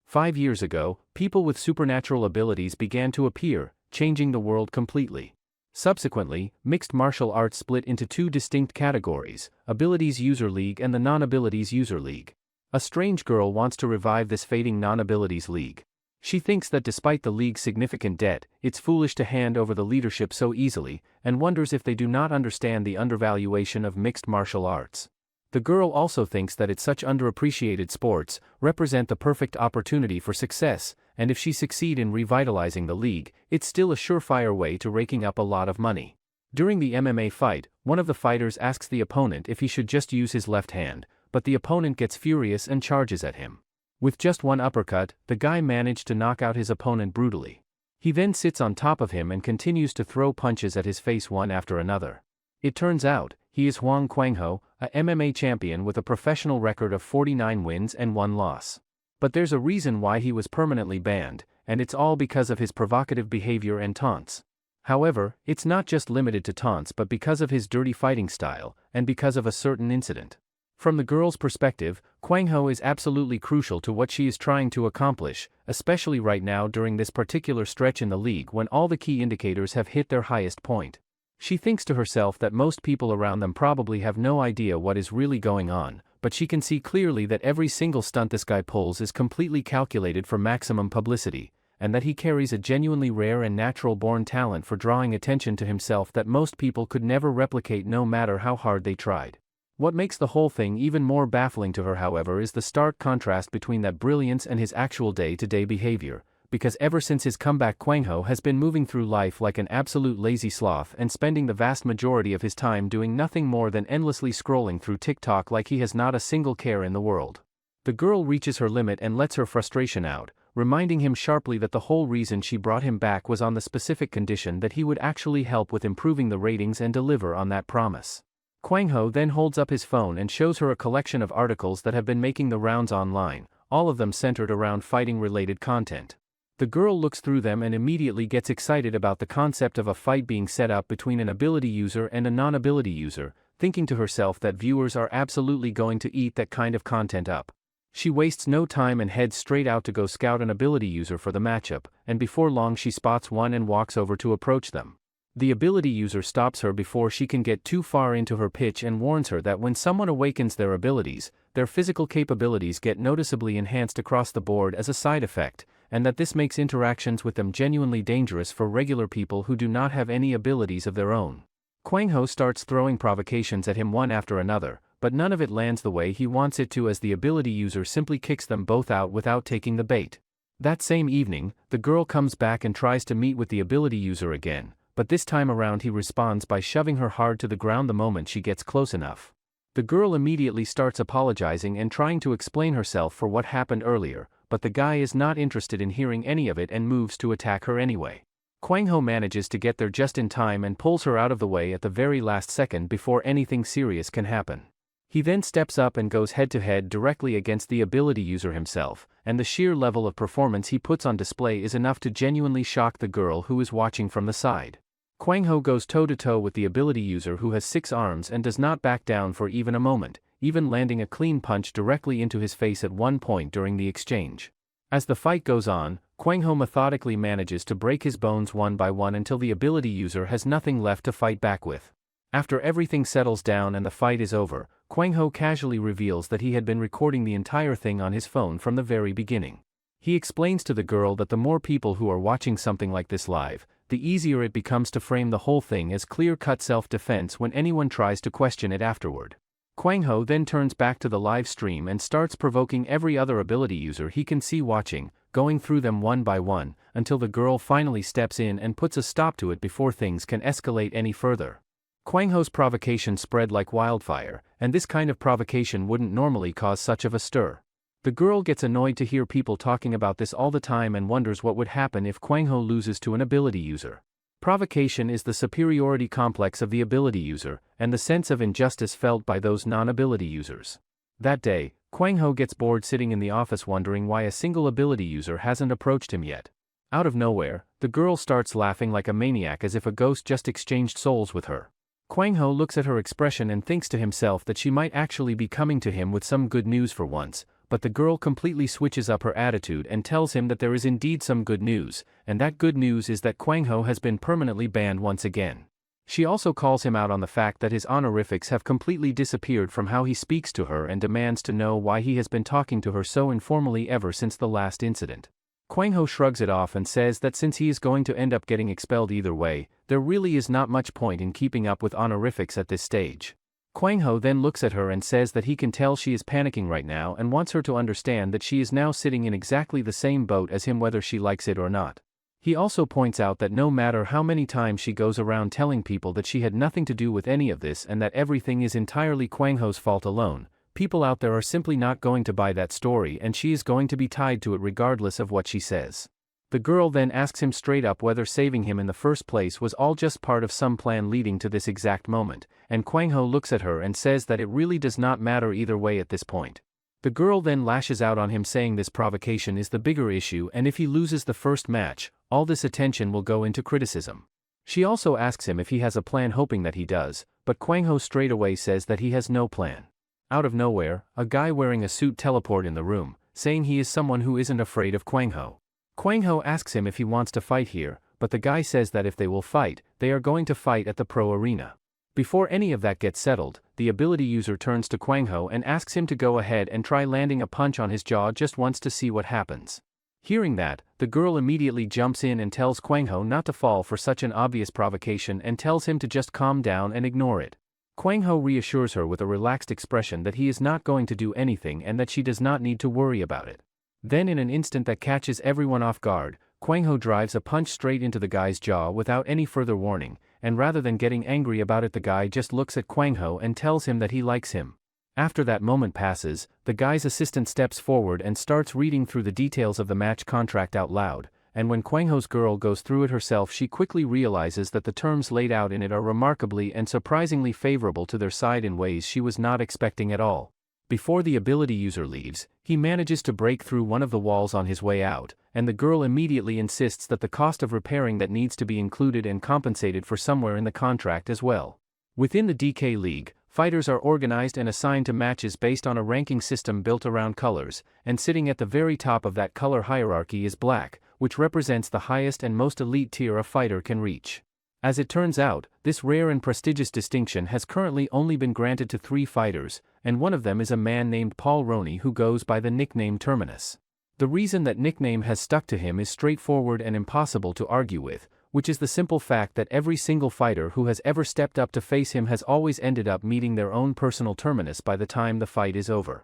5 years ago, people with supernatural abilities began to appear, changing the world completely. Subsequently, mixed martial arts split into two distinct categories, Abilities User League and the Non-Abilities User League. A strange girl wants to revive this fading Non-Abilities League. She thinks that despite the league's significant debt, it's foolish to hand over the leadership so easily, and wonders if they do not understand the undervaluation of mixed martial arts. The girl also thinks that its such underappreciated sports represent the perfect opportunity for success, and if she succeeds in revitalizing the league, it's still a surefire way to raking up a lot of money. During the MMA fight, one of the fighters asks the opponent if he should just use his left hand, but the opponent gets furious and charges at him. With just one uppercut, the guy managed to knock out his opponent brutally. He then sits on top of him and continues to throw punches at his face one after another. It turns out, he is Hwang Kwang-ho, a MMA champion with a professional record of 49 wins and 1 loss. But there's a reason why he was permanently banned, and it's all because of his provocative behavior and taunts. However, it's not just limited to taunts but because of his dirty fighting style, and because of a certain incident. From the girl's perspective, Kwang-ho is absolutely crucial to what she is trying to accomplish, especially right now during this particular stretch in the league when all the key indicators have hit their highest point. She thinks to herself that most people around them probably have no idea what is really going on, but she can see clearly that every single stunt this guy pulls is completely calculated for maximum publicity, and that he carries a genuinely rare and natural-born talent for drawing attention to himself that most people could never replicate no matter how hard they tried. What makes the whole thing even more baffling to her, however, is the stark contrast between that brilliance and his actual day-to-day behavior, because ever since his comeback, Kwang-ho has been moving through life like an absolute lazy sloth and spending the vast majority of his time doing nothing more than endlessly scrolling through TikTok like he has not a single care in the world. The girl reaches her limit and lets her frustration out, reminding him sharply that the whole reason she brought him back was on the specific condition that he would actually help with improving the ratings and deliver on that promise. Kwang-ho then holds up his phone and shows her a collection of articles that have been making the rounds online, all of them centered around fighting-related content. The girl looks through them and immediately gets excited about the concept of a fight being set up between an ability user and a non-ability user, thinking to herself that viewers are absolutely going to eat that kind of content up. She wastes no time and heads straight out to go scout an ability user for the matchup, and before long she spots one and walks over to approach them. The ability user stops her before she can get too far into her pitch and warns her that when someone awakens their abilities, their physical capabilities get noticeably enhanced across the board as a side effect, and that this makes interactions with them genuinely dangerous for regular people who do not have any abilities of their own. Kwang-ho starts throwing provocations at him one after another, but none of it lands the way he wants it to, as the ability user simply kicks them both out without taking the bait. That same evening, the girl comes back and tries to meet with the ability user again, but this time around he responds by shoving her hard to the ground the moment she gets close enough. The girl immediately starts apologizing and trying to explain herself for what happened earlier, but the guy is not interested in hearing any of it and moves to attack her anyway. Kwang-ho manages to get there just in time and pulls her out of the way at the very last second before anything serious can happen. He then steps up and goes head-to-head directly against the ability user himself, and the sheer level of performance he puts on display is enough to genuinely shock the girl who is watching from the side. Kwang-ho goes toe-to-toe with the ability user who has 6 arms and does not back down for even a moment, even landing a clean punch directly into his face at one point during the exchange. As the fight goes on, Kwang-ho methodically manages to break his bones one by one until the ability user has nothing left to fight back with. After everything settles down and the fight is over, Kwang-ho casually reveals that he had been recording the entire thing on his phone from the very beginning. He explains to the girl that the more people who are watching something like this live, the easier it becomes to frame the whole thing as clear-cut self-defense when anyone tries to question it afterward. Kwang-ho then turns back to the live stream and starts provoking every other ability user he can see watching, going through them one by one, until the girl finally steps in and puts a stop to it before things can escalate any further. Kwang-ho's provocation spread like wildfire, and this kind of provocation wouldn't normally cause such of a stir. The girl gets annoyed to hear people talking about this all the time and wonders what would happen if Kwang-ho loses to an ability user. Provocation is the superiority complex of the ability user, and the sense of injustice felt by those non-ability users. That day, Kwang-ho gets bored sitting in the office wondering why a single ability user hasn't approached him yet. Out of nowhere, the girl starts laughing like a maniac as if a ghost just exchanged souls with her. Kwang-ho looks at her expression and thinks to himself that she might actually be coming to him with some good news for once, but the girl completely switches up her attitude and tells him that there is indeed some good news, and that good news is that Kwang Ho has been permanently banned once again. She also calls him out on the fact that his honorifics have completely disappeared from how he speaks to her and demands to know why he has been talking to her so informally ever since the last incident. Kwang Ho shrugs it off and says that since he is going to end up getting expelled either way, there really is not much point in keeping up with honorifics at this stage. Kwang Ho then looks at her and says that he can tell she is panicking right now and wants her to understand that she is now sitting in exactly the same boat as him whether she likes it or not. He also points out that no matter how many times she goes around telling people that she had nothing to do with any of this and that everything is entirely Kwang Ho's fault alone, people out there are simply not going to buy that story and she is going to be tied to it regardless of what she says. The girl then asks him straight up whether saving him in the first place was all just part of some plan leading to this exact moment, and Kwang Ho looks at her and says that it really does not matter either way at this point. The girl then lashes out on him saying this provocation is the bigger issue and if he loses the first match, all this attention will go into criticism. She also asks him if he has a plan hoping that he does, but Kwang Ho straight away says that he has no plan. Out of nowhere, a guy wearing a suit teleports in the room, saying he is someone who isn't afraid of Kwang Ho. Kwang Ho asks him if he wants to fight here, but the guy says that if they will fight, they are going to fight at the pro arena. Before any of that gets settled, the ability user turns to Kwang Ho and asks him to go ahead and try landing a punch on his jaw just once to see what happens. Hearing that, the girl immediately jumps in and tells Kwang Ho not to fall for such an obvious provocation and tells him to just calm down and ignore it. Kwang Ho reassures her with a relaxed expression that he is not going to do anything and that she does not need to worry about it. Then in an instant that catches everyone off guard, Kwang Ho drives a punch straight into the guy's jaw without any further warning, and rather than getting angry about it the guy just looks at Kwang Ho and tells him that he likes him. After that moment passes, the guy's assistant steps forward and starts reading through the details of the match contract out loud, and when Kwang Ho's girl goes through it herself she quickly realizes that the terms laid out in it are remarkably and surprisingly favorable to their side in ways she was not expecting at all. Before the ability user leaves, he manages to break through one of the walls on his way out, and the girl immediately insists that the cost of repairing that needs to be included and compensated for somewhere in the contract as well. Within the DK League, fighters are organized and assigned to matches based on a ranking system built around colors, and sitting at the very top of that color hierarchy is black, which represents the highest and most elite tier a fighter can reach. As it turns out, this rare and prestigious distinction has currently only been granted to 3 fighters, and one of them is a man named Paul Roney who goes by the nickname Terminus. The reason that nickname has stuck to him is straightforward and impossible to argue with, which is the simple fact that every single fighter who has ever stepped up to face him has always ended up meeting their own personal terminus by the time the fight is over.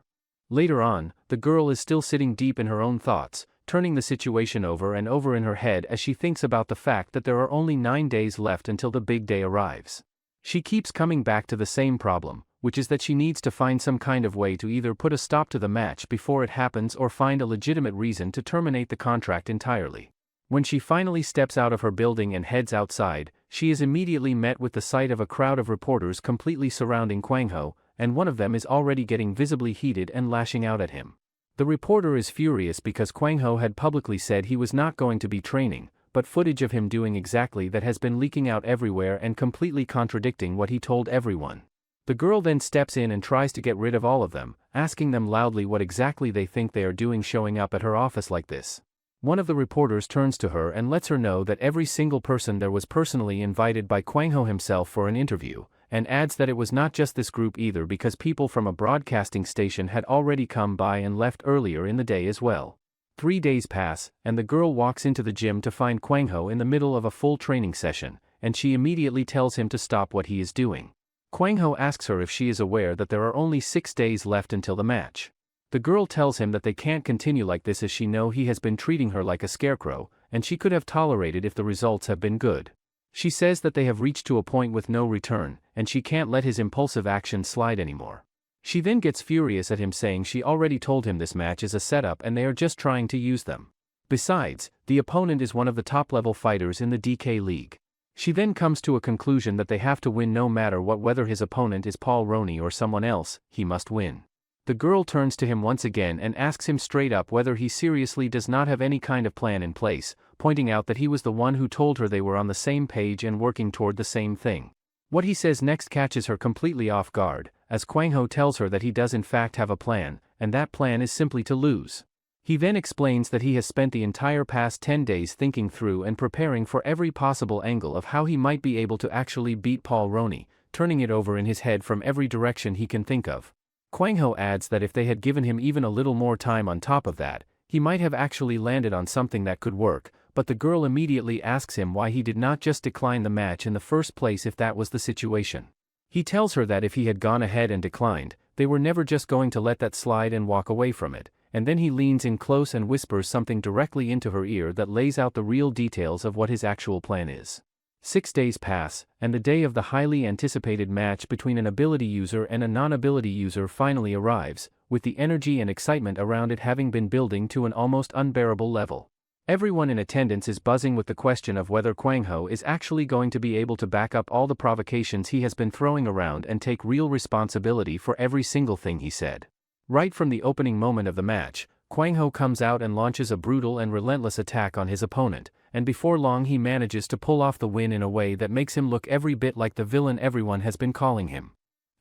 Later on, the girl is still sitting deep in her own thoughts, turning the situation over and over in her head as she thinks about the fact that there are only 9 days left until the big day arrives. She keeps coming back to the same problem, which is that she needs to find some kind of way to either put a stop to the match before it happens or find a legitimate reason to terminate the contract entirely. When she finally steps out of her building and heads outside, she is immediately met with the sight of a crowd of reporters completely surrounding Kwang Ho, and one of them is already getting visibly heated and lashing out at him. The reporter is furious because Kwang Ho had publicly said he was not going to be training, but footage of him doing exactly that has been leaking out everywhere and completely contradicting what he told everyone. The girl then steps in and tries to get rid of all of them, asking them loudly what exactly they think they are doing showing up at her office like this. One of the reporters turns to her and lets her know that every single person there was personally invited by Kwang Ho himself for an interview, and adds that it was not just this group either because people from a broadcasting station had already come by and left earlier in the day as well. 3 days pass, and the girl walks into the gym to find Kwang Ho in the middle of a full training session, and she immediately tells him to stop what he is doing. Kwang Ho asks her if she is aware that there are only 6 days left until the match. The girl tells him that they can't continue like this as she knows he has been treating her like a scarecrow, and she could have tolerated if the results have been good. She says that they have reached to a point with no return, and she can't let his impulsive actions slide anymore. She then gets furious at him saying she already told him this match is a setup and they are just trying to use them. Besides, the opponent is one of the top-level fighters in the DK League. She then comes to a conclusion that they have to win no matter what, whether his opponent is Paul Roney or someone else, he must win. The girl turns to him once again and asks him straight up whether he seriously does not have any kind of plan in place, pointing out that he was the one who told her they were on the same page and working toward the same thing. What he says next catches her completely off guard, as Kwang Ho tells her that he does in fact have a plan, and that plan is simply to lose. He then explains that he has spent the entire past 10 days thinking through and preparing for every possible angle of how he might be able to actually beat Paul Roney, turning it over in his head from every direction he can think of. Kwang Ho adds that if they had given him even a little more time on top of that, he might have actually landed on something that could work, but the girl immediately asks him why he did not just decline the match in the first place if that was the situation. He tells her that if he had gone ahead and declined, they were never just going to let that slide and walk away from it, and then he leans in close and whispers something directly into her ear that lays out the real details of what his actual plan is. 6 days pass, and the day of the highly anticipated match between an ability user and a non-ability user finally arrives, with the energy and excitement around it having been building to an almost unbearable level. Everyone in attendance is buzzing with the question of whether Kwang Ho is actually going to be able to back up all the provocations he has been throwing around and take real responsibility for every single thing he said. Right from the opening moment of the match, Kwang Ho comes out and launches a brutal and relentless attack on his opponent, and before long he manages to pull off the win in a way that makes him look every bit like the villain everyone has been calling him.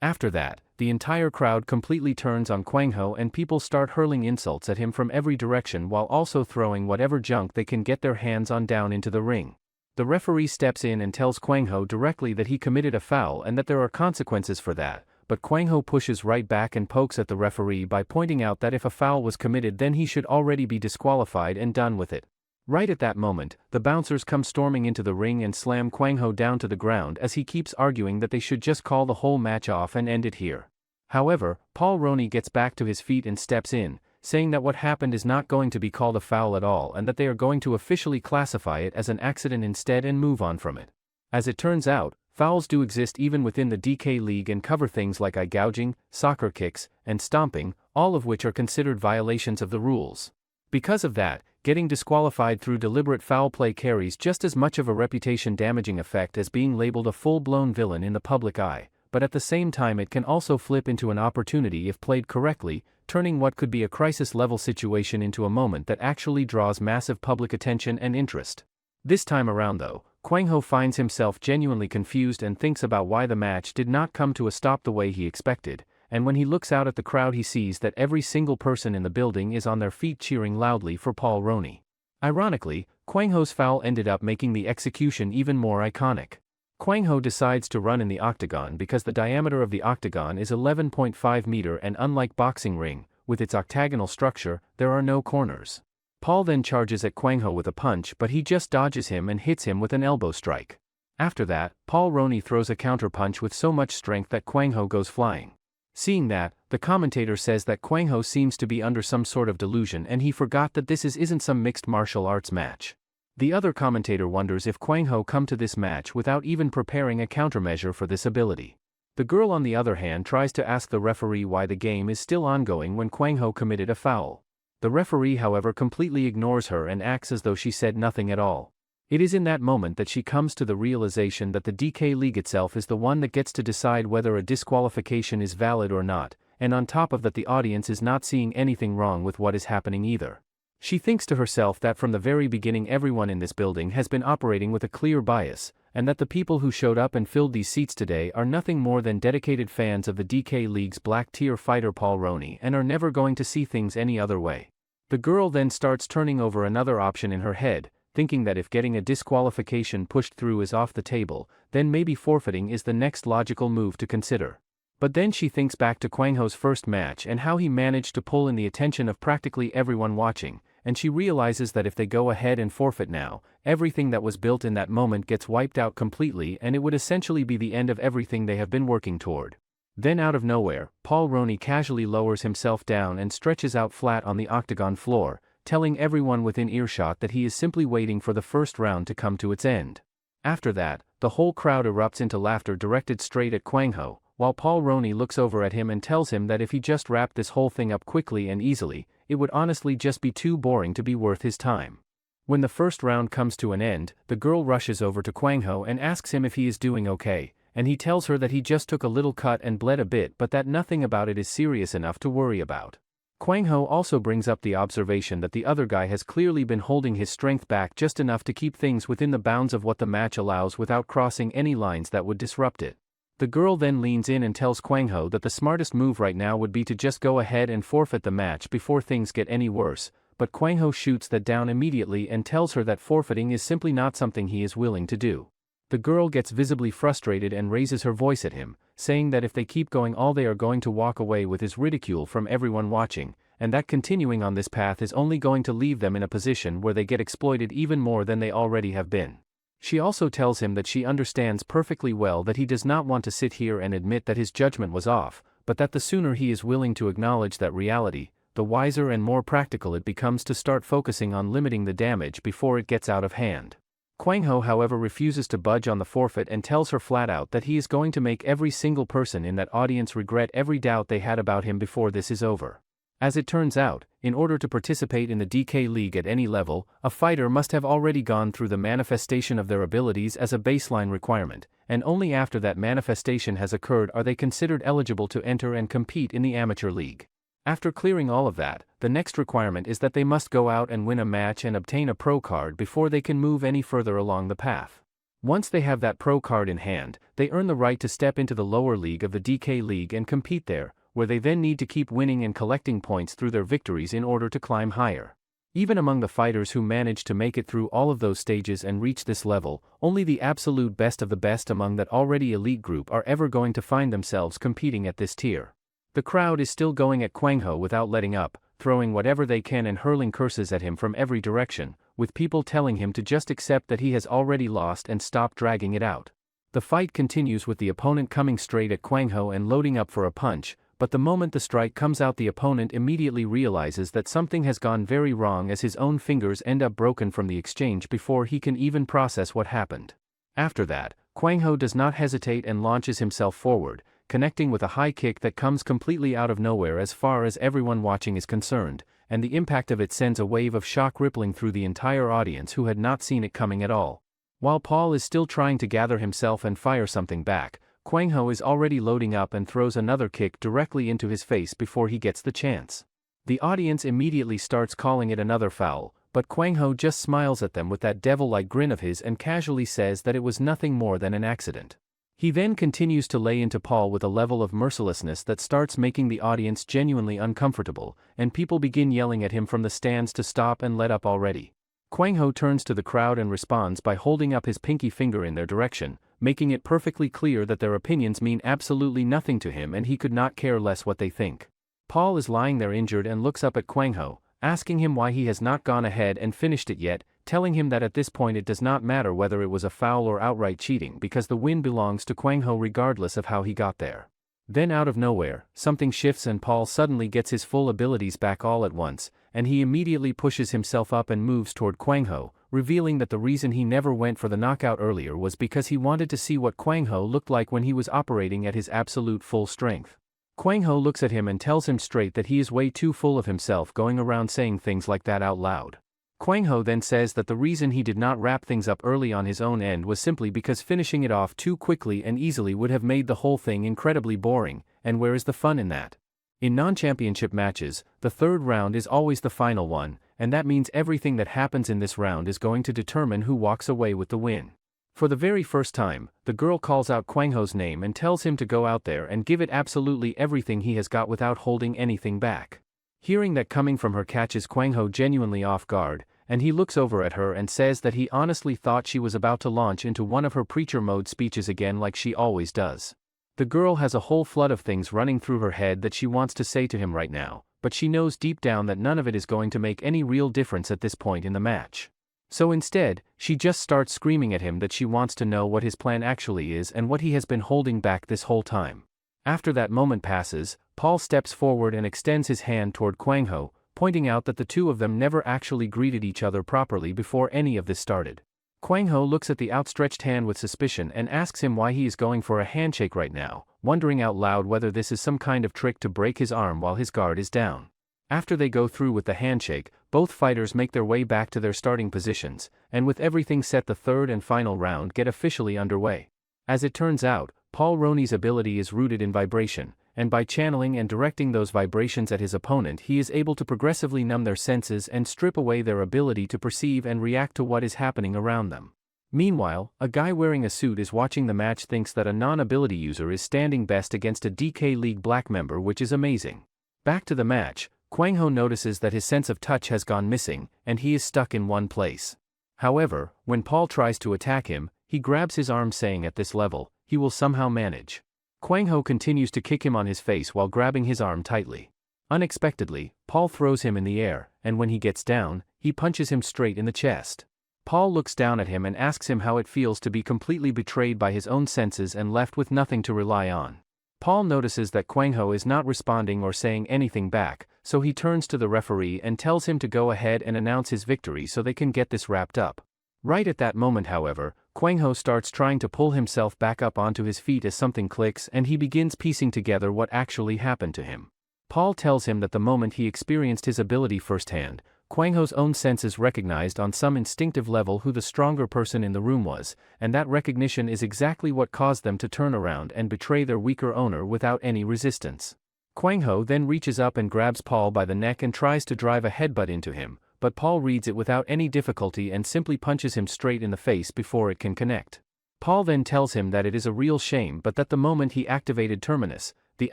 After that, the entire crowd completely turns on Kwang Ho and people start hurling insults at him from every direction while also throwing whatever junk they can get their hands on down into the ring. The referee steps in and tells Kwang Ho directly that he committed a foul and that there are consequences for that, but Kwang Ho pushes right back and pokes at the referee by pointing out that if a foul was committed then he should already be disqualified and done with it. Right at that moment, the bouncers come storming into the ring and slam Kwang Ho down to the ground as he keeps arguing that they should just call the whole match off and end it here. However, Paul Roney gets back to his feet and steps in, saying that what happened is not going to be called a foul at all and that they are going to officially classify it as an accident instead and move on from it. As it turns out, fouls do exist even within the DK League and cover things like eye gouging, soccer kicks, and stomping, all of which are considered violations of the rules. Because of that, getting disqualified through deliberate foul play carries just as much of a reputation-damaging effect as being labeled a full-blown villain in the public eye, but at the same time it can also flip into an opportunity if played correctly, turning what could be a crisis-level situation into a moment that actually draws massive public attention and interest. This time around though, Kwang Ho finds himself genuinely confused and thinks about why the match did not come to a stop the way he expected, and when he looks out at the crowd he sees that every single person in the building is on their feet cheering loudly for Paul Roney. Ironically, Kwang Ho's foul ended up making the execution even more iconic. Kwang Ho decides to run in the octagon because the diameter of the octagon is 11.5 meter and unlike boxing ring, with its octagonal structure, there are no corners. Paul then charges at Kwang Ho with a punch but he just dodges him and hits him with an elbow strike. After that, Paul Roney throws a counterpunch with so much strength that Kwang Ho goes flying. Seeing that, the commentator says that Kwang Ho seems to be under some sort of delusion and he forgot that this isn't some mixed martial arts match. The other commentator wonders if Kwang Ho come to this match without even preparing a countermeasure for this ability. The girl on the other hand tries to ask the referee why the game is still ongoing when Kwang Ho committed a foul. The referee however completely ignores her and acts as though she said nothing at all. It is in that moment that she comes to the realization that the DK League itself is the one that gets to decide whether a disqualification is valid or not, and on top of that the audience is not seeing anything wrong with what is happening either. She thinks to herself that from the very beginning everyone in this building has been operating with a clear bias, and that the people who showed up and filled these seats today are nothing more than dedicated fans of the DK League's black-tier fighter Paul Roney and are never going to see things any other way. The girl then starts turning over another option in her head, thinking that if getting a disqualification pushed through is off the table, then maybe forfeiting is the next logical move to consider. But then she thinks back to Kwang Ho's first match and how he managed to pull in the attention of practically everyone watching, and she realizes that if they go ahead and forfeit now, everything that was built in that moment gets wiped out completely and it would essentially be the end of everything they have been working toward. Then out of nowhere, Paul Roney casually lowers himself down and stretches out flat on the octagon floor, telling everyone within earshot that he is simply waiting for the first round to come to its end. After that, the whole crowd erupts into laughter directed straight at Kwang Ho, while Paul Roney looks over at him and tells him that if he just wrapped this whole thing up quickly and easily, it would honestly just be too boring to be worth his time. When the first round comes to an end, the girl rushes over to Kwang Ho and asks him if he is doing okay, and he tells her that he just took a little cut and bled a bit but that nothing about it is serious enough to worry about. Kwang Ho also brings up the observation that the other guy has clearly been holding his strength back just enough to keep things within the bounds of what the match allows without crossing any lines that would disrupt it. The girl then leans in and tells Kwang Ho that the smartest move right now would be to just go ahead and forfeit the match before things get any worse, but Kwang Ho shoots that down immediately and tells her that forfeiting is simply not something he is willing to do. The girl gets visibly frustrated and raises her voice at him, saying that if they keep going all they are going to walk away with is ridicule from everyone watching, and that continuing on this path is only going to leave them in a position where they get exploited even more than they already have been. She also tells him that she understands perfectly well that he does not want to sit here and admit that his judgment was off, but that the sooner he is willing to acknowledge that reality, the wiser and more practical it becomes to start focusing on limiting the damage before it gets out of hand. Kwang Ho, however, refuses to budge on the forfeit and tells her flat out that he is going to make every single person in that audience regret every doubt they had about him before this is over. As it turns out, in order to participate in the DK League at any level, a fighter must have already gone through the manifestation of their abilities as a baseline requirement, and only after that manifestation has occurred are they considered eligible to enter and compete in the amateur league. After clearing all of that, the next requirement is that they must go out and win a match and obtain a pro card before they can move any further along the path. Once they have that pro card in hand, they earn the right to step into the lower league of the DK League and compete there, where they then need to keep winning and collecting points through their victories in order to climb higher. Even among the fighters who manage to make it through all of those stages and reach this level, only the absolute best of the best among that already elite group are ever going to find themselves competing at this tier. The crowd is still going at Kwang Ho without letting up, throwing whatever they can and hurling curses at him from every direction, with people telling him to just accept that he has already lost and stop dragging it out. The fight continues with the opponent coming straight at Kwang Ho and loading up for a punch, but the moment the strike comes out the opponent immediately realizes that something has gone very wrong as his own fingers end up broken from the exchange before he can even process what happened. After that, Kwang Ho does not hesitate and launches himself forward, connecting with a high kick that comes completely out of nowhere as far as everyone watching is concerned, and the impact of it sends a wave of shock rippling through the entire audience who had not seen it coming at all. While Paul is still trying to gather himself and fire something back, Kwang Ho is already loading up and throws another kick directly into his face before he gets the chance. The audience immediately starts calling it another foul, but Kwang Ho just smiles at them with that devil-like grin of his and casually says that it was nothing more than an accident. He then continues to lay into Paul with a level of mercilessness that starts making the audience genuinely uncomfortable, and people begin yelling at him from the stands to stop and let up already. Kwang Ho turns to the crowd and responds by holding up his pinky finger in their direction, making it perfectly clear that their opinions mean absolutely nothing to him and he could not care less what they think. Paul is lying there injured and looks up at Kwang Ho, asking him why he has not gone ahead and finished it yet, telling him that at this point it does not matter whether it was a foul or outright cheating because the win belongs to Kwang Ho regardless of how he got there. Then out of nowhere, something shifts and Paul suddenly gets his full abilities back all at once, and he immediately pushes himself up and moves toward Kwang Ho, revealing that the reason he never went for the knockout earlier was because he wanted to see what Kwang Ho looked like when he was operating at his absolute full strength. Kwang Ho looks at him and tells him straight that he is way too full of himself going around saying things like that out loud. Kwang Ho then says that the reason he did not wrap things up early on his own end was simply because finishing it off too quickly and easily would have made the whole thing incredibly boring, and where is the fun in that? In non-championship matches, the third round is always the final one, and that means everything that happens in this round is going to determine who walks away with the win. For the very first time, the girl calls out Kwang Ho's name and tells him to go out there and give it absolutely everything he has got without holding anything back. Hearing that coming from her catches Kwang Ho genuinely off guard, and he looks over at her and says that he honestly thought she was about to launch into one of her preacher mode speeches again like she always does. The girl has a whole flood of things running through her head that she wants to say to him right now, but she knows deep down that none of it is going to make any real difference at this point in the match. So instead, she just starts screaming at him that she wants to know what his plan actually is and what he has been holding back this whole time. After that moment passes, Paul steps forward and extends his hand toward Kwang Ho, pointing out that the two of them never actually greeted each other properly before any of this started. Kwang Ho looks at the outstretched hand with suspicion and asks him why he is going for a handshake right now, wondering out loud whether this is some kind of trick to break his arm while his guard is down. After they go through with the handshake, both fighters make their way back to their starting positions, and with everything set the third and final round get officially underway. As it turns out, Paul Roney's ability is rooted in vibration, and by channeling and directing those vibrations at his opponent he is able to progressively numb their senses and strip away their ability to perceive and react to what is happening around them. Meanwhile, a guy wearing a suit is watching the match, thinks that a non-ability user is standing best against a DK League Black member, which is amazing. Back to the match, Kwang Ho notices that his sense of touch has gone missing, and he is stuck in one place. However, when Paul tries to attack him, he grabs his arm, saying at this level, he will somehow manage. Kwang Ho continues to kick him on his face while grabbing his arm tightly. Unexpectedly, Paul throws him in the air, and when he gets down, he punches him straight in the chest. Paul looks down at him and asks him how it feels to be completely betrayed by his own senses and left with nothing to rely on. Paul notices that Kwang Ho is not responding or saying anything back, so he turns to the referee and tells him to go ahead and announce his victory so they can get this wrapped up. Right at that moment, however, Kwang Ho starts trying to pull himself back up onto his feet as something clicks and he begins piecing together what actually happened to him. Paul tells him that the moment he experienced his ability firsthand, Kwang Ho's own senses recognized on some instinctive level who the stronger person in the room was, and that recognition is exactly what caused them to turn around and betray their weaker owner without any resistance. Kwang Ho then reaches up and grabs Paul by the neck and tries to drive a headbutt into him, but Paul reads it without any difficulty and simply punches him straight in the face before it can connect. Paul then tells him that it is a real shame, but that the moment he activated Terminus, the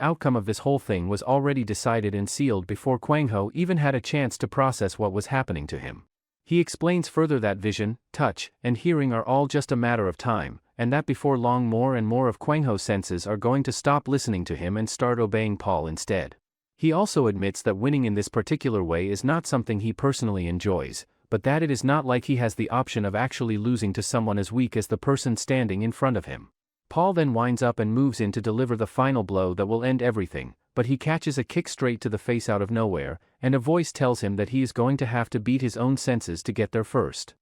outcome of this whole thing was already decided and sealed before Kwang Ho even had a chance to process what was happening to him. He explains further that vision, touch, and hearing are all just a matter of time, and that before long more and more of Kwang Ho's senses are going to stop listening to him and start obeying Paul instead. He also admits that winning in this particular way is not something he personally enjoys, but that it is not like he has the option of actually losing to someone as weak as the person standing in front of him. Paul then winds up and moves in to deliver the final blow that will end everything, but he catches a kick straight to the face out of nowhere, and a voice tells him that he is going to have to beat his own senses to get there first.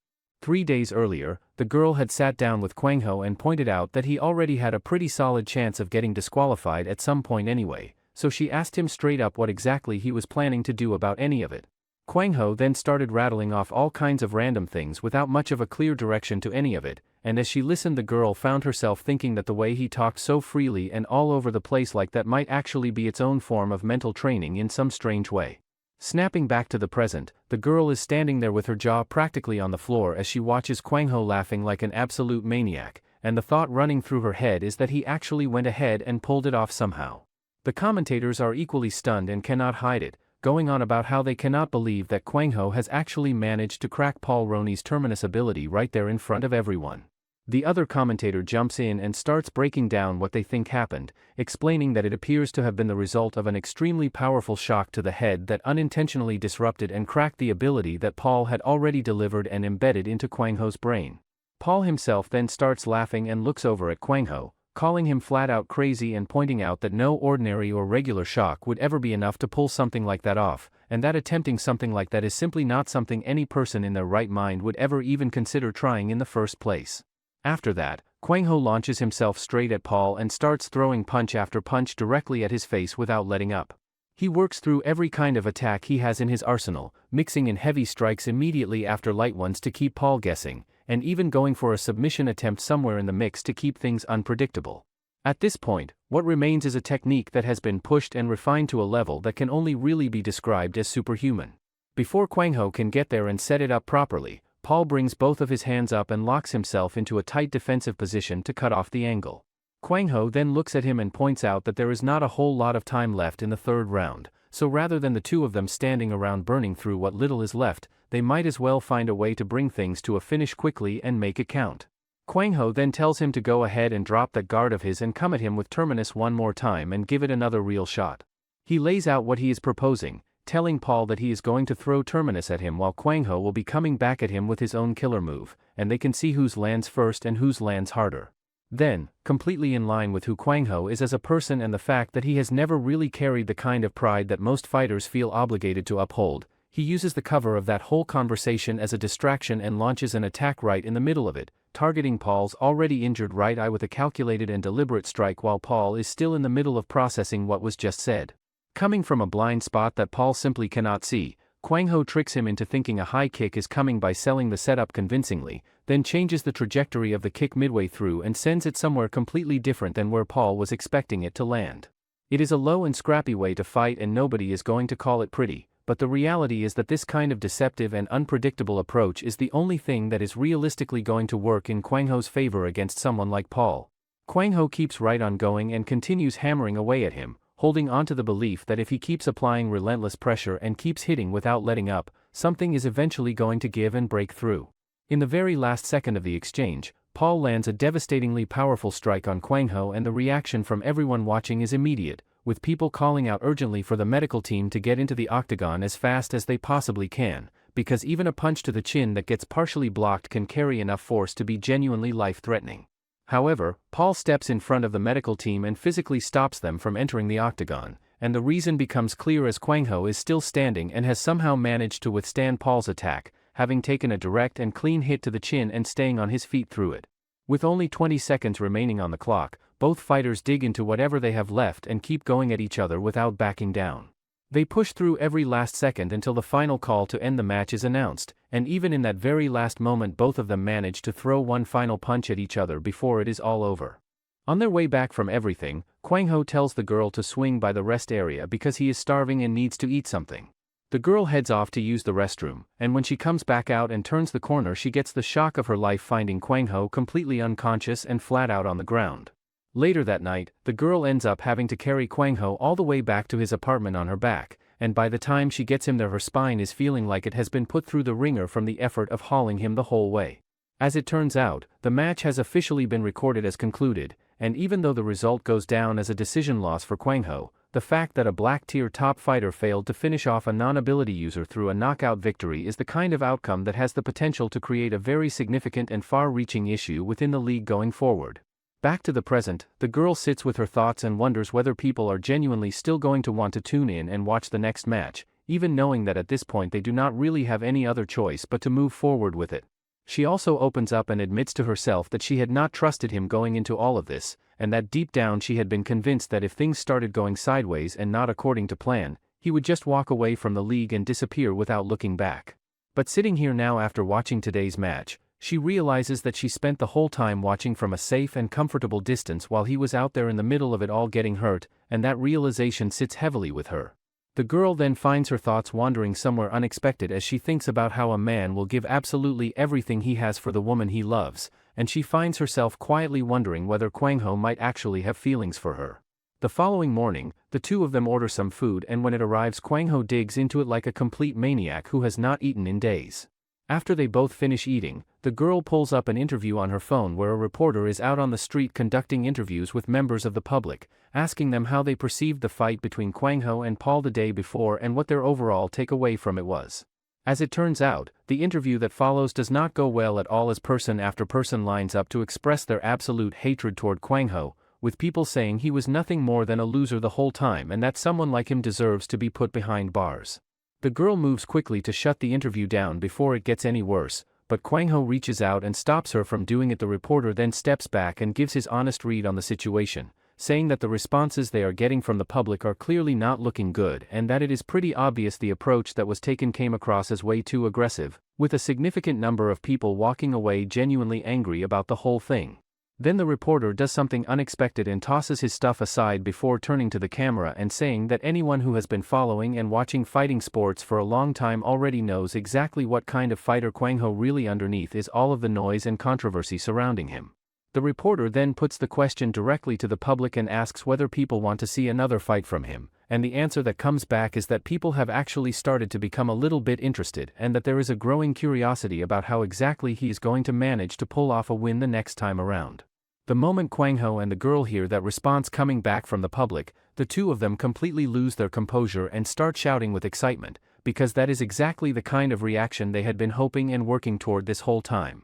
3 days earlier, the girl had sat down with Kwang Ho and pointed out that he already had a pretty solid chance of getting disqualified at some point anyway, so she asked him straight up what exactly he was planning to do about any of it. Kwang Ho then started rattling off all kinds of random things without much of a clear direction to any of it, and as she listened, the girl found herself thinking that the way he talked so freely and all over the place like that might actually be its own form of mental training in some strange way. Snapping back to the present, the girl is standing there with her jaw practically on the floor as she watches Kwang Ho laughing like an absolute maniac, and the thought running through her head is that he actually went ahead and pulled it off somehow. The commentators are equally stunned and cannot hide it, going on about how they cannot believe that Kwang Ho has actually managed to crack Paul Roney's Terminus ability right there in front of everyone. The other commentator jumps in and starts breaking down what they think happened, explaining that it appears to have been the result of an extremely powerful shock to the head that unintentionally disrupted and cracked the ability that Paul had already delivered and embedded into Kwang Ho's brain. Paul himself then starts laughing and looks over at Kwang Ho, calling him flat out crazy and pointing out that no ordinary or regular shock would ever be enough to pull something like that off, and that attempting something like that is simply not something any person in their right mind would ever even consider trying in the first place. After that, Kwang Ho launches himself straight at Paul and starts throwing punch after punch directly at his face without letting up. He works through every kind of attack he has in his arsenal, mixing in heavy strikes immediately after light ones to keep Paul guessing, and even going for a submission attempt somewhere in the mix to keep things unpredictable. At this point, what remains is a technique that has been pushed and refined to a level that can only really be described as superhuman. Before Kwang Ho can get there and set it up properly, Paul brings both of his hands up and locks himself into a tight defensive position to cut off the angle. Kwang Ho then looks at him and points out that there is not a whole lot of time left in the third round, so rather than the two of them standing around burning through what little is left, they might as well find a way to bring things to a finish quickly and make it count. Kwang Ho then tells him to go ahead and drop that guard of his and come at him with Terminus one more time and give it another real shot. He lays out what he is proposing, telling Paul that he is going to throw Terminus at him while Kwang Ho will be coming back at him with his own killer move, and they can see whose lands first and whose lands harder. Then, completely in line with who Kwang Ho is as a person and the fact that he has never really carried the kind of pride that most fighters feel obligated to uphold, he uses the cover of that whole conversation as a distraction and launches an attack right in the middle of it, targeting Paul's already injured right eye with a calculated and deliberate strike while Paul is still in the middle of processing what was just said. Coming from a blind spot that Paul simply cannot see, Kwang Ho tricks him into thinking a high kick is coming by selling the setup convincingly, then changes the trajectory of the kick midway through and sends it somewhere completely different than where Paul was expecting it to land. It is a low and scrappy way to fight and nobody is going to call it pretty, but the reality is that this kind of deceptive and unpredictable approach is the only thing that is realistically going to work in Kwang Ho's favor against someone like Paul. Kwang Ho keeps right on going and continues hammering away at him, holding on to the belief that if he keeps applying relentless pressure and keeps hitting without letting up, something is eventually going to give and break through. In the very last second of the exchange, Paul lands a devastatingly powerful strike on Kwang Ho, and the reaction from everyone watching is immediate, with people calling out urgently for the medical team to get into the octagon as fast as they possibly can, because even a punch to the chin that gets partially blocked can carry enough force to be genuinely life-threatening. However, Paul steps in front of the medical team and physically stops them from entering the octagon, and the reason becomes clear as Kwang Ho is still standing and has somehow managed to withstand Paul's attack, having taken a direct and clean hit to the chin and staying on his feet through it. With only 20 seconds remaining on the clock, both fighters dig into whatever they have left and keep going at each other without backing down. They push through every last second until the final call to end the match is announced, and even in that very last moment both of them manage to throw one final punch at each other before it is all over. On their way back from everything, Kwang Ho tells the girl to swing by the rest area because he is starving and needs to eat something. The girl heads off to use the restroom, and when she comes back out and turns the corner she gets the shock of her life finding Kwang Ho completely unconscious and flat out on the ground. Later that night, the girl ends up having to carry Kwang Ho all the way back to his apartment on her back, and by the time she gets him there her spine is feeling like it has been put through the ringer from the effort of hauling him the whole way. As it turns out, the match has officially been recorded as concluded, and even though the result goes down as a decision loss for Kwang Ho, the fact that a black-tier top fighter failed to finish off a non-ability user through a knockout victory is the kind of outcome that has the potential to create a very significant and far-reaching issue within the league going forward. Back to the present, the girl sits with her thoughts and wonders whether people are genuinely still going to want to tune in and watch the next match, even knowing that at this point they do not really have any other choice but to move forward with it. She also opens up and admits to herself that she had not trusted him going into all of this, and that deep down she had been convinced that if things started going sideways and not according to plan, he would just walk away from the league and disappear without looking back. But sitting here now after watching today's match, she realizes that she spent the whole time watching from a safe and comfortable distance while he was out there in the middle of it all getting hurt, and that realization sits heavily with her. The girl then finds her thoughts wandering somewhere unexpected as she thinks about how a man will give absolutely everything he has for the woman he loves, and she finds herself quietly wondering whether Kwang Ho might actually have feelings for her. The following morning, the two of them order some food, and when it arrives Kwang Ho digs into it like a complete maniac who has not eaten in days. After they both finish eating, the girl pulls up an interview on her phone where a reporter is out on the street conducting interviews with members of the public, asking them how they perceived the fight between Kwang Ho and Paul the day before and what their overall takeaway from it was. As it turns out, the interview that follows does not go well at all as person after person lines up to express their absolute hatred toward Kwang Ho, with people saying he was nothing more than a loser the whole time and that someone like him deserves to be put behind bars. The girl moves quickly to shut the interview down before it gets any worse, but Kwang Ho reaches out and stops her from doing it. The reporter then steps back and gives his honest read on the situation, saying that the responses they are getting from the public are clearly not looking good and that it is pretty obvious the approach that was taken came across as way too aggressive, with a significant number of people walking away genuinely angry about the whole thing. Then the reporter does something unexpected and tosses his stuff aside before turning to the camera and saying that anyone who has been following and watching fighting sports for a long time already knows exactly what kind of fighter Kwang Ho really underneath is all of the noise and controversy surrounding him. The reporter then puts the question directly to the public and asks whether people want to see another fight from him, and the answer that comes back is that people have actually started to become a little bit interested and that there is a growing curiosity about how exactly he is going to manage to pull off a win the next time around. The moment Kwang Ho and the girl hear that response coming back from the public, the two of them completely lose their composure and start shouting with excitement, because that is exactly the kind of reaction they had been hoping and working toward this whole time.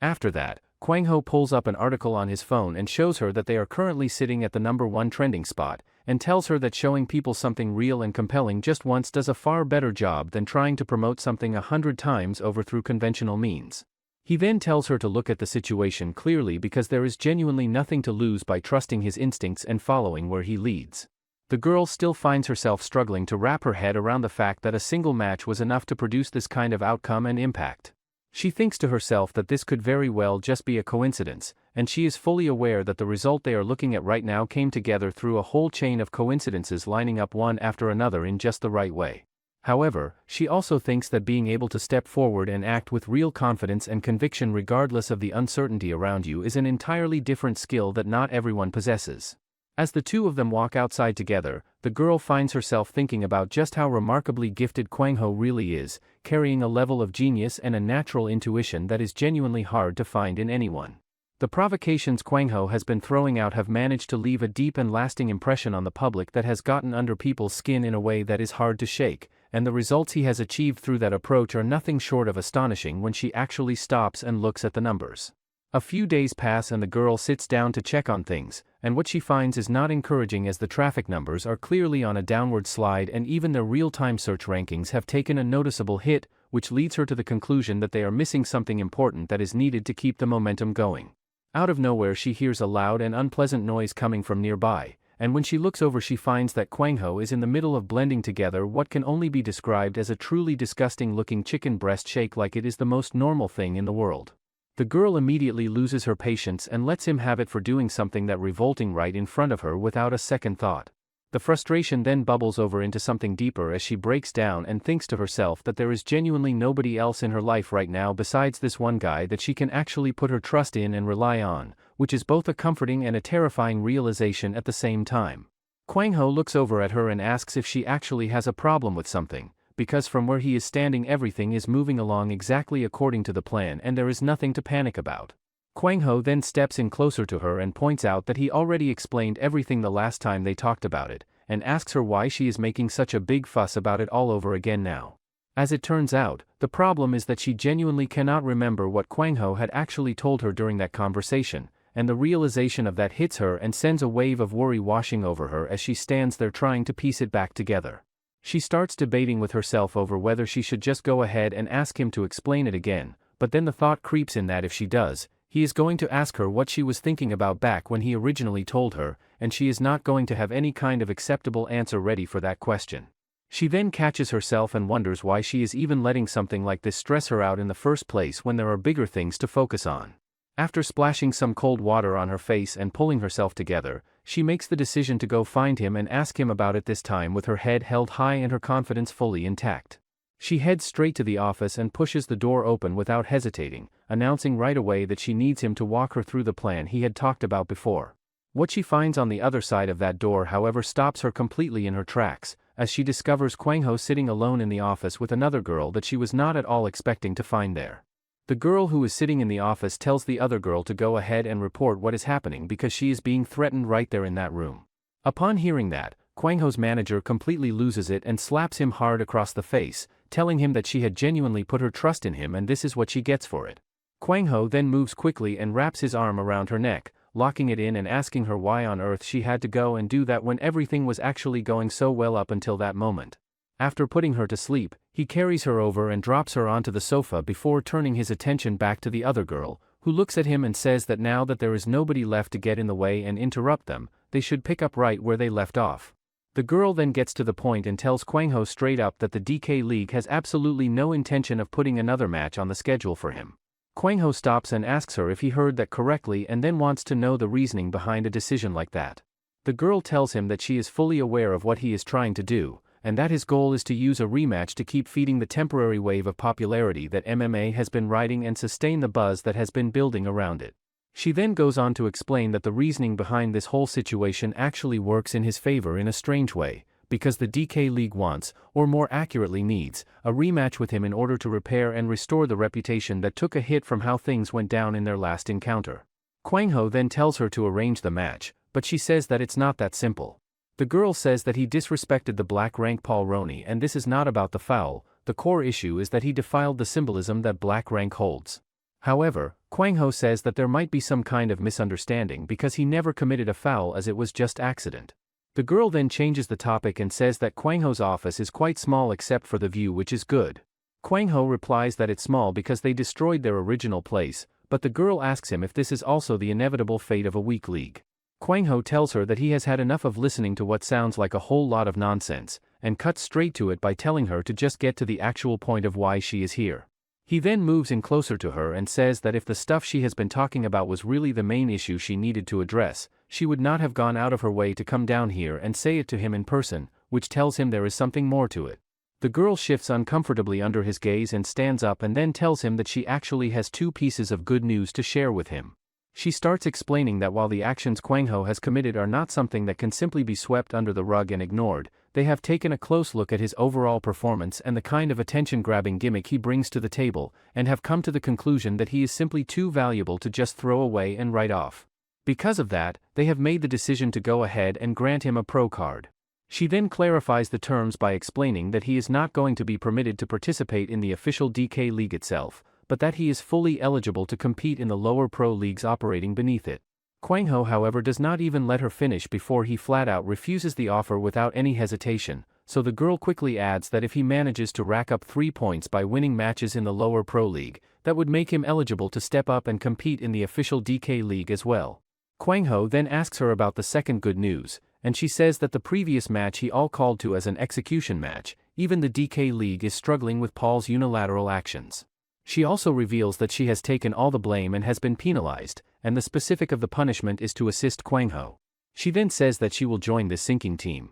After that, Kwang Ho pulls up an article on his phone and shows her that they are currently sitting at the #1 trending spot, and tells her that showing people something real and compelling just once does a far better job than trying to promote something 100 times over through conventional means. He then tells her to look at the situation clearly because there is genuinely nothing to lose by trusting his instincts and following where he leads. The girl still finds herself struggling to wrap her head around the fact that a single match was enough to produce this kind of outcome and impact. She thinks to herself that this could very well just be a coincidence, and she is fully aware that the result they are looking at right now came together through a whole chain of coincidences lining up one after another in just the right way. However, she also thinks that being able to step forward and act with real confidence and conviction regardless of the uncertainty around you is an entirely different skill that not everyone possesses. As the two of them walk outside together, the girl finds herself thinking about just how remarkably gifted Kwang Ho really is, carrying a level of genius and a natural intuition that is genuinely hard to find in anyone. The provocations Kwang Ho has been throwing out have managed to leave a deep and lasting impression on the public that has gotten under people's skin in a way that is hard to shake, and the results he has achieved through that approach are nothing short of astonishing when she actually stops and looks at the numbers. A few days pass and the girl sits down to check on things, and what she finds is not encouraging as the traffic numbers are clearly on a downward slide and even their real-time search rankings have taken a noticeable hit, which leads her to the conclusion that they are missing something important that is needed to keep the momentum going. Out of nowhere she hears a loud and unpleasant noise coming from nearby, and when she looks over she finds that Kwang Ho is in the middle of blending together what can only be described as a truly disgusting-looking chicken breast shake like it is the most normal thing in the world. The girl immediately loses her patience and lets him have it for doing something that revolting right in front of her without a second thought. The frustration then bubbles over into something deeper as she breaks down and thinks to herself that there is genuinely nobody else in her life right now besides this one guy that she can actually put her trust in and rely on, which is both a comforting and a terrifying realization at the same time. Kwang Ho looks over at her and asks if she actually has a problem with something, because from where he is standing everything is moving along exactly according to the plan and there is nothing to panic about. Kwang Ho then steps in closer to her and points out that he already explained everything the last time they talked about it, and asks her why she is making such a big fuss about it all over again now. As it turns out, the problem is that she genuinely cannot remember what Kwang Ho had actually told her during that conversation, and the realization of that hits her and sends a wave of worry washing over her as she stands there trying to piece it back together. She starts debating with herself over whether she should just go ahead and ask him to explain it again, but then the thought creeps in that if she does, he is going to ask her what she was thinking about back when he originally told her, and she is not going to have any kind of acceptable answer ready for that question. She then catches herself and wonders why she is even letting something like this stress her out in the first place when there are bigger things to focus on. After splashing some cold water on her face and pulling herself together, she makes the decision to go find him and ask him about it, this time with her head held high and her confidence fully intact. She heads straight to the office and pushes the door open without hesitating, announcing right away that she needs him to walk her through the plan he had talked about before. What she finds on the other side of that door, however, stops her completely in her tracks, as she discovers Kwang Ho sitting alone in the office with another girl that she was not at all expecting to find there. The girl who is sitting in the office tells the other girl to go ahead and report what is happening because she is being threatened right there in that room. Upon hearing that, Kwang Ho's manager completely loses it and slaps him hard across the face, telling him that she had genuinely put her trust in him and this is what she gets for it. Kwang Ho then moves quickly and wraps his arm around her neck, locking it in and asking her why on earth she had to go and do that when everything was actually going so well up until that moment. After putting her to sleep, he carries her over and drops her onto the sofa before turning his attention back to the other girl, who looks at him and says that now that there is nobody left to get in the way and interrupt them, they should pick up right where they left off. The girl then gets to the point and tells Kwang Ho straight up that the DK League has absolutely no intention of putting another match on the schedule for him. Kwang Ho stops and asks her if he heard that correctly and then wants to know the reasoning behind a decision like that. The girl tells him that she is fully aware of what he is trying to do, and that his goal is to use a rematch to keep feeding the temporary wave of popularity that MMA has been riding and sustain the buzz that has been building around it. She then goes on to explain that the reasoning behind this whole situation actually works in his favor in a strange way, because the DK League wants, or more accurately needs, a rematch with him in order to repair and restore the reputation that took a hit from how things went down in their last encounter. Kwang Ho then tells her to arrange the match, but she says that it's not that simple. The girl says that he disrespected the black rank Paul Roney and this is not about the foul, the core issue is that he defiled the symbolism that black rank holds. However, Kwang Ho says that there might be some kind of misunderstanding because he never committed a foul as it was just accident. The girl then changes the topic and says that Kwang Ho's office is quite small except for the view, which is good. Kwang Ho replies that it's small because they destroyed their original place, but the girl asks him if this is also the inevitable fate of a weak league. Kwang Ho tells her that he has had enough of listening to what sounds like a whole lot of nonsense, and cuts straight to it by telling her to just get to the actual point of why she is here. He then moves in closer to her and says that if the stuff she has been talking about was really the main issue she needed to address, she would not have gone out of her way to come down here and say it to him in person, which tells him there is something more to it. The girl shifts uncomfortably under his gaze and stands up and then tells him that she actually has two pieces of good news to share with him. She starts explaining that while the actions Kwang Ho has committed are not something that can simply be swept under the rug and ignored, they have taken a close look at his overall performance and the kind of attention-grabbing gimmick he brings to the table, and have come to the conclusion that he is simply too valuable to just throw away and write off. Because of that, they have made the decision to go ahead and grant him a pro card. She then clarifies the terms by explaining that he is not going to be permitted to participate in the official DK League itself, but that he is fully eligible to compete in the lower pro leagues operating beneath it. Kwang Ho, however, does not even let her finish before he flat out refuses the offer without any hesitation, so the girl quickly adds that if he manages to rack up 3 points by winning matches in the lower pro league, that would make him eligible to step up and compete in the official DK League as well. Kwang Ho then asks her about the second good news, and she says that the previous match he all called to as an execution match, even the DK League is struggling with Paul's unilateral actions. She also reveals that she has taken all the blame and has been penalized, and the specific of the punishment is to assist Kwang Ho. She then says that she will join this sinking team.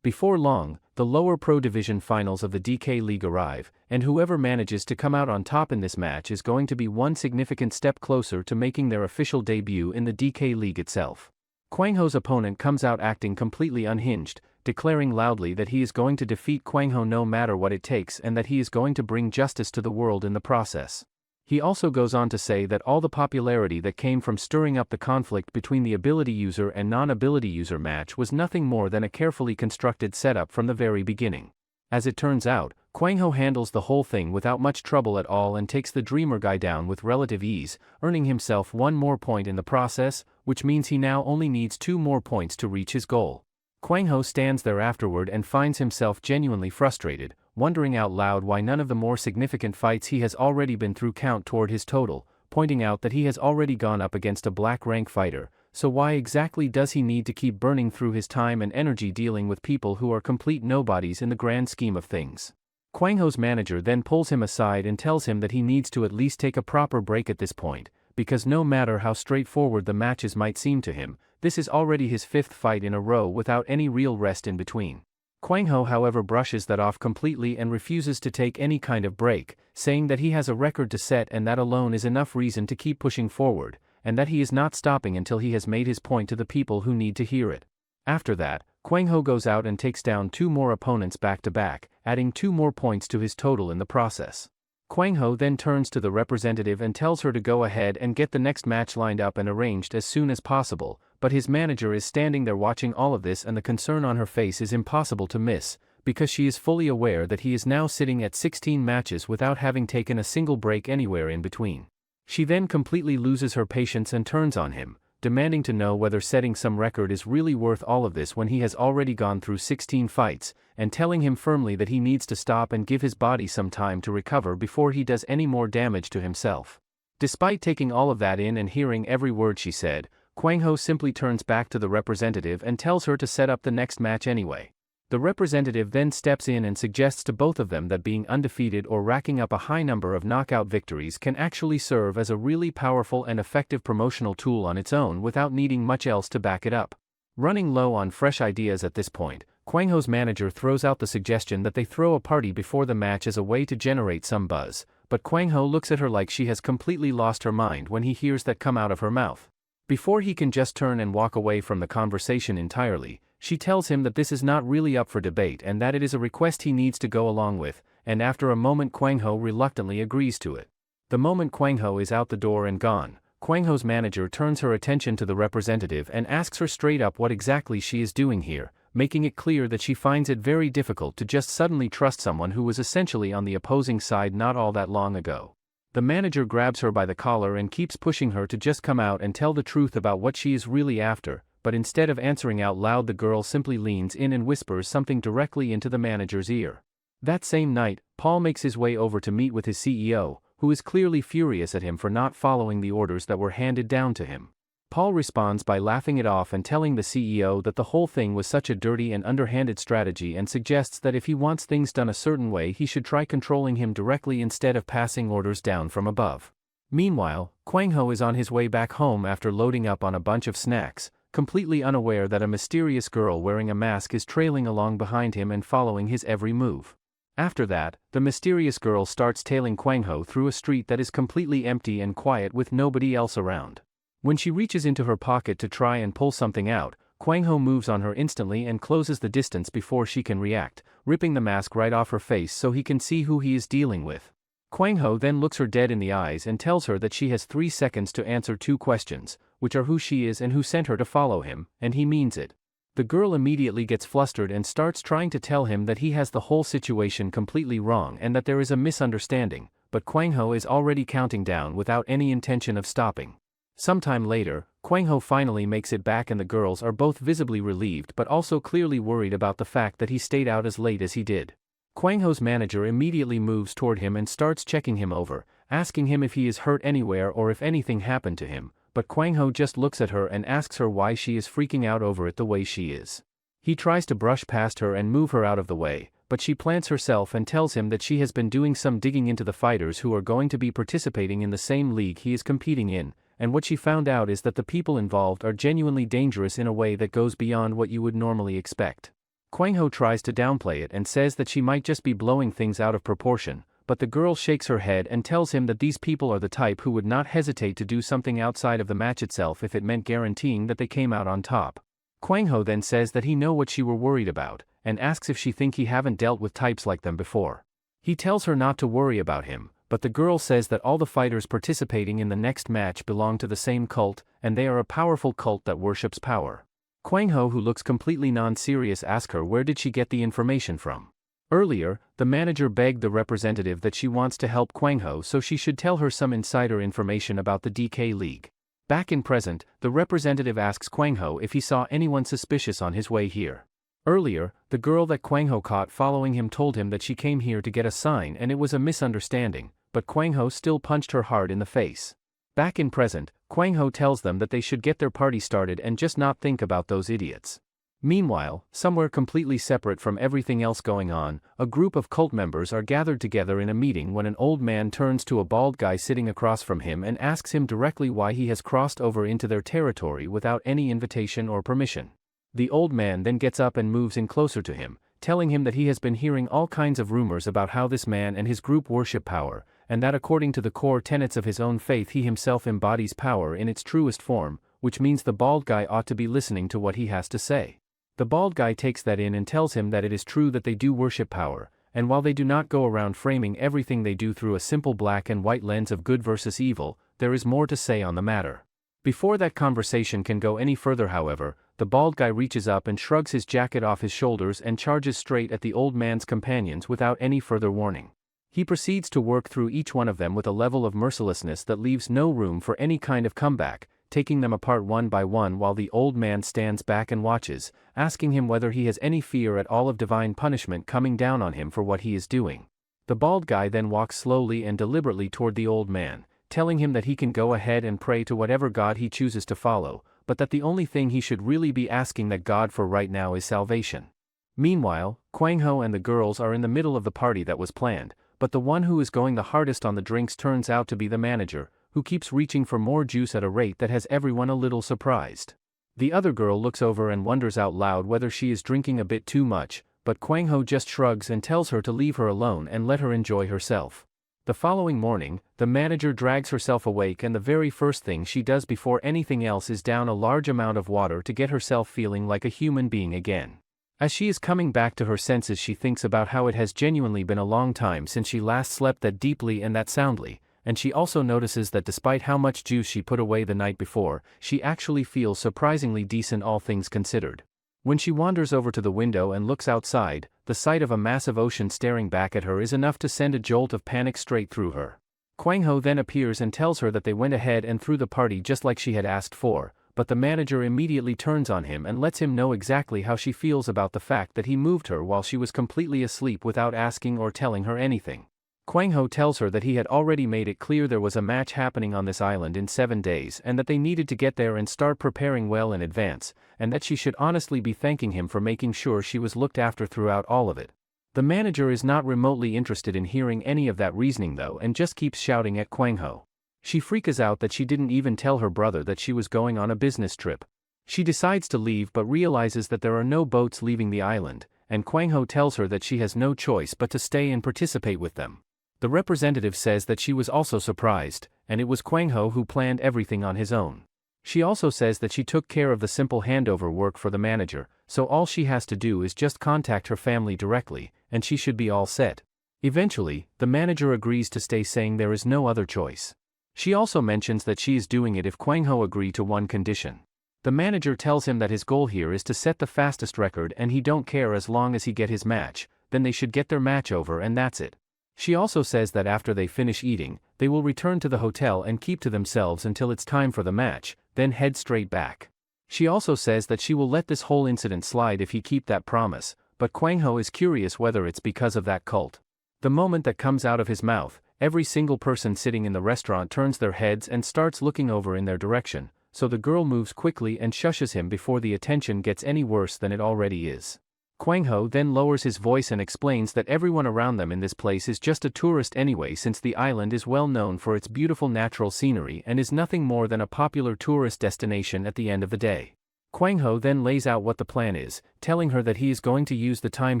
Before long, the lower pro division finals of the DK League arrive, and whoever manages to come out on top in this match is going to be one significant step closer to making their official debut in the DK League itself. Kwang Ho's opponent comes out acting completely unhinged, declaring loudly that he is going to defeat Kwang Ho no matter what it takes and that he is going to bring justice to the world in the process. He also goes on to say that all the popularity that came from stirring up the conflict between the ability user and non-ability user match was nothing more than a carefully constructed setup from the very beginning. As it turns out, Kwang Ho handles the whole thing without much trouble at all and takes the Dreamer guy down with relative ease, earning himself 1 more point in the process, which means he now only needs 2 more points to reach his goal. Kwang Ho stands there afterward and finds himself genuinely frustrated, wondering out loud why none of the more significant fights he has already been through count toward his total, pointing out that he has already gone up against a black rank fighter, so why exactly does he need to keep burning through his time and energy dealing with people who are complete nobodies in the grand scheme of things. Kwang Ho's manager then pulls him aside and tells him that he needs to at least take a proper break at this point, because no matter how straightforward the matches might seem to him, this is already his 5th fight in a row without any real rest in between. Kwang Ho, however, brushes that off completely and refuses to take any kind of break, saying that he has a record to set and that alone is enough reason to keep pushing forward, and that he is not stopping until he has made his point to the people who need to hear it. After that, Kwang Ho goes out and takes down 2 more opponents back to back, adding 2 more points to his total in the process. Kwang Ho then turns to the representative and tells her to go ahead and get the next match lined up and arranged as soon as possible, but his manager is standing there watching all of this and the concern on her face is impossible to miss, because she is fully aware that he is now sitting at 16 matches without having taken a single break anywhere in between. She then completely loses her patience and turns on him, demanding to know whether setting some record is really worth all of this when he has already gone through 16 fights, and telling him firmly that he needs to stop and give his body some time to recover before he does any more damage to himself. Despite taking all of that in and hearing every word she said, Kwang Ho simply turns back to the representative and tells her to set up the next match anyway. The representative then steps in and suggests to both of them that being undefeated or racking up a high number of knockout victories can actually serve as a really powerful and effective promotional tool on its own without needing much else to back it up. Running low on fresh ideas at this point, Kwang Ho's manager throws out the suggestion that they throw a party before the match as a way to generate some buzz, but Kwang Ho looks at her like she has completely lost her mind when he hears that come out of her mouth. Before he can just turn and walk away from the conversation entirely, she tells him that this is not really up for debate and that it is a request he needs to go along with, and after a moment Kwang Ho reluctantly agrees to it. The moment Kwang Ho is out the door and gone, Kwang Ho's manager turns her attention to the representative and asks her straight up what exactly she is doing here, making it clear that she finds it very difficult to just suddenly trust someone who was essentially on the opposing side not all that long ago. The manager grabs her by the collar and keeps pushing her to just come out and tell the truth about what she is really after, but instead of answering out loud the girl simply leans in and whispers something directly into the manager's ear. That same night, Paul makes his way over to meet with his CEO, who is clearly furious at him for not following the orders that were handed down to him. Paul responds by laughing it off and telling the CEO that the whole thing was such a dirty and underhanded strategy and suggests that if he wants things done a certain way he should try controlling him directly instead of passing orders down from above. Meanwhile, Kwang Ho is on his way back home after loading up on a bunch of snacks, completely unaware that a mysterious girl wearing a mask is trailing along behind him and following his every move. After that, the mysterious girl starts tailing Kwang Ho through a street that is completely empty and quiet with nobody else around. When she reaches into her pocket to try and pull something out, Kwang Ho moves on her instantly and closes the distance before she can react, ripping the mask right off her face so he can see who he is dealing with. Kwang Ho then looks her dead in the eyes and tells her that she has 3 seconds to answer 2 questions, which are who she is and who sent her to follow him, and he means it. The girl immediately gets flustered and starts trying to tell him that he has the whole situation completely wrong and that there is a misunderstanding, but Kwang Ho is already counting down without any intention of stopping. Sometime later, Kwang Ho finally makes it back and the girls are both visibly relieved but also clearly worried about the fact that he stayed out as late as he did. Kwang Ho's manager immediately moves toward him and starts checking him over, asking him if he is hurt anywhere or if anything happened to him, but Kwang Ho just looks at her and asks her why she is freaking out over it the way she is. He tries to brush past her and move her out of the way, but she plants herself and tells him that she has been doing some digging into the fighters who are going to be participating in the same league he is competing in, and what she found out is that the people involved are genuinely dangerous in a way that goes beyond what you would normally expect. Kwang Ho tries to downplay it and says that she might just be blowing things out of proportion, but the girl shakes her head and tells him that these people are the type who would not hesitate to do something outside of the match itself if it meant guaranteeing that they came out on top. Kwang Ho then says that he know what she were worried about, and asks if she think he haven't dealt with types like them before. He tells her not to worry about him, but the girl says that all the fighters participating in the next match belong to the same cult, and they are a powerful cult that worships power. Kwang Ho, who looks completely non-serious, asks her where did she get the information from. Earlier, the manager begged the representative that she wants to help Kwang Ho so she should tell her some insider information about the DK League. Back in present, the representative asks Kwang Ho if he saw anyone suspicious on his way here. Earlier, the girl that Kwang Ho caught following him told him that she came here to get a sign and it was a misunderstanding, but Kwang Ho still punched her hard in the face. Back in present, Kwang Ho tells them that they should get their party started and just not think about those idiots. Meanwhile, somewhere completely separate from everything else going on, a group of cult members are gathered together in a meeting when an old man turns to a bald guy sitting across from him and asks him directly why he has crossed over into their territory without any invitation or permission. The old man then gets up and moves in closer to him, telling him that he has been hearing all kinds of rumors about how this man and his group worship power, and that according to the core tenets of his own faith he himself embodies power in its truest form, which means the bald guy ought to be listening to what he has to say. The bald guy takes that in and tells him that it is true that they do worship power, and while they do not go around framing everything they do through a simple black and white lens of good versus evil, there is more to say on the matter. Before that conversation can go any further, however, the bald guy reaches up and shrugs his jacket off his shoulders and charges straight at the old man's companions without any further warning. He proceeds to work through each one of them with a level of mercilessness that leaves no room for any kind of comeback, taking them apart one by one while the old man stands back and watches, asking him whether he has any fear at all of divine punishment coming down on him for what he is doing. The bald guy then walks slowly and deliberately toward the old man, telling him that he can go ahead and pray to whatever god he chooses to follow, but that the only thing he should really be asking that god for right now is salvation. Meanwhile, Kwang Ho and the girls are in the middle of the party that was planned, but the one who is going the hardest on the drinks turns out to be the manager, who keeps reaching for more juice at a rate that has everyone a little surprised. The other girl looks over and wonders out loud whether she is drinking a bit too much, but Kwang Ho just shrugs and tells her to leave her alone and let her enjoy herself. The following morning, the manager drags herself awake and the very first thing she does before anything else is down a large amount of water to get herself feeling like a human being again. As she is coming back to her senses, she thinks about how it has genuinely been a long time since she last slept that deeply and that soundly, and she also notices that despite how much juice she put away the night before, she actually feels surprisingly decent all things considered. When she wanders over to the window and looks outside, the sight of a massive ocean staring back at her is enough to send a jolt of panic straight through her. Kwang Ho then appears and tells her that they went ahead and threw the party just like she had asked for, but the manager immediately turns on him and lets him know exactly how she feels about the fact that he moved her while she was completely asleep without asking or telling her anything. Kwang Ho tells her that he had already made it clear there was a match happening on this island in 7 days and that they needed to get there and start preparing well in advance, and that she should honestly be thanking him for making sure she was looked after throughout all of it. The manager is not remotely interested in hearing any of that reasoning though and just keeps shouting at Kwang Ho. She freaks out that she didn't even tell her brother that she was going on a business trip. She decides to leave but realizes that there are no boats leaving the island, and Kwang Ho tells her that she has no choice but to stay and participate with them. The representative says that she was also surprised, and it was Kwang Ho who planned everything on his own. She also says that she took care of the simple handover work for the manager, so all she has to do is just contact her family directly, and she should be all set. Eventually, the manager agrees to stay, saying there is no other choice. She also mentions that she is doing it if Kwang Ho agree to one condition. The manager tells him that his goal here is to set the fastest record and he don't care as long as he get his match, then they should get their match over and that's it. She also says that after they finish eating, they will return to the hotel and keep to themselves until it's time for the match, then head straight back. She also says that she will let this whole incident slide if he keep that promise, but Kwang Ho is curious whether it's because of that cult. The moment that comes out of his mouth, every single person sitting in the restaurant turns their heads and starts looking over in their direction, so the girl moves quickly and shushes him before the attention gets any worse than it already is. Kwang Ho then lowers his voice and explains that everyone around them in this place is just a tourist anyway, since the island is well known for its beautiful natural scenery and is nothing more than a popular tourist destination at the end of the day. Kwang Ho then lays out what the plan is, telling her that he is going to use the time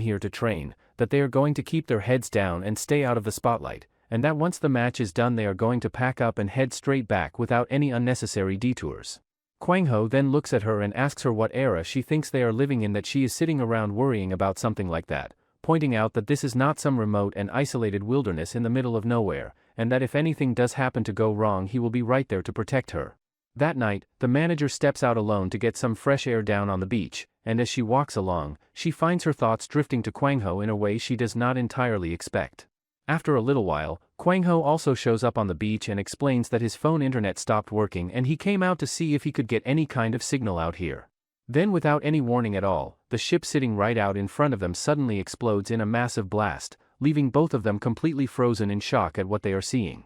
here to train, that they are going to keep their heads down and stay out of the spotlight, and that once the match is done they are going to pack up and head straight back without any unnecessary detours. Kwang Ho then looks at her and asks her what era she thinks they are living in that she is sitting around worrying about something like that, pointing out that this is not some remote and isolated wilderness in the middle of nowhere, and that if anything does happen to go wrong he will be right there to protect her. That night, the manager steps out alone to get some fresh air down on the beach, and as she walks along, she finds her thoughts drifting to Kwang Ho in a way she does not entirely expect. After a little while, Kwang Ho also shows up on the beach and explains that his phone internet stopped working and he came out to see if he could get any kind of signal out here. Then without any warning at all, the ship sitting right out in front of them suddenly explodes in a massive blast, leaving both of them completely frozen in shock at what they are seeing.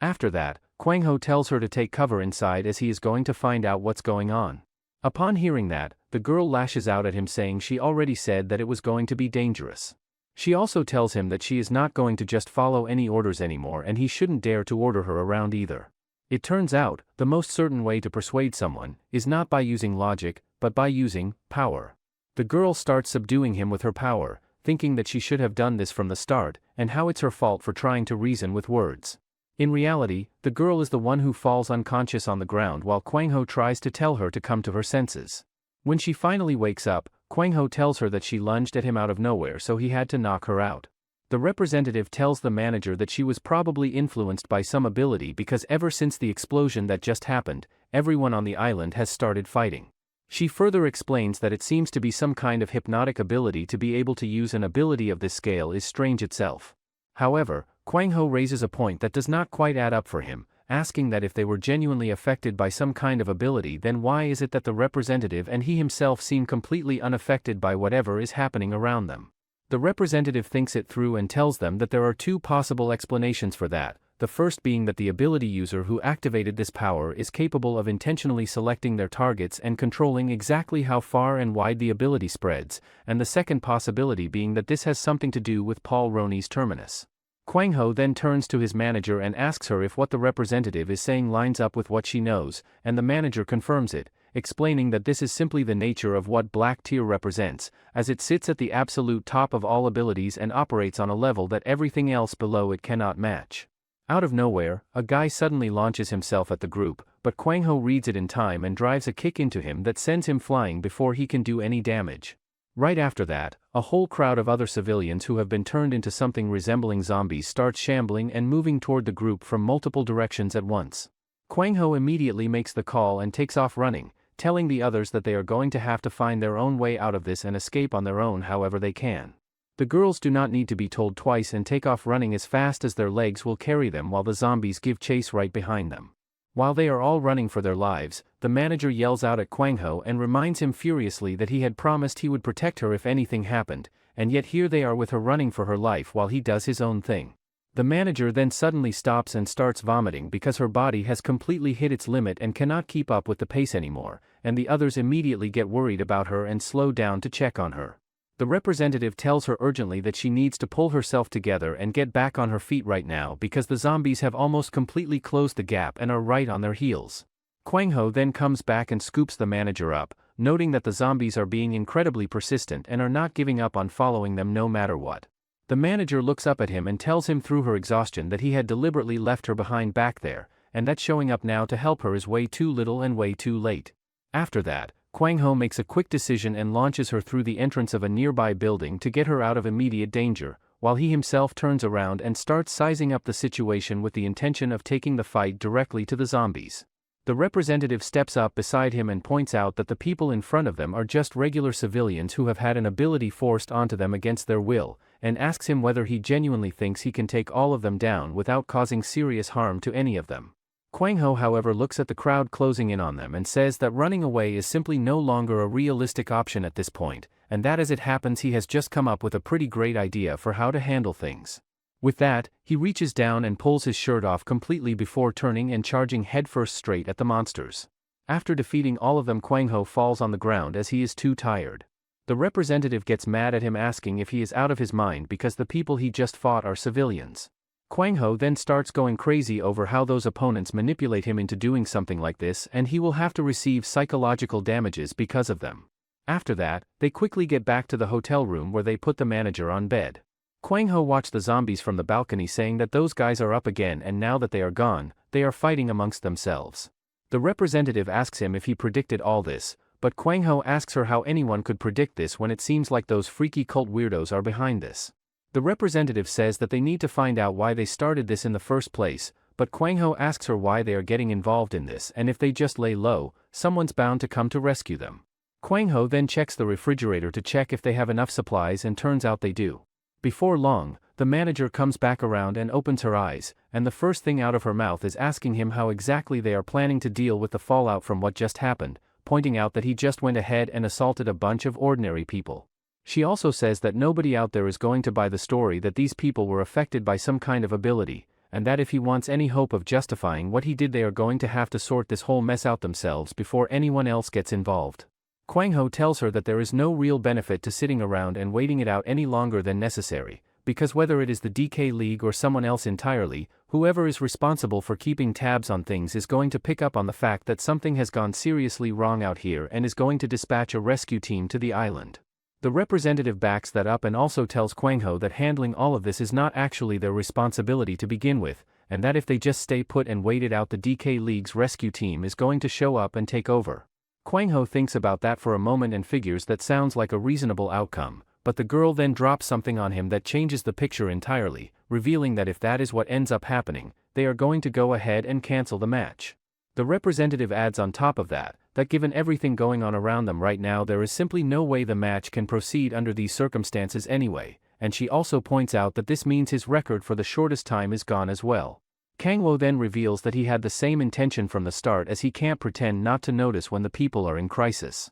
After that, Kwang Ho tells her to take cover inside as he is going to find out what's going on. Upon hearing that, the girl lashes out at him saying she already said that it was going to be dangerous. She also tells him that she is not going to just follow any orders anymore and he shouldn't dare to order her around either. It turns out, the most certain way to persuade someone is not by using logic, but by using power. The girl starts subduing him with her power, thinking that she should have done this from the start, and how it's her fault for trying to reason with words. In reality, the girl is the one who falls unconscious on the ground while Kwang Ho tries to tell her to come to her senses. When she finally wakes up, Kwang Ho tells her that she lunged at him out of nowhere so he had to knock her out. The representative tells the manager that she was probably influenced by some ability because ever since the explosion that just happened, everyone on the island has started fighting. She further explains that it seems to be some kind of hypnotic ability. To be able to use an ability of this scale is strange itself. However, Kwang Ho raises a point that does not quite add up for him, asking that if they were genuinely affected by some kind of ability, then why is it that the representative and he himself seem completely unaffected by whatever is happening around them? The representative thinks it through and tells them that there are two possible explanations for that, the first being that the ability user who activated this power is capable of intentionally selecting their targets and controlling exactly how far and wide the ability spreads, and the second possibility being that this has something to do with Paul Roney's terminus. Kwang Ho then turns to his manager and asks her if what the representative is saying lines up with what she knows, and the manager confirms it, explaining that this is simply the nature of what Black Tier represents, as it sits at the absolute top of all abilities and operates on a level that everything else below it cannot match. Out of nowhere, a guy suddenly launches himself at the group, but Kwang Ho reads it in time and drives a kick into him that sends him flying before he can do any damage. Right after that, a whole crowd of other civilians who have been turned into something resembling zombies starts shambling and moving toward the group from multiple directions at once. Kwang Ho immediately makes the call and takes off running, telling the others that they are going to have to find their own way out of this and escape on their own however they can. The girls do not need to be told twice and take off running as fast as their legs will carry them while the zombies give chase right behind them. While they are all running for their lives, the manager yells out at Kwang Ho and reminds him furiously that he had promised he would protect her if anything happened, and yet here they are with her running for her life while he does his own thing. The manager then suddenly stops and starts vomiting because her body has completely hit its limit and cannot keep up with the pace anymore, and the others immediately get worried about her and slow down to check on her. The representative tells her urgently that she needs to pull herself together and get back on her feet right now because the zombies have almost completely closed the gap and are right on their heels. Kwang Ho then comes back and scoops the manager up, noting that the zombies are being incredibly persistent and are not giving up on following them no matter what. The manager looks up at him and tells him through her exhaustion that he had deliberately left her behind back there, and that showing up now to help her is way too little and way too late. After that, Kwang Ho makes a quick decision and launches her through the entrance of a nearby building to get her out of immediate danger, while he himself turns around and starts sizing up the situation with the intention of taking the fight directly to the zombies. The representative steps up beside him and points out that the people in front of them are just regular civilians who have had an ability forced onto them against their will, and asks him whether he genuinely thinks he can take all of them down without causing serious harm to any of them. Kwang Ho, however, looks at the crowd closing in on them and says that running away is simply no longer a realistic option at this point, and that as it happens he has just come up with a pretty great idea for how to handle things. With that, he reaches down and pulls his shirt off completely before turning and charging headfirst straight at the monsters. After defeating all of them, Kwang Ho falls on the ground as he is too tired. The representative gets mad at him, asking if he is out of his mind because the people he just fought are civilians. Kwang Ho then starts going crazy over how those opponents manipulate him into doing something like this, and he will have to receive psychological damages because of them. After that, they quickly get back to the hotel room where they put the manager on bed. Kwang Ho watched the zombies from the balcony, saying that those guys are up again, and now that they are gone, they are fighting amongst themselves. The representative asks him if he predicted all this, but Kwang Ho asks her how anyone could predict this when it seems like those freaky cult weirdos are behind this. The representative says that they need to find out why they started this in the first place, but Kwang Ho asks her why they are getting involved in this, and if they just lay low, someone's bound to come to rescue them. Kwang Ho then checks the refrigerator to check if they have enough supplies, and turns out they do. Before long, the manager comes back around and opens her eyes, and the first thing out of her mouth is asking him how exactly they are planning to deal with the fallout from what just happened, pointing out that he just went ahead and assaulted a bunch of ordinary people. She also says that nobody out there is going to buy the story that these people were affected by some kind of ability, and that if he wants any hope of justifying what he did, they are going to have to sort this whole mess out themselves before anyone else gets involved. Kwang Ho tells her that there is no real benefit to sitting around and waiting it out any longer than necessary, because whether it is the DK League or someone else entirely, whoever is responsible for keeping tabs on things is going to pick up on the fact that something has gone seriously wrong out here and is going to dispatch a rescue team to the island. The representative backs that up and also tells Kwang Ho that handling all of this is not actually their responsibility to begin with, and that if they just stay put and wait it out, the DK League's rescue team is going to show up and take over. Kwang Ho thinks about that for a moment and figures that sounds like a reasonable outcome, but the girl then drops something on him that changes the picture entirely, revealing that if that is what ends up happening, they are going to go ahead and cancel the match. The representative adds on top of that given everything going on around them right now, there is simply no way the match can proceed under these circumstances anyway, and she also points out that this means his record for the shortest time is gone as well. Kwang Ho then reveals that he had the same intention from the start, as he can't pretend not to notice when the people are in crisis.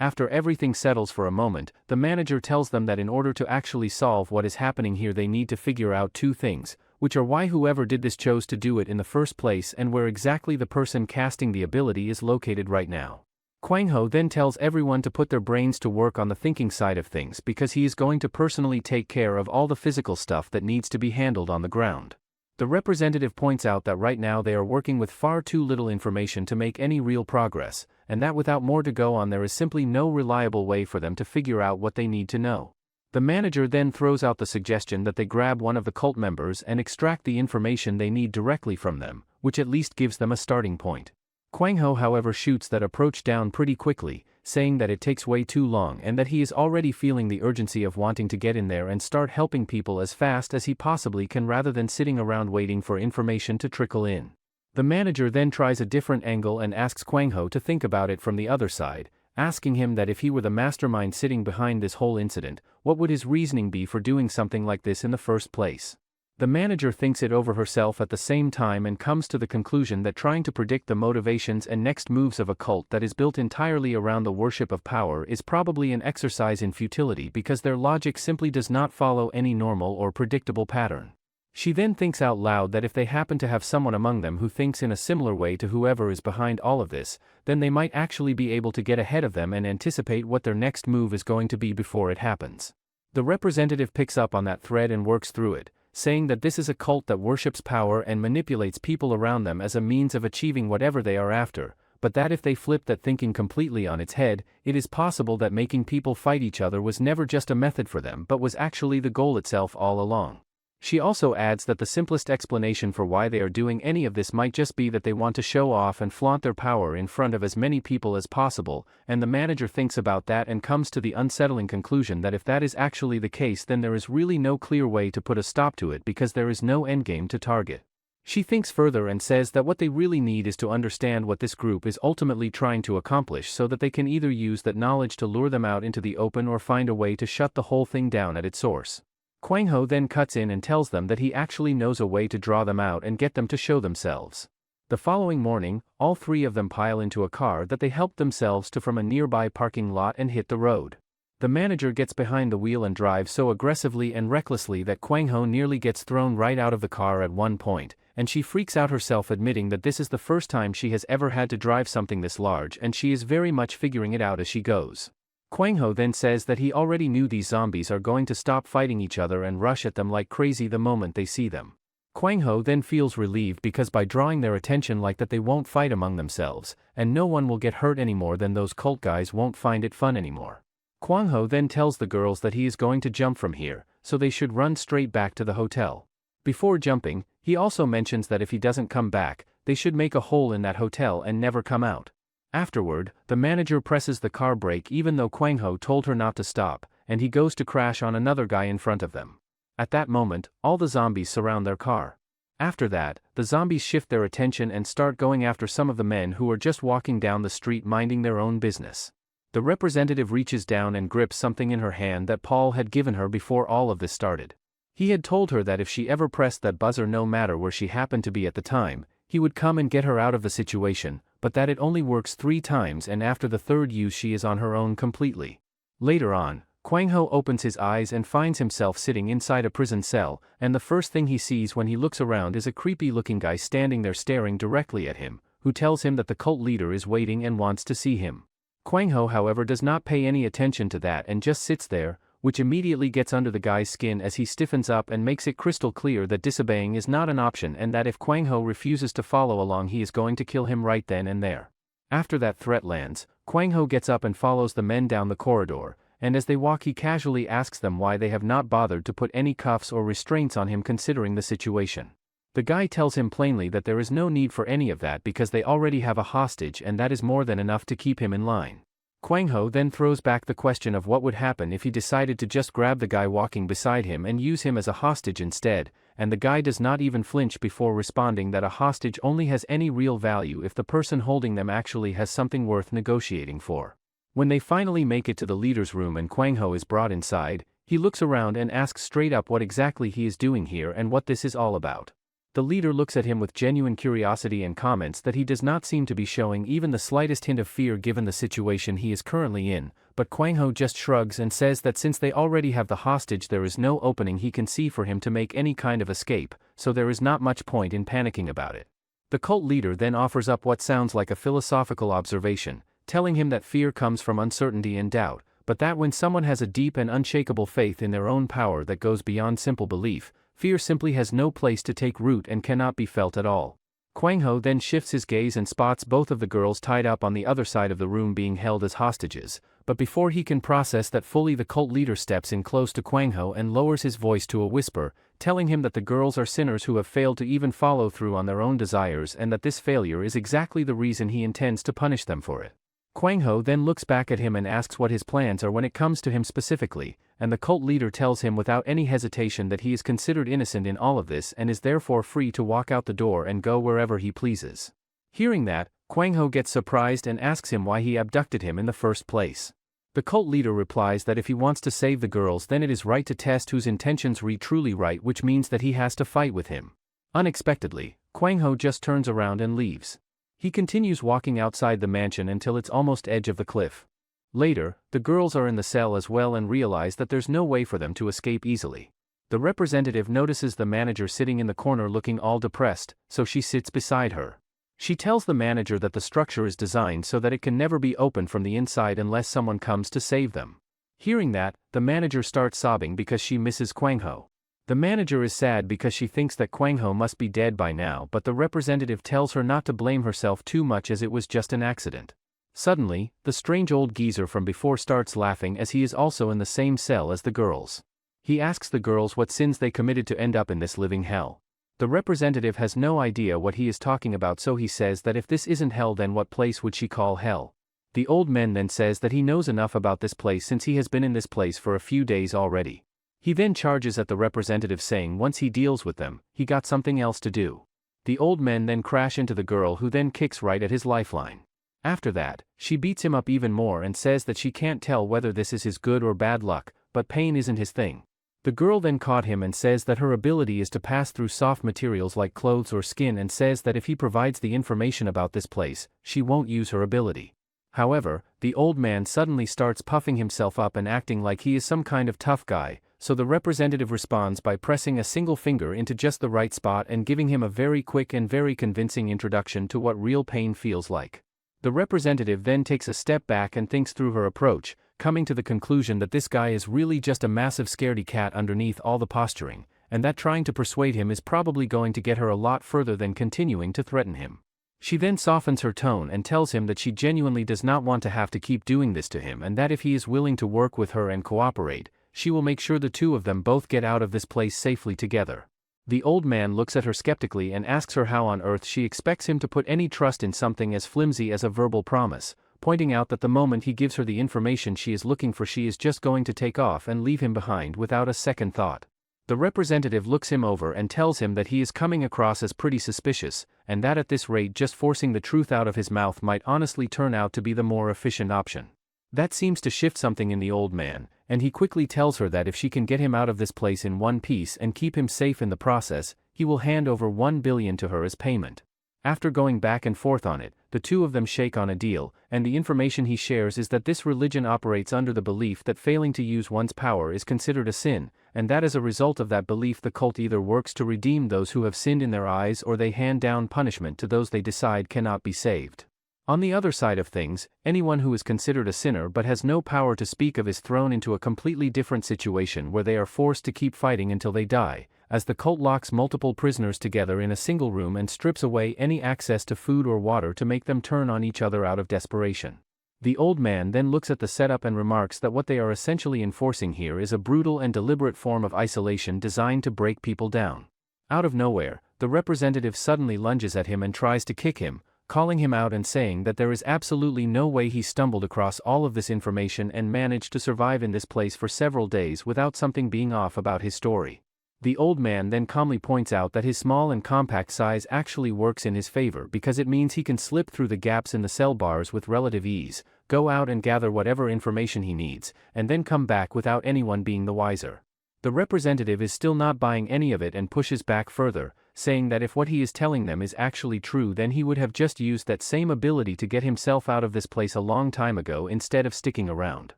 After everything settles for a moment, the manager tells them that in order to actually solve what is happening here, they need to figure out two things, which are why whoever did this chose to do it in the first place and where exactly the person casting the ability is located right now. Kwang Ho then tells everyone to put their brains to work on the thinking side of things, because he is going to personally take care of all the physical stuff that needs to be handled on the ground. The representative points out that right now they are working with far too little information to make any real progress, and that without more to go on, there is simply no reliable way for them to figure out what they need to know. The manager then throws out the suggestion that they grab one of the cult members and extract the information they need directly from them, which at least gives them a starting point. Kwang Ho, however, shoots that approach down pretty quickly, saying that it takes way too long and that he is already feeling the urgency of wanting to get in there and start helping people as fast as he possibly can, rather than sitting around waiting for information to trickle in. The manager then tries a different angle and asks Kwang Ho to think about it from the other side, asking him that if he were the mastermind sitting behind this whole incident, what would his reasoning be for doing something like this in the first place? The manager thinks it over herself at the same time and comes to the conclusion that trying to predict the motivations and next moves of a cult that is built entirely around the worship of power is probably an exercise in futility, because their logic simply does not follow any normal or predictable pattern. She then thinks out loud that if they happen to have someone among them who thinks in a similar way to whoever is behind all of this, then they might actually be able to get ahead of them and anticipate what their next move is going to be before it happens. The representative picks up on that thread and works through it, saying that this is a cult that worships power and manipulates people around them as a means of achieving whatever they are after, but that if they flip that thinking completely on its head, it is possible that making people fight each other was never just a method for them but was actually the goal itself all along. She also adds that the simplest explanation for why they are doing any of this might just be that they want to show off and flaunt their power in front of as many people as possible, and the manager thinks about that and comes to the unsettling conclusion that if that is actually the case, then there is really no clear way to put a stop to it because there is no endgame to target. She thinks further and says that what they really need is to understand what this group is ultimately trying to accomplish so that they can either use that knowledge to lure them out into the open or find a way to shut the whole thing down at its source. Kwang Ho then cuts in and tells them that he actually knows a way to draw them out and get them to show themselves. The following morning, all three of them pile into a car that they helped themselves to from a nearby parking lot and hit the road. The manager gets behind the wheel and drives so aggressively and recklessly that Kwang Ho nearly gets thrown right out of the car at one point, and she freaks out herself, admitting that this is the first time she has ever had to drive something this large and she is very much figuring it out as she goes. Kwang Ho then says that he already knew these zombies are going to stop fighting each other and rush at them like crazy the moment they see them. Kwang Ho then feels relieved because by drawing their attention like that they won't fight among themselves, and no one will get hurt anymore, then those cult guys won't find it fun anymore. Kwang Ho then tells the girls that he is going to jump from here, so they should run straight back to the hotel. Before jumping, he also mentions that if he doesn't come back, they should make a hole in that hotel and never come out. Afterward, the manager presses the car brake even though Kwang Ho told her not to stop, and he goes to crash on another guy in front of them. At that moment, all the zombies surround their car. After that, the zombies shift their attention and start going after some of the men who are just walking down the street minding their own business. The representative reaches down and grips something in her hand that Paul had given her before all of this started. He had told her that if she ever pressed that buzzer, no matter where she happened to be at the time, he would come and get her out of the situation, but that it only works 3 times and after the 3rd use she is on her own completely. Later on, Kwang Ho opens his eyes and finds himself sitting inside a prison cell, and the first thing he sees when he looks around is a creepy-looking guy standing there staring directly at him, who tells him that the cult leader is waiting and wants to see him. Kwang Ho, however, does not pay any attention to that and just sits there, which immediately gets under the guy's skin as he stiffens up and makes it crystal clear that disobeying is not an option and that if Kwang Ho refuses to follow along he is going to kill him right then and there. After that threat lands, Kwang Ho gets up and follows the men down the corridor, and as they walk he casually asks them why they have not bothered to put any cuffs or restraints on him considering the situation. The guy tells him plainly that there is no need for any of that because they already have a hostage and that is more than enough to keep him in line. Kwang Ho then throws back the question of what would happen if he decided to just grab the guy walking beside him and use him as a hostage instead, and the guy does not even flinch before responding that a hostage only has any real value if the person holding them actually has something worth negotiating for. When they finally make it to the leader's room and Kwang Ho is brought inside, he looks around and asks straight up what exactly he is doing here and what this is all about. The leader looks at him with genuine curiosity and comments that he does not seem to be showing even the slightest hint of fear given the situation he is currently in, but Kwang Ho just shrugs and says that since they already have the hostage there is no opening he can see for him to make any kind of escape, so there is not much point in panicking about it. The cult leader then offers up what sounds like a philosophical observation, telling him that fear comes from uncertainty and doubt, but that when someone has a deep and unshakable faith in their own power that goes beyond simple belief, fear simply has no place to take root and cannot be felt at all. Kwang Ho then shifts his gaze and spots both of the girls tied up on the other side of the room being held as hostages, but before he can process that fully the cult leader steps in close to Kwang Ho and lowers his voice to a whisper, telling him that the girls are sinners who have failed to even follow through on their own desires and that this failure is exactly the reason he intends to punish them for it. Kwang Ho then looks back at him and asks what his plans are when it comes to him specifically, and the cult leader tells him without any hesitation that he is considered innocent in all of this and is therefore free to walk out the door and go wherever he pleases. Hearing that, Kwang Ho gets surprised and asks him why he abducted him in the first place. The cult leader replies that if he wants to save the girls then it is right to test whose intentions are truly right, which means that he has to fight with him. Unexpectedly, Kwang Ho just turns around and leaves. He continues walking outside the mansion until it's almost edge of the cliff. Later, the girls are in the cell as well and realize that there's no way for them to escape easily. The representative notices the manager sitting in the corner looking all depressed, so she sits beside her. She tells the manager that the structure is designed so that it can never be opened from the inside unless someone comes to save them. Hearing that, the manager starts sobbing because she misses Kwang Ho. The manager is sad because she thinks that Kwang Ho must be dead by now, but the representative tells her not to blame herself too much as it was just an accident. Suddenly, the strange old geezer from before starts laughing as he is also in the same cell as the girls. He asks the girls what sins they committed to end up in this living hell. The representative has no idea what he is talking about, so he says that if this isn't hell, then what place would she call hell? The old man then says that he knows enough about this place since he has been in this place for a few days already. He then charges at the representative, saying once he deals with them, he got something else to do. The old men then crash into the girl, who then kicks right at his lifeline. After that, she beats him up even more and says that she can't tell whether this is his good or bad luck, but pain isn't his thing. The girl then caught him and says that her ability is to pass through soft materials like clothes or skin, and says that if he provides the information about this place, she won't use her ability. However, the old man suddenly starts puffing himself up and acting like he is some kind of tough guy, so the representative responds by pressing a single finger into just the right spot and giving him a very quick and very convincing introduction to what real pain feels like. The representative then takes a step back and thinks through her approach, coming to the conclusion that this guy is really just a massive scaredy cat underneath all the posturing, and that trying to persuade him is probably going to get her a lot further than continuing to threaten him. She then softens her tone and tells him that she genuinely does not want to have to keep doing this to him, and that if he is willing to work with her and cooperate, she will make sure the two of them both get out of this place safely together. The old man looks at her skeptically and asks her how on earth she expects him to put any trust in something as flimsy as a verbal promise, pointing out that the moment he gives her the information she is looking for, she is just going to take off and leave him behind without a second thought. The representative looks him over and tells him that he is coming across as pretty suspicious, and that at this rate just forcing the truth out of his mouth might honestly turn out to be the more efficient option. That seems to shift something in the old man, and he quickly tells her that if she can get him out of this place in one piece and keep him safe in the process, he will hand over 1 billion to her as payment. After going back and forth on it, the two of them shake on a deal, and the information he shares is that this religion operates under the belief that failing to use one's power is considered a sin, and that as a result of that belief the cult either works to redeem those who have sinned in their eyes, or they hand down punishment to those they decide cannot be saved. On the other side of things, anyone who is considered a sinner but has no power to speak of is thrown into a completely different situation where they are forced to keep fighting until they die, as the cult locks multiple prisoners together in a single room and strips away any access to food or water to make them turn on each other out of desperation. The old man then looks at the setup and remarks that what they are essentially enforcing here is a brutal and deliberate form of isolation designed to break people down. Out of nowhere, the representative suddenly lunges at him and tries to kick him, calling him out and saying that there is absolutely no way he stumbled across all of this information and managed to survive in this place for several days without something being off about his story. The old man then calmly points out that his small and compact size actually works in his favor because it means he can slip through the gaps in the cell bars with relative ease, go out and gather whatever information he needs, and then come back without anyone being the wiser. The representative is still not buying any of it and pushes back further, saying that if what he is telling them is actually true, then he would have just used that same ability to get himself out of this place a long time ago instead of sticking around.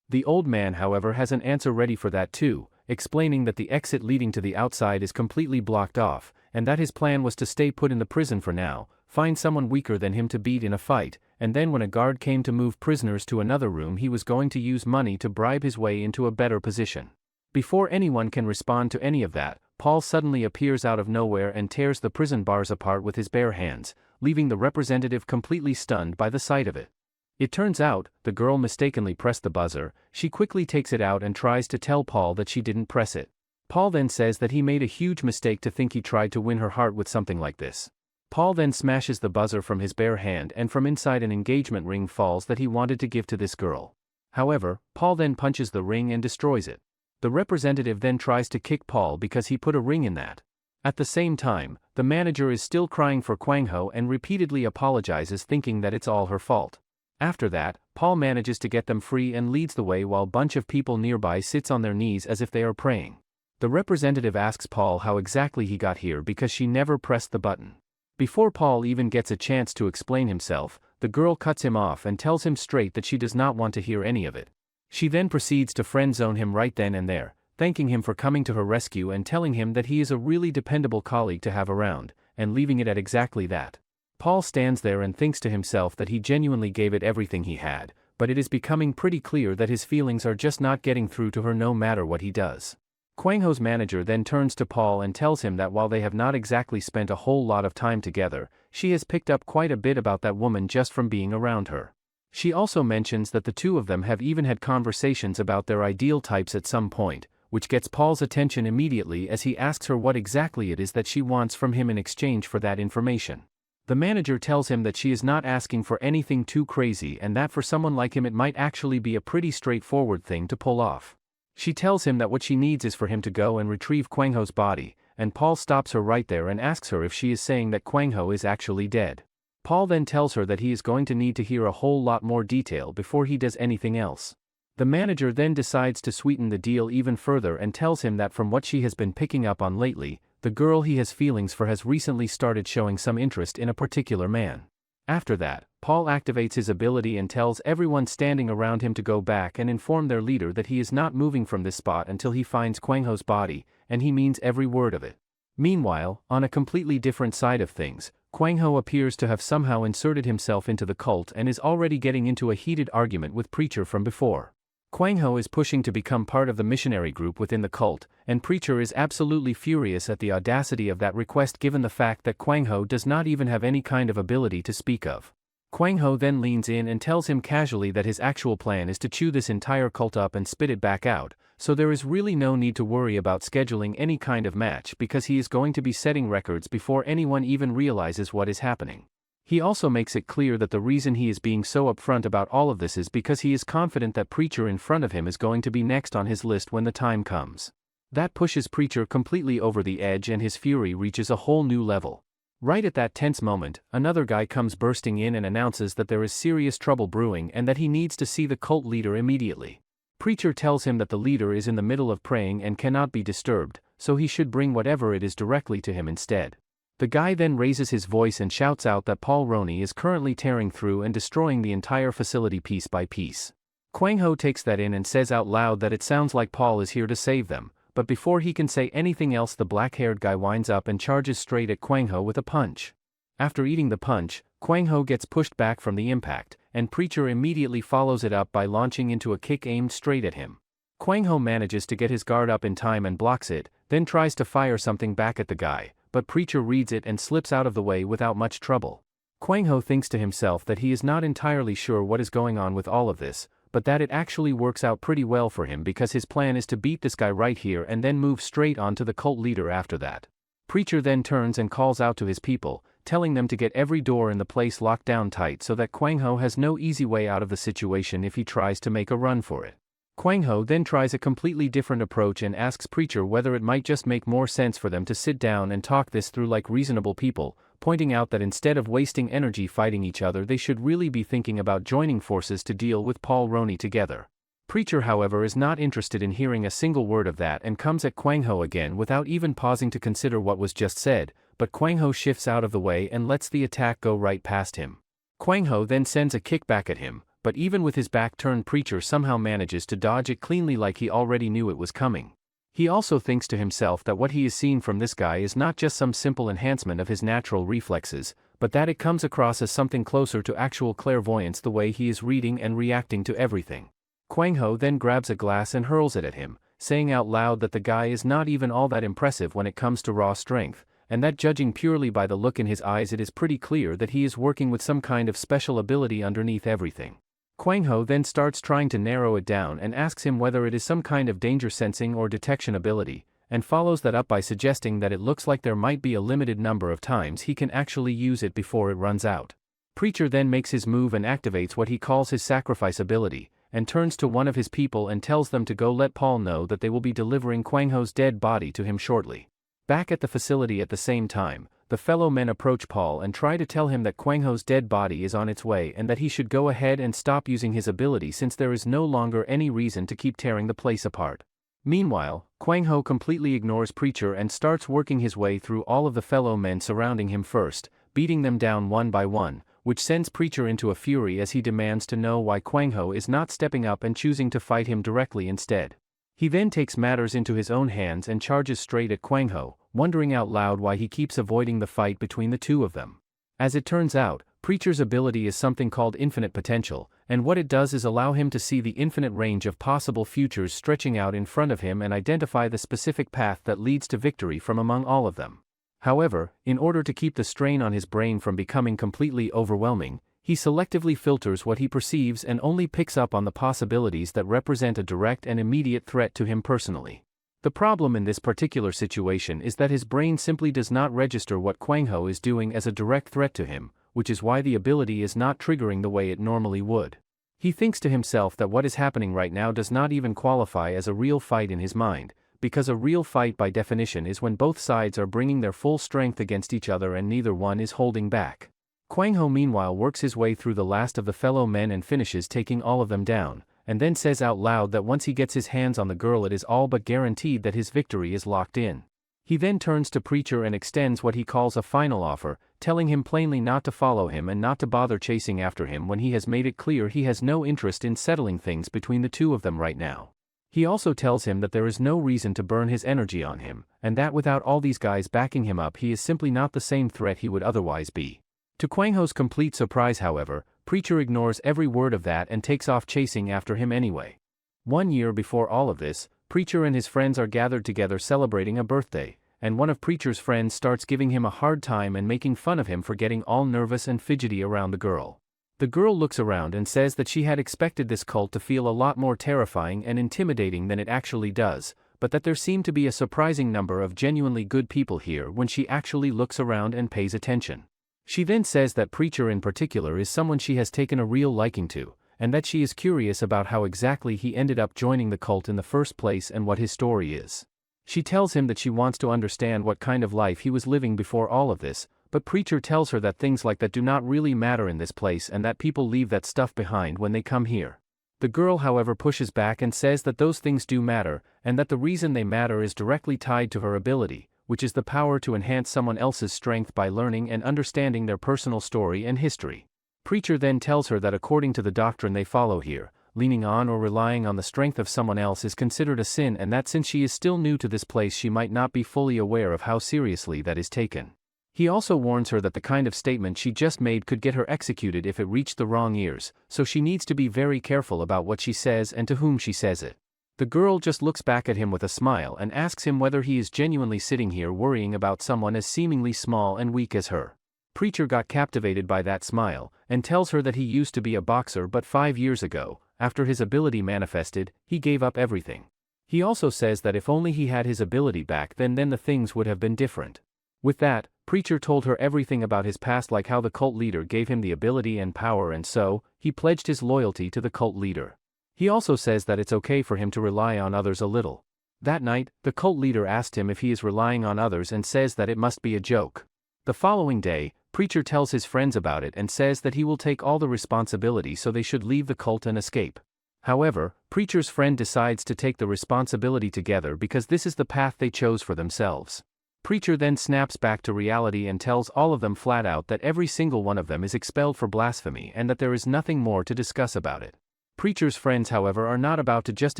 The old man, however, has an answer ready for that too, explaining that the exit leading to the outside is completely blocked off, and that his plan was to stay put in the prison for now, find someone weaker than him to beat in a fight, and then when a guard came to move prisoners to another room, he was going to use money to bribe his way into a better position. Before anyone can respond to any of that, Paul suddenly appears out of nowhere and tears the prison bars apart with his bare hands, leaving the representative completely stunned by the sight of it. It turns out, the girl mistakenly pressed the buzzer. She quickly takes it out and tries to tell Paul that she didn't press it. Paul then says that he made a huge mistake to think he tried to win her heart with something like this. Paul then smashes the buzzer from his bare hand, and from inside an engagement ring falls that he wanted to give to this girl. However, Paul then punches the ring and destroys it. The representative then tries to kick Paul because he put a ring in that. At the same time, the manager is still crying for Kwang Ho and repeatedly apologizes, thinking that it's all her fault. After that, Paul manages to get them free and leads the way while a bunch of people nearby sits on their knees as if they are praying. The representative asks Paul how exactly he got here because she never pressed the button. Before Paul even gets a chance to explain himself, the girl cuts him off and tells him straight that she does not want to hear any of it. She then proceeds to friend-zone him right then and there, thanking him for coming to her rescue and telling him that he is a really dependable colleague to have around, and leaving it at exactly that. Paul stands there and thinks to himself that he genuinely gave it everything he had, but it is becoming pretty clear that his feelings are just not getting through to her no matter what he does. Kwang Ho's manager then turns to Paul and tells him that while they have not exactly spent a whole lot of time together, she has picked up quite a bit about that woman just from being around her. She also mentions that the two of them have even had conversations about their ideal types at some point, which gets Paul's attention immediately as he asks her what exactly it is that she wants from him in exchange for that information. The manager tells him that she is not asking for anything too crazy and that for someone like him it might actually be a pretty straightforward thing to pull off. She tells him that what she needs is for him to go and retrieve Kwang Ho's body, and Paul stops her right there and asks her if she is saying that Kwang Ho is actually dead. Paul then tells her that he is going to need to hear a whole lot more detail before he does anything else. The manager then decides to sweeten the deal even further and tells him that from what she has been picking up on lately, the girl he has feelings for has recently started showing some interest in a particular man. After that, Paul activates his ability and tells everyone standing around him to go back and inform their leader that he is not moving from this spot until he finds Kwang Ho's body, and he means every word of it. Meanwhile, on a completely different side of things, Kwang Ho appears to have somehow inserted himself into the cult and is already getting into a heated argument with Preacher from before. Kwang Ho is pushing to become part of the missionary group within the cult, and Preacher is absolutely furious at the audacity of that request given the fact that Kwang Ho does not even have any kind of ability to speak of. Kwang Ho then leans in and tells him casually that his actual plan is to chew this entire cult up and spit it back out, so there is really no need to worry about scheduling any kind of match because he is going to be setting records before anyone even realizes what is happening. He also makes it clear that the reason he is being so upfront about all of this is because he is confident that Preacher in front of him is going to be next on his list when the time comes. That pushes Preacher completely over the edge and his fury reaches a whole new level. Right at that tense moment, another guy comes bursting in and announces that there is serious trouble brewing and that he needs to see the cult leader immediately. Preacher tells him that the leader is in the middle of praying and cannot be disturbed, so he should bring whatever it is directly to him instead. The guy then raises his voice and shouts out that Paul Roney is currently tearing through and destroying the entire facility piece by piece. Kwang Ho takes that in and says out loud that it sounds like Paul is here to save them, but before he can say anything else the black-haired guy winds up and charges straight at Kwang Ho with a punch. After eating the punch, Kwang Ho gets pushed back from the impact, and Preacher immediately follows it up by launching into a kick aimed straight at him. Kwang Ho manages to get his guard up in time and blocks it, then tries to fire something back at the guy, but Preacher reads it and slips out of the way without much trouble. Kwang Ho thinks to himself that he is not entirely sure what is going on with all of this, but that it actually works out pretty well for him because his plan is to beat this guy right here and then move straight on to the cult leader after that. Preacher then turns and calls out to his people, telling them to get every door in the place locked down tight so that Kwang Ho has no easy way out of the situation if he tries to make a run for it. Kwang Ho then tries a completely different approach and asks Preacher whether it might just make more sense for them to sit down and talk this through like reasonable people, pointing out that instead of wasting energy fighting each other they should really be thinking about joining forces to deal with Paul Roney together. Preacher however is not interested in hearing a single word of that and comes at Kwang Ho again without even pausing to consider what was just said, but Kwang Ho shifts out of the way and lets the attack go right past him. Kwang Ho then sends a kick back at him, but even with his back turned Preacher somehow manages to dodge it cleanly like he already knew it was coming. He also thinks to himself that what he is seeing from this guy is not just some simple enhancement of his natural reflexes, but that it comes across as something closer to actual clairvoyance the way he is reading and reacting to everything. Kwang Ho then grabs a glass and hurls it at him, saying out loud that the guy is not even all that impressive when it comes to raw strength, and that judging purely by the look in his eyes it is pretty clear that he is working with some kind of special ability underneath everything. Kwang Ho then starts trying to narrow it down and asks him whether it is some kind of danger sensing or detection ability, and follows that up by suggesting that it looks like there might be a limited number of times he can actually use it before it runs out. Preacher then makes his move and activates what he calls his sacrifice ability, and turns to one of his people and tells them to go let Paul know that they will be delivering Kwang Ho's dead body to him shortly. Back at the facility at the same time, the fellow men approach Paul and try to tell him that Kwang Ho's dead body is on its way and that he should go ahead and stop using his ability since there is no longer any reason to keep tearing the place apart. Meanwhile, Kwang Ho completely ignores Preacher and starts working his way through all of the fellow men surrounding him first, beating them down one by one, which sends Preacher into a fury as he demands to know why Kwang Ho is not stepping up and choosing to fight him directly instead. He then takes matters into his own hands and charges straight at Kwang Ho, wondering out loud why he keeps avoiding the fight between the two of them. As it turns out, Preacher's ability is something called infinite potential, and what it does is allow him to see the infinite range of possible futures stretching out in front of him and identify the specific path that leads to victory from among all of them. However, in order to keep the strain on his brain from becoming completely overwhelming, he selectively filters what he perceives and only picks up on the possibilities that represent a direct and immediate threat to him personally. The problem in this particular situation is that his brain simply does not register what Kwang Ho is doing as a direct threat to him, which is why the ability is not triggering the way it normally would. He thinks to himself that what is happening right now does not even qualify as a real fight in his mind, because a real fight by definition is when both sides are bringing their full strength against each other and neither one is holding back. Kwang Ho meanwhile works his way through the last of the fellow men and finishes taking all of them down, and then says out loud that once he gets his hands on the girl it is all but guaranteed that his victory is locked in. He then turns to Preacher and extends what he calls a final offer, telling him plainly not to follow him and not to bother chasing after him when he has made it clear he has no interest in settling things between the two of them right now. He also tells him that there is no reason to burn his energy on him, and that without all these guys backing him up he is simply not the same threat he would otherwise be. To Kwang Ho's complete surprise, however, Preacher ignores every word of that and takes off chasing after him anyway. 1 year before all of this, Preacher and his friends are gathered together celebrating a birthday, and one of Preacher's friends starts giving him a hard time and making fun of him for getting all nervous and fidgety around the girl. The girl looks around and says that she had expected this cult to feel a lot more terrifying and intimidating than it actually does, but that there seem to be a surprising number of genuinely good people here when she actually looks around and pays attention. She then says that Preacher in particular is someone she has taken a real liking to, and that she is curious about how exactly he ended up joining the cult in the first place and what his story is. She tells him that she wants to understand what kind of life he was living before all of this, but Preacher tells her that things like that do not really matter in this place and that people leave that stuff behind when they come here. The girl, however, pushes back and says that those things do matter, and that the reason they matter is directly tied to her ability, which is the power to enhance someone else's strength by learning and understanding their personal story and history. Preacher then tells her that according to the doctrine they follow here, leaning on or relying on the strength of someone else is considered a sin, and that since she is still new to this place she might not be fully aware of how seriously that is taken. He also warns her that the kind of statement she just made could get her executed if it reached the wrong ears, so she needs to be very careful about what she says and to whom she says it. The girl just looks back at him with a smile and asks him whether he is genuinely sitting here worrying about someone as seemingly small and weak as her. Preacher got captivated by that smile, and tells her that he used to be a boxer but 5 years ago, after his ability manifested, he gave up everything. He also says that if only he had his ability back then the things would have been different. With that, Preacher told her everything about his past, like how the cult leader gave him the ability and power, and so, he pledged his loyalty to the cult leader. He also says that it's okay for him to rely on others a little. That night, the cult leader asked him if he is relying on others and says that it must be a joke. The following day, Preacher tells his friends about it and says that he will take all the responsibility, so they should leave the cult and escape. However, Preacher's friend decides to take the responsibility together because this is the path they chose for themselves. Preacher then snaps back to reality and tells all of them flat out that every single one of them is expelled for blasphemy and that there is nothing more to discuss about it. Preacher's friends, however, are not about to just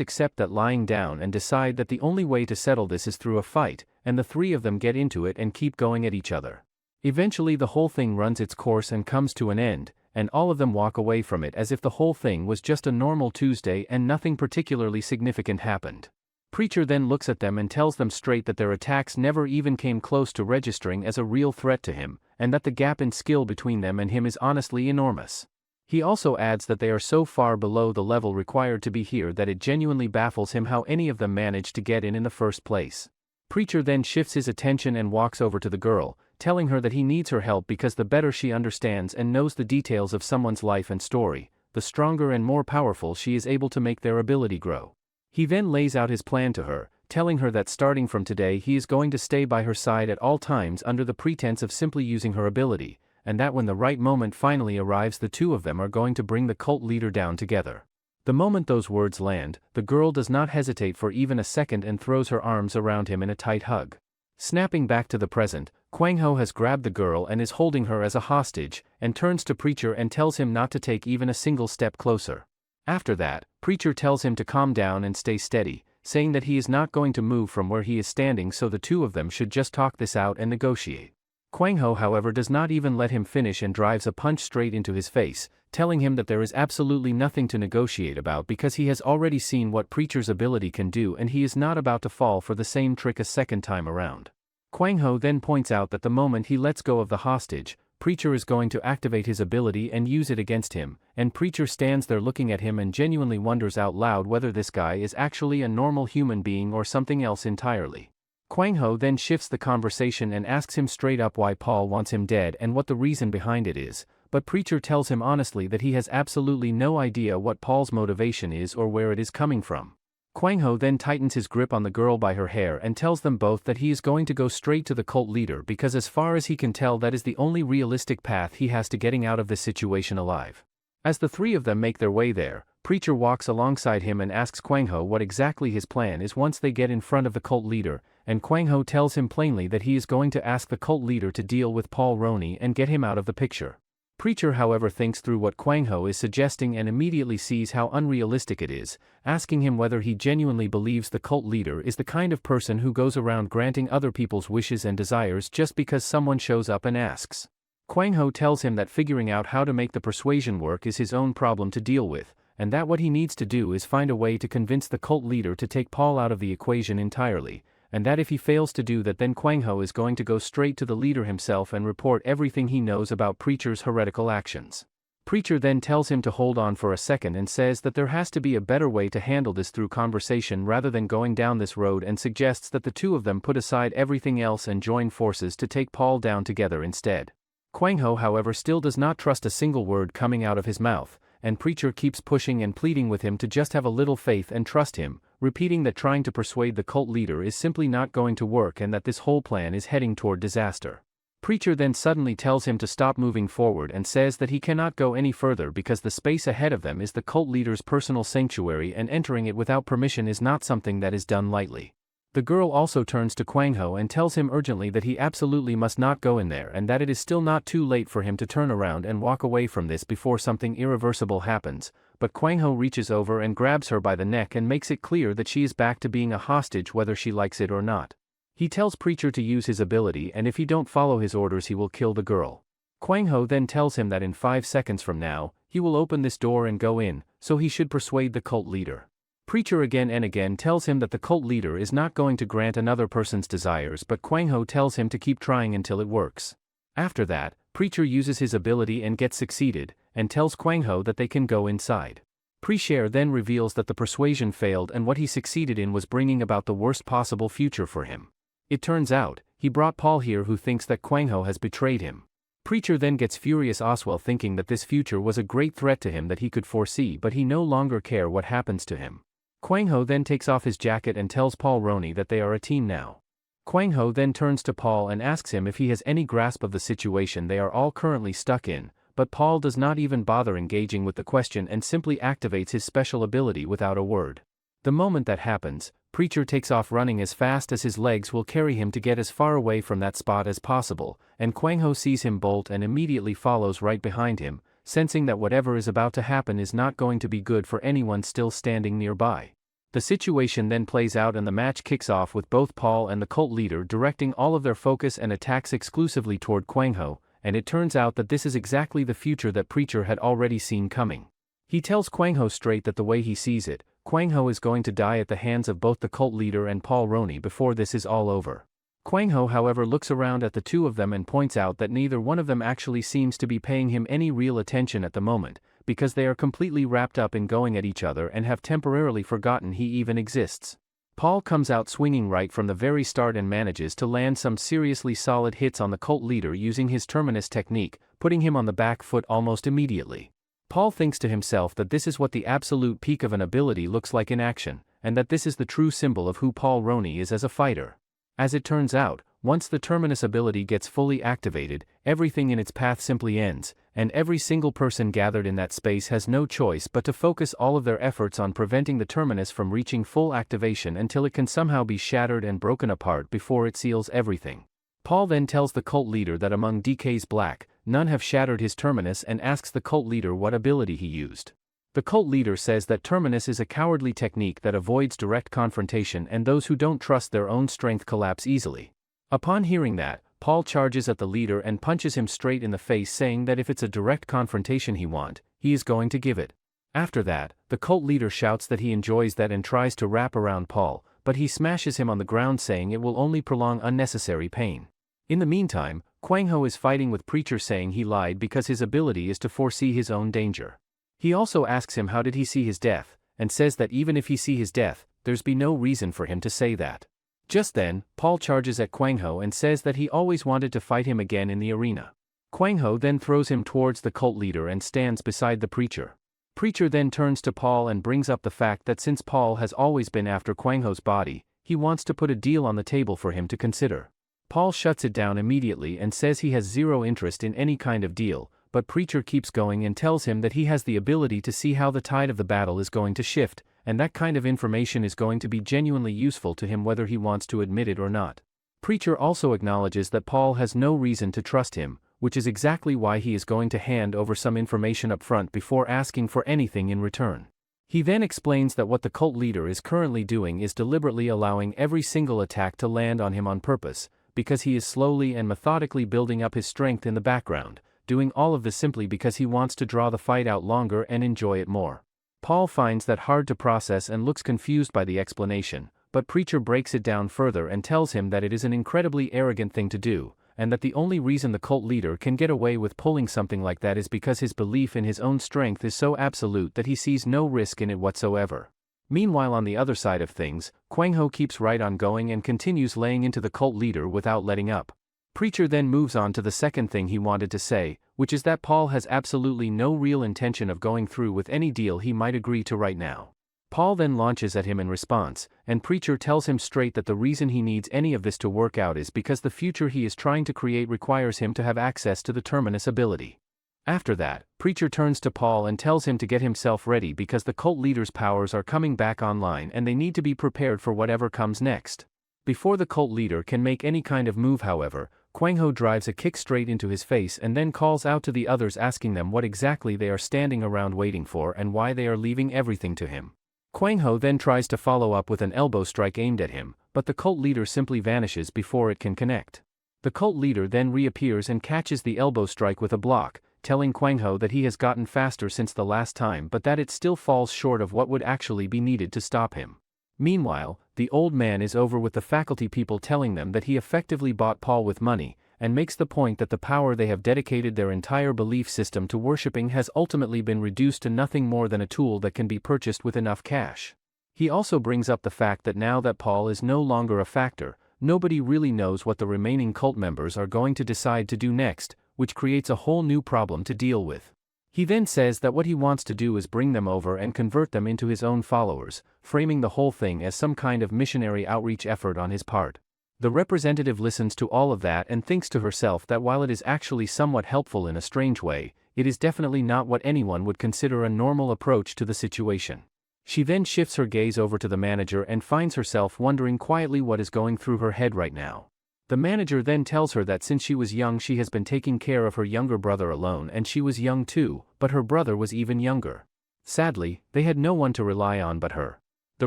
accept that lying down and decide that the only way to settle this is through a fight, and the three of them get into it and keep going at each other. Eventually the whole thing runs its course and comes to an end, and all of them walk away from it as if the whole thing was just a normal Tuesday and nothing particularly significant happened. Preacher then looks at them and tells them straight that their attacks never even came close to registering as a real threat to him, and that the gap in skill between them and him is honestly enormous. He also adds that they are so far below the level required to be here that it genuinely baffles him how any of them managed to get in the first place. Preacher then shifts his attention and walks over to the girl, telling her that he needs her help because the better she understands and knows the details of someone's life and story, the stronger and more powerful she is able to make their ability grow. He then lays out his plan to her, telling her that starting from today he is going to stay by her side at all times under the pretense of simply using her ability, and that when the right moment finally arrives the two of them are going to bring the cult leader down together. The moment those words land, the girl does not hesitate for even a second and throws her arms around him in a tight hug. Snapping back to the present, Kwang Ho has grabbed the girl and is holding her as a hostage, and turns to Preacher and tells him not to take even a single step closer. After that, Preacher tells him to calm down and stay steady, saying that he is not going to move from where he is standing, so the two of them should just talk this out and negotiate. Kwang Ho, however, does not even let him finish and drives a punch straight into his face, telling him that there is absolutely nothing to negotiate about because he has already seen what Preacher's ability can do and he is not about to fall for the same trick a second time around. Kwang Ho then points out that the moment he lets go of the hostage, Preacher is going to activate his ability and use it against him, and Preacher stands there looking at him and genuinely wonders out loud whether this guy is actually a normal human being or something else entirely. Kwang Ho then shifts the conversation and asks him straight up why Paul wants him dead and what the reason behind it is, but Preacher tells him honestly that he has absolutely no idea what Paul's motivation is or where it is coming from. Kwang Ho then tightens his grip on the girl by her hair and tells them both that he is going to go straight to the cult leader because as far as he can tell that is the only realistic path he has to getting out of this situation alive. As the three of them make their way there, Preacher walks alongside him and asks Kwang Ho what exactly his plan is once they get in front of the cult leader, and Kwang Ho tells him plainly that he is going to ask the cult leader to deal with Paul Roney and get him out of the picture. Preacher, however, thinks through what Kwang Ho is suggesting and immediately sees how unrealistic it is, asking him whether he genuinely believes the cult leader is the kind of person who goes around granting other people's wishes and desires just because someone shows up and asks. Kwang Ho tells him that figuring out how to make the persuasion work is his own problem to deal with, and that what he needs to do is find a way to convince the cult leader to take Paul out of the equation entirely, and that if he fails to do that then Kwang Ho is going to go straight to the leader himself and report everything he knows about Preacher's heretical actions. Preacher then tells him to hold on for a second and says that there has to be a better way to handle this through conversation rather than going down this road and suggests that the two of them put aside everything else and join forces to take Paul down together instead. Kwang Ho, however, still does not trust a single word coming out of his mouth, and Preacher keeps pushing and pleading with him to just have a little faith and trust him, repeating that trying to persuade the cult leader is simply not going to work and that this whole plan is heading toward disaster. Preacher then suddenly tells him to stop moving forward and says that he cannot go any further because the space ahead of them is the cult leader's personal sanctuary and entering it without permission is not something that is done lightly. The girl also turns to Kwang Ho and tells him urgently that he absolutely must not go in there and that it is still not too late for him to turn around and walk away from this before something irreversible happens, but Kwang Ho reaches over and grabs her by the neck and makes it clear that she is back to being a hostage whether she likes it or not. He tells Preacher to use his ability and if he don't follow his orders he will kill the girl. Kwang Ho then tells him that in 5 seconds from now, he will open this door and go in, so he should persuade the cult leader. Preacher again and again tells him that the cult leader is not going to grant another person's desires but Kwang Ho tells him to keep trying until it works. After that, Preacher uses his ability and gets succeeded, and tells Kwang Ho that they can go inside. Preacher then reveals that the persuasion failed and what he succeeded in was bringing about the worst possible future for him. It turns out, he brought Paul here who thinks that Kwang Ho has betrayed him. Preacher then gets furious Oswell thinking that this future was a great threat to him that he could foresee but he no longer care what happens to him. Kwang Ho then takes off his jacket and tells Paul Roney that they are a team now. Kwang Ho then turns to Paul and asks him if he has any grasp of the situation they are all currently stuck in, but Paul does not even bother engaging with the question and simply activates his special ability without a word. The moment that happens, Preacher takes off running as fast as his legs will carry him to get as far away from that spot as possible, and Kwang Ho sees him bolt and immediately follows right behind him, sensing that whatever is about to happen is not going to be good for anyone still standing nearby. The situation then plays out and the match kicks off with both Paul and the cult leader directing all of their focus and attacks exclusively toward Kwang Ho, and it turns out that this is exactly the future that Preacher had already seen coming. He tells Kwang Ho straight that the way he sees it, Kwang Ho is going to die at the hands of both the cult leader and Paul Roney before this is all over. Kwang Ho, however, looks around at the two of them and points out that neither one of them actually seems to be paying him any real attention at the moment, because they are completely wrapped up in going at each other and have temporarily forgotten he even exists. Paul comes out swinging right from the very start and manages to land some seriously solid hits on the cult leader using his terminus technique, putting him on the back foot almost immediately. Paul thinks to himself that this is what the absolute peak of an ability looks like in action, and that this is the true symbol of who Paul Roney is as a fighter. As it turns out, once the terminus ability gets fully activated, everything in its path simply ends, and every single person gathered in that space has no choice but to focus all of their efforts on preventing the terminus from reaching full activation until it can somehow be shattered and broken apart before it seals everything. Paul then tells the cult leader that among DK's black, none have shattered his terminus and asks the cult leader what ability he used. The cult leader says that terminus is a cowardly technique that avoids direct confrontation and those who don't trust their own strength collapse easily. Upon hearing that, Paul charges at the leader and punches him straight in the face, saying that if it's a direct confrontation he is going to give it. After that, the cult leader shouts that he enjoys that and tries to wrap around Paul, but he smashes him on the ground, saying it will only prolong unnecessary pain. In the meantime, Kwang Ho is fighting with Preacher, saying he lied because his ability is to foresee his own danger. He also asks him how did he see his death, and says that even if he see his death, there's be no reason for him to say that. Just then, Paul charges at Kwang Ho and says that he always wanted to fight him again in the arena. Kwang Ho then throws him towards the cult leader and stands beside the Preacher. Preacher then turns to Paul and brings up the fact that since Paul has always been after Kwang Ho's body, he wants to put a deal on the table for him to consider. Paul shuts it down immediately and says he has zero interest in any kind of deal, but Preacher keeps going and tells him that he has the ability to see how the tide of the battle is going to shift, and that kind of information is going to be genuinely useful to him whether he wants to admit it or not. Preacher also acknowledges that Paul has no reason to trust him, which is exactly why he is going to hand over some information up front before asking for anything in return. He then explains that what the cult leader is currently doing is deliberately allowing every single attack to land on him on purpose, because he is slowly and methodically building up his strength in the background, doing all of this simply because he wants to draw the fight out longer and enjoy it more. Paul finds that hard to process and looks confused by the explanation, but Preacher breaks it down further and tells him that it is an incredibly arrogant thing to do, and that the only reason the cult leader can get away with pulling something like that is because his belief in his own strength is so absolute that he sees no risk in it whatsoever. Meanwhile, on the other side of things, Kwang Ho keeps right on going and continues laying into the cult leader without letting up. Preacher then moves on to the second thing he wanted to say, which is that Paul has absolutely no real intention of going through with any deal he might agree to right now. Paul then launches at him in response, and Preacher tells him straight that the reason he needs any of this to work out is because the future he is trying to create requires him to have access to the Terminus ability. After that, Preacher turns to Paul and tells him to get himself ready because the cult leader's powers are coming back online and they need to be prepared for whatever comes next. Before the cult leader can make any kind of move, however, Kwang Ho drives a kick straight into his face and then calls out to the others, asking them what exactly they are standing around waiting for and why they are leaving everything to him. Kwang Ho then tries to follow up with an elbow strike aimed at him, but the cult leader simply vanishes before it can connect. The cult leader then reappears and catches the elbow strike with a block, telling Kwang Ho that he has gotten faster since the last time but that it still falls short of what would actually be needed to stop him. Meanwhile, the old man is over with the faculty people, telling them that he effectively bought Paul with money, and makes the point that the power they have dedicated their entire belief system to worshipping has ultimately been reduced to nothing more than a tool that can be purchased with enough cash. He also brings up the fact that now that Paul is no longer a factor, nobody really knows what the remaining cult members are going to decide to do next, which creates a whole new problem to deal with. He then says that what he wants to do is bring them over and convert them into his own followers, framing the whole thing as some kind of missionary outreach effort on his part. The representative listens to all of that and thinks to herself that while it is actually somewhat helpful in a strange way, it is definitely not what anyone would consider a normal approach to the situation. She then shifts her gaze over to the manager and finds herself wondering quietly what is going through her head right now. The manager then tells her that since she was young she has been taking care of her younger brother alone, and she was young too, but her brother was even younger. Sadly, they had no one to rely on but her. The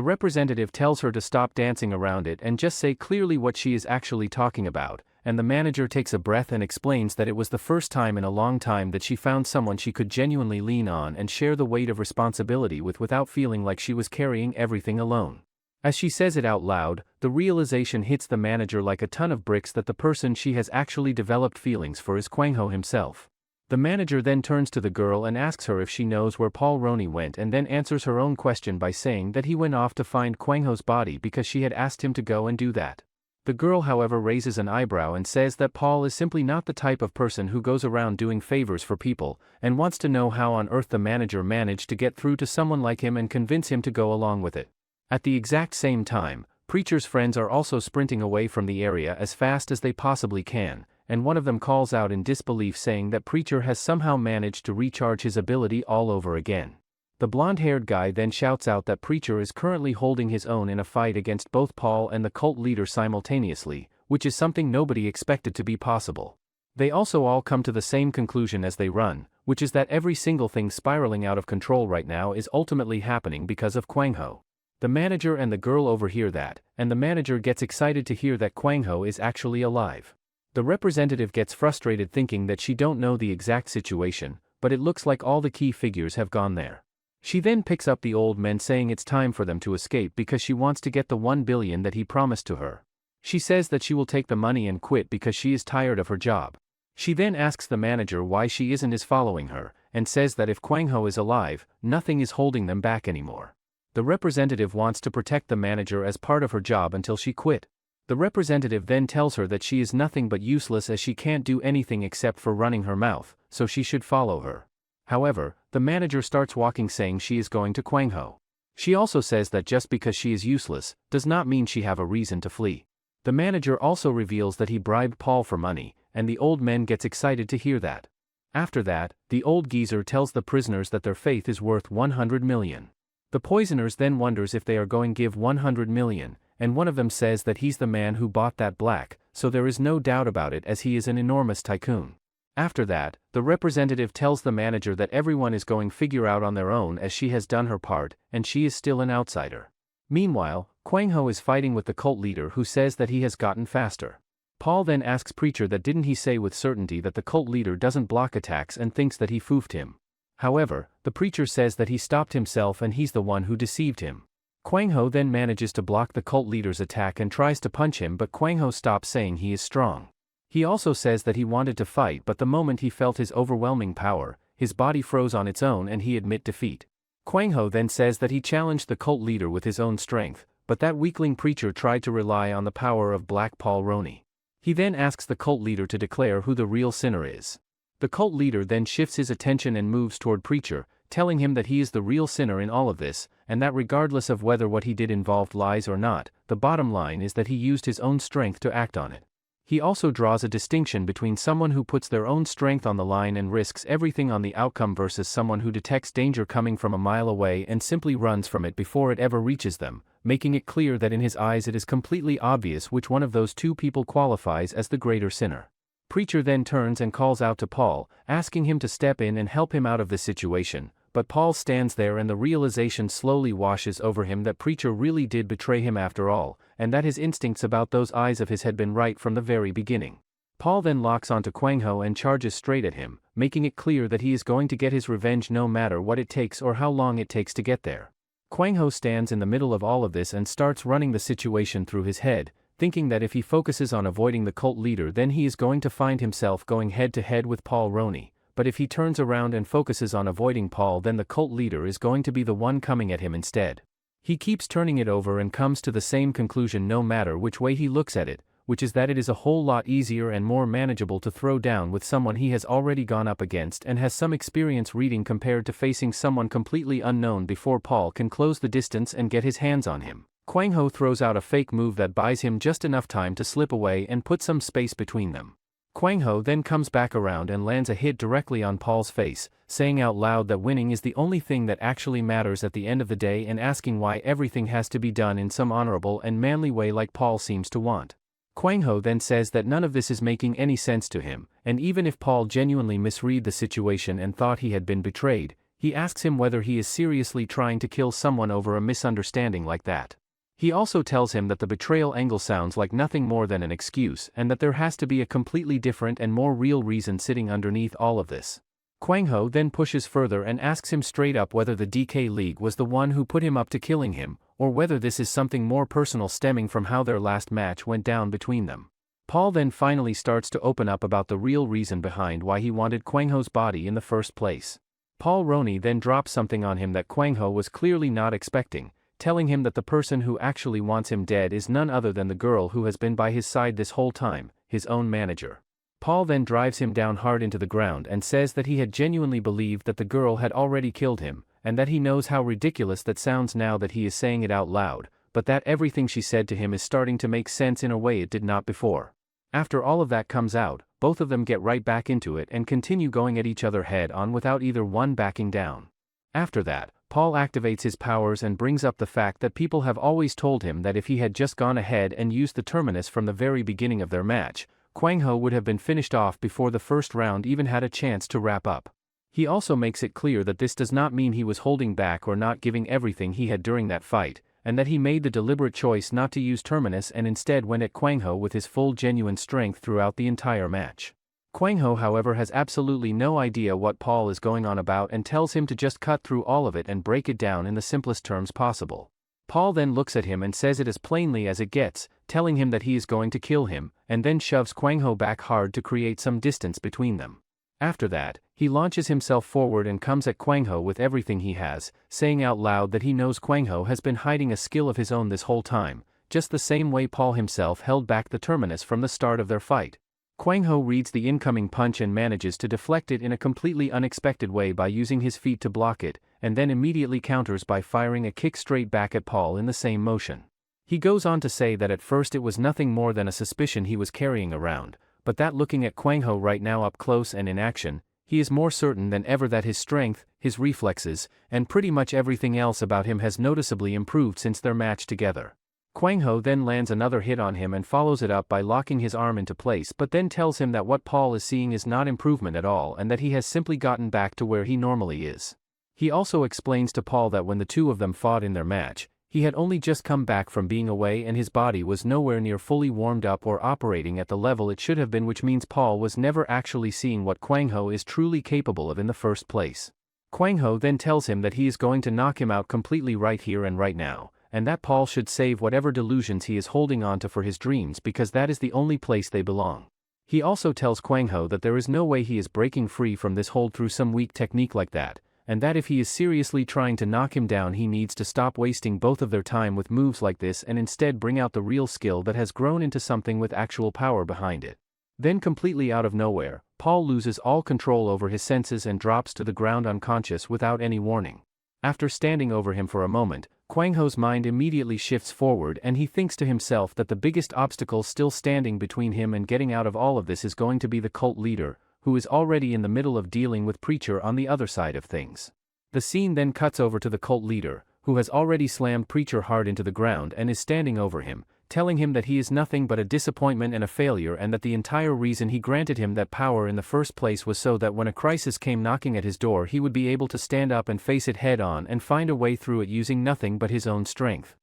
representative tells her to stop dancing around it and just say clearly what she is actually talking about, and the manager takes a breath and explains that it was the first time in a long time that she found someone she could genuinely lean on and share the weight of responsibility with without feeling like she was carrying everything alone. As she says it out loud, the realization hits the manager like a ton of bricks that the person she has actually developed feelings for is Kwang Ho himself. The manager then turns to the girl and asks her if she knows where Paul Roney went, and then answers her own question by saying that he went off to find Kwang Ho's body because she had asked him to go and do that. The girl, however, raises an eyebrow and says that Paul is simply not the type of person who goes around doing favors for people, and wants to know how on earth the manager managed to get through to someone like him and convince him to go along with it. At the exact same time, Preacher's friends are also sprinting away from the area as fast as they possibly can, and one of them calls out in disbelief, saying that Preacher has somehow managed to recharge his ability all over again. The blonde-haired guy then shouts out that Preacher is currently holding his own in a fight against both Paul and the cult leader simultaneously, which is something nobody expected to be possible. They also all come to the same conclusion as they run, which is that every single thing spiraling out of control right now is ultimately happening because of Kwang Ho. The manager and the girl overhear that, and the manager gets excited to hear that Kwang Ho is actually alive. The representative gets frustrated thinking that she don't know the exact situation, but it looks like all the key figures have gone there. She then picks up the old men saying it's time for them to escape because she wants to get the 1 billion that he promised to her. She says that she will take the money and quit because she is tired of her job. She then asks the manager why she isn't following her, and says that if Kwang Ho is alive, nothing is holding them back anymore. The representative wants to protect the manager as part of her job until she quit. The representative then tells her that she is nothing but useless as she can't do anything except for running her mouth, so she should follow her. However, the manager starts walking saying she is going to Kwang Ho. She also says that just because she is useless, does not mean she have a reason to flee. The manager also reveals that he bribed Paul for money, and the old man gets excited to hear that. After that, the old geezer tells the prisoners that their faith is worth 100 million. The poisoners then wonders if they are going to give 100 million, and one of them says that he's the man who bought that black, so there is no doubt about it as he is an enormous tycoon. After that, the representative tells the manager that everyone is going to figure out on their own as she has done her part, and she is still an outsider. Meanwhile, Kwang Ho is fighting with the cult leader who says that he has gotten faster. Paul then asks Preacher that didn't he say with certainty that the cult leader doesn't block attacks and thinks that he foofed him. However, the Preacher says that he stopped himself and he's the one who deceived him. Kwang Ho then manages to block the cult leader's attack and tries to punch him, but Kwang Ho stops saying he is strong. He also says that he wanted to fight, but the moment he felt his overwhelming power, his body froze on its own and he admit defeat. Kwang Ho then says that he challenged the cult leader with his own strength, but that weakling Preacher tried to rely on the power of Black Paul Roney. He then asks the cult leader to declare who the real sinner is. The cult leader then shifts his attention and moves toward Preacher, telling him that he is the real sinner in all of this, and that regardless of whether what he did involved lies or not, the bottom line is that he used his own strength to act on it. He also draws a distinction between someone who puts their own strength on the line and risks everything on the outcome versus someone who detects danger coming from a mile away and simply runs from it before it ever reaches them, making it clear that in his eyes it is completely obvious which one of those two people qualifies as the greater sinner. Preacher then turns and calls out to Paul, asking him to step in and help him out of this situation, but Paul stands there and the realization slowly washes over him that Preacher really did betray him after all, and that his instincts about those eyes of his had been right from the very beginning. Paul then locks onto Kwang Ho and charges straight at him, making it clear that he is going to get his revenge no matter what it takes or how long it takes to get there. Kwang Ho stands in the middle of all of this and starts running the situation through his head, thinking that if he focuses on avoiding the cult leader then he is going to find himself going head to head with Paul Roney, but if he turns around and focuses on avoiding Paul then the cult leader is going to be the one coming at him instead. He keeps turning it over and comes to the same conclusion no matter which way he looks at it, which is that it is a whole lot easier and more manageable to throw down with someone he has already gone up against and has some experience reading compared to facing someone completely unknown before Paul can close the distance and get his hands on him. Kwang Ho throws out a fake move that buys him just enough time to slip away and put some space between them. Kwang Ho then comes back around and lands a hit directly on Paul's face, saying out loud that winning is the only thing that actually matters at the end of the day and asking why everything has to be done in some honorable and manly way like Paul seems to want. Kwang Ho then says that none of this is making any sense to him, and even if Paul genuinely misread the situation and thought he had been betrayed, he asks him whether he is seriously trying to kill someone over a misunderstanding like that. He also tells him that the betrayal angle sounds like nothing more than an excuse and that there has to be a completely different and more real reason sitting underneath all of this. Kwang Ho then pushes further and asks him straight up whether the DK League was the one who put him up to killing him, or whether this is something more personal stemming from how their last match went down between them. Paul then finally starts to open up about the real reason behind why he wanted Kwang Ho's body in the first place. Paul Roney then drops something on him that Kwang Ho was clearly not expecting, telling him that the person who actually wants him dead is none other than the girl who has been by his side this whole time, his own manager. Paul then drives him down hard into the ground and says that he had genuinely believed that the girl had already killed him, and that he knows how ridiculous that sounds now that he is saying it out loud, but that everything she said to him is starting to make sense in a way it did not before. After all of that comes out, both of them get right back into it and continue going at each other head on without either one backing down. After that, Paul activates his powers and brings up the fact that people have always told him that if he had just gone ahead and used the terminus from the very beginning of their match, Kwang Ho would have been finished off before the first round even had a chance to wrap up. He also makes it clear that this does not mean he was holding back or not giving everything he had during that fight, and that he made the deliberate choice not to use Terminus and instead went at Kwang Ho with his full genuine strength throughout the entire match. Kwang Ho, however, has absolutely no idea what Paul is going on about and tells him to just cut through all of it and break it down in the simplest terms possible. Paul then looks at him and says it as plainly as it gets, telling him that he is going to kill him, and then shoves Kwang Ho back hard to create some distance between them. After that, he launches himself forward and comes at Kwang Ho with everything he has, saying out loud that he knows Kwang Ho has been hiding a skill of his own this whole time, just the same way Paul himself held back the Terminus from the start of their fight. Kwang Ho reads the incoming punch and manages to deflect it in a completely unexpected way by using his feet to block it, and then immediately counters by firing a kick straight back at Paul in the same motion. He goes on to say that at first it was nothing more than a suspicion he was carrying around, but that looking at Kwang Ho right now up close and in action, he is more certain than ever that his strength, his reflexes, and pretty much everything else about him has noticeably improved since their match together. Kwang Ho then lands another hit on him and follows it up by locking his arm into place, but then tells him that what Paul is seeing is not improvement at all and that he has simply gotten back to where he normally is. He also explains to Paul that when the two of them fought in their match, he had only just come back from being away and his body was nowhere near fully warmed up or operating at the level it should have been, which means Paul was never actually seeing what Kwang Ho is truly capable of in the first place. Kwang Ho then tells him that he is going to knock him out completely right here and right now, and that Paul should save whatever delusions he is holding on to for his dreams because that is the only place they belong. He also tells Kwang Ho that there is no way he is breaking free from this hold through some weak technique like that, and that if he is seriously trying to knock him down he needs to stop wasting both of their time with moves like this and instead bring out the real skill that has grown into something with actual power behind it. Then completely out of nowhere, Paul loses all control over his senses and drops to the ground unconscious without any warning. After standing over him for a moment, Kwang Ho's mind immediately shifts forward and he thinks to himself that the biggest obstacle still standing between him and getting out of all of this is going to be the cult leader, who is already in the middle of dealing with Preacher on the other side of things. The scene then cuts over to the cult leader, who has already slammed Preacher hard into the ground and is standing over him, telling him that he is nothing but a disappointment and a failure and that the entire reason he granted him that power in the first place was so that when a crisis came knocking at his door he would be able to stand up and face it head on and find a way through it using nothing but his own strength.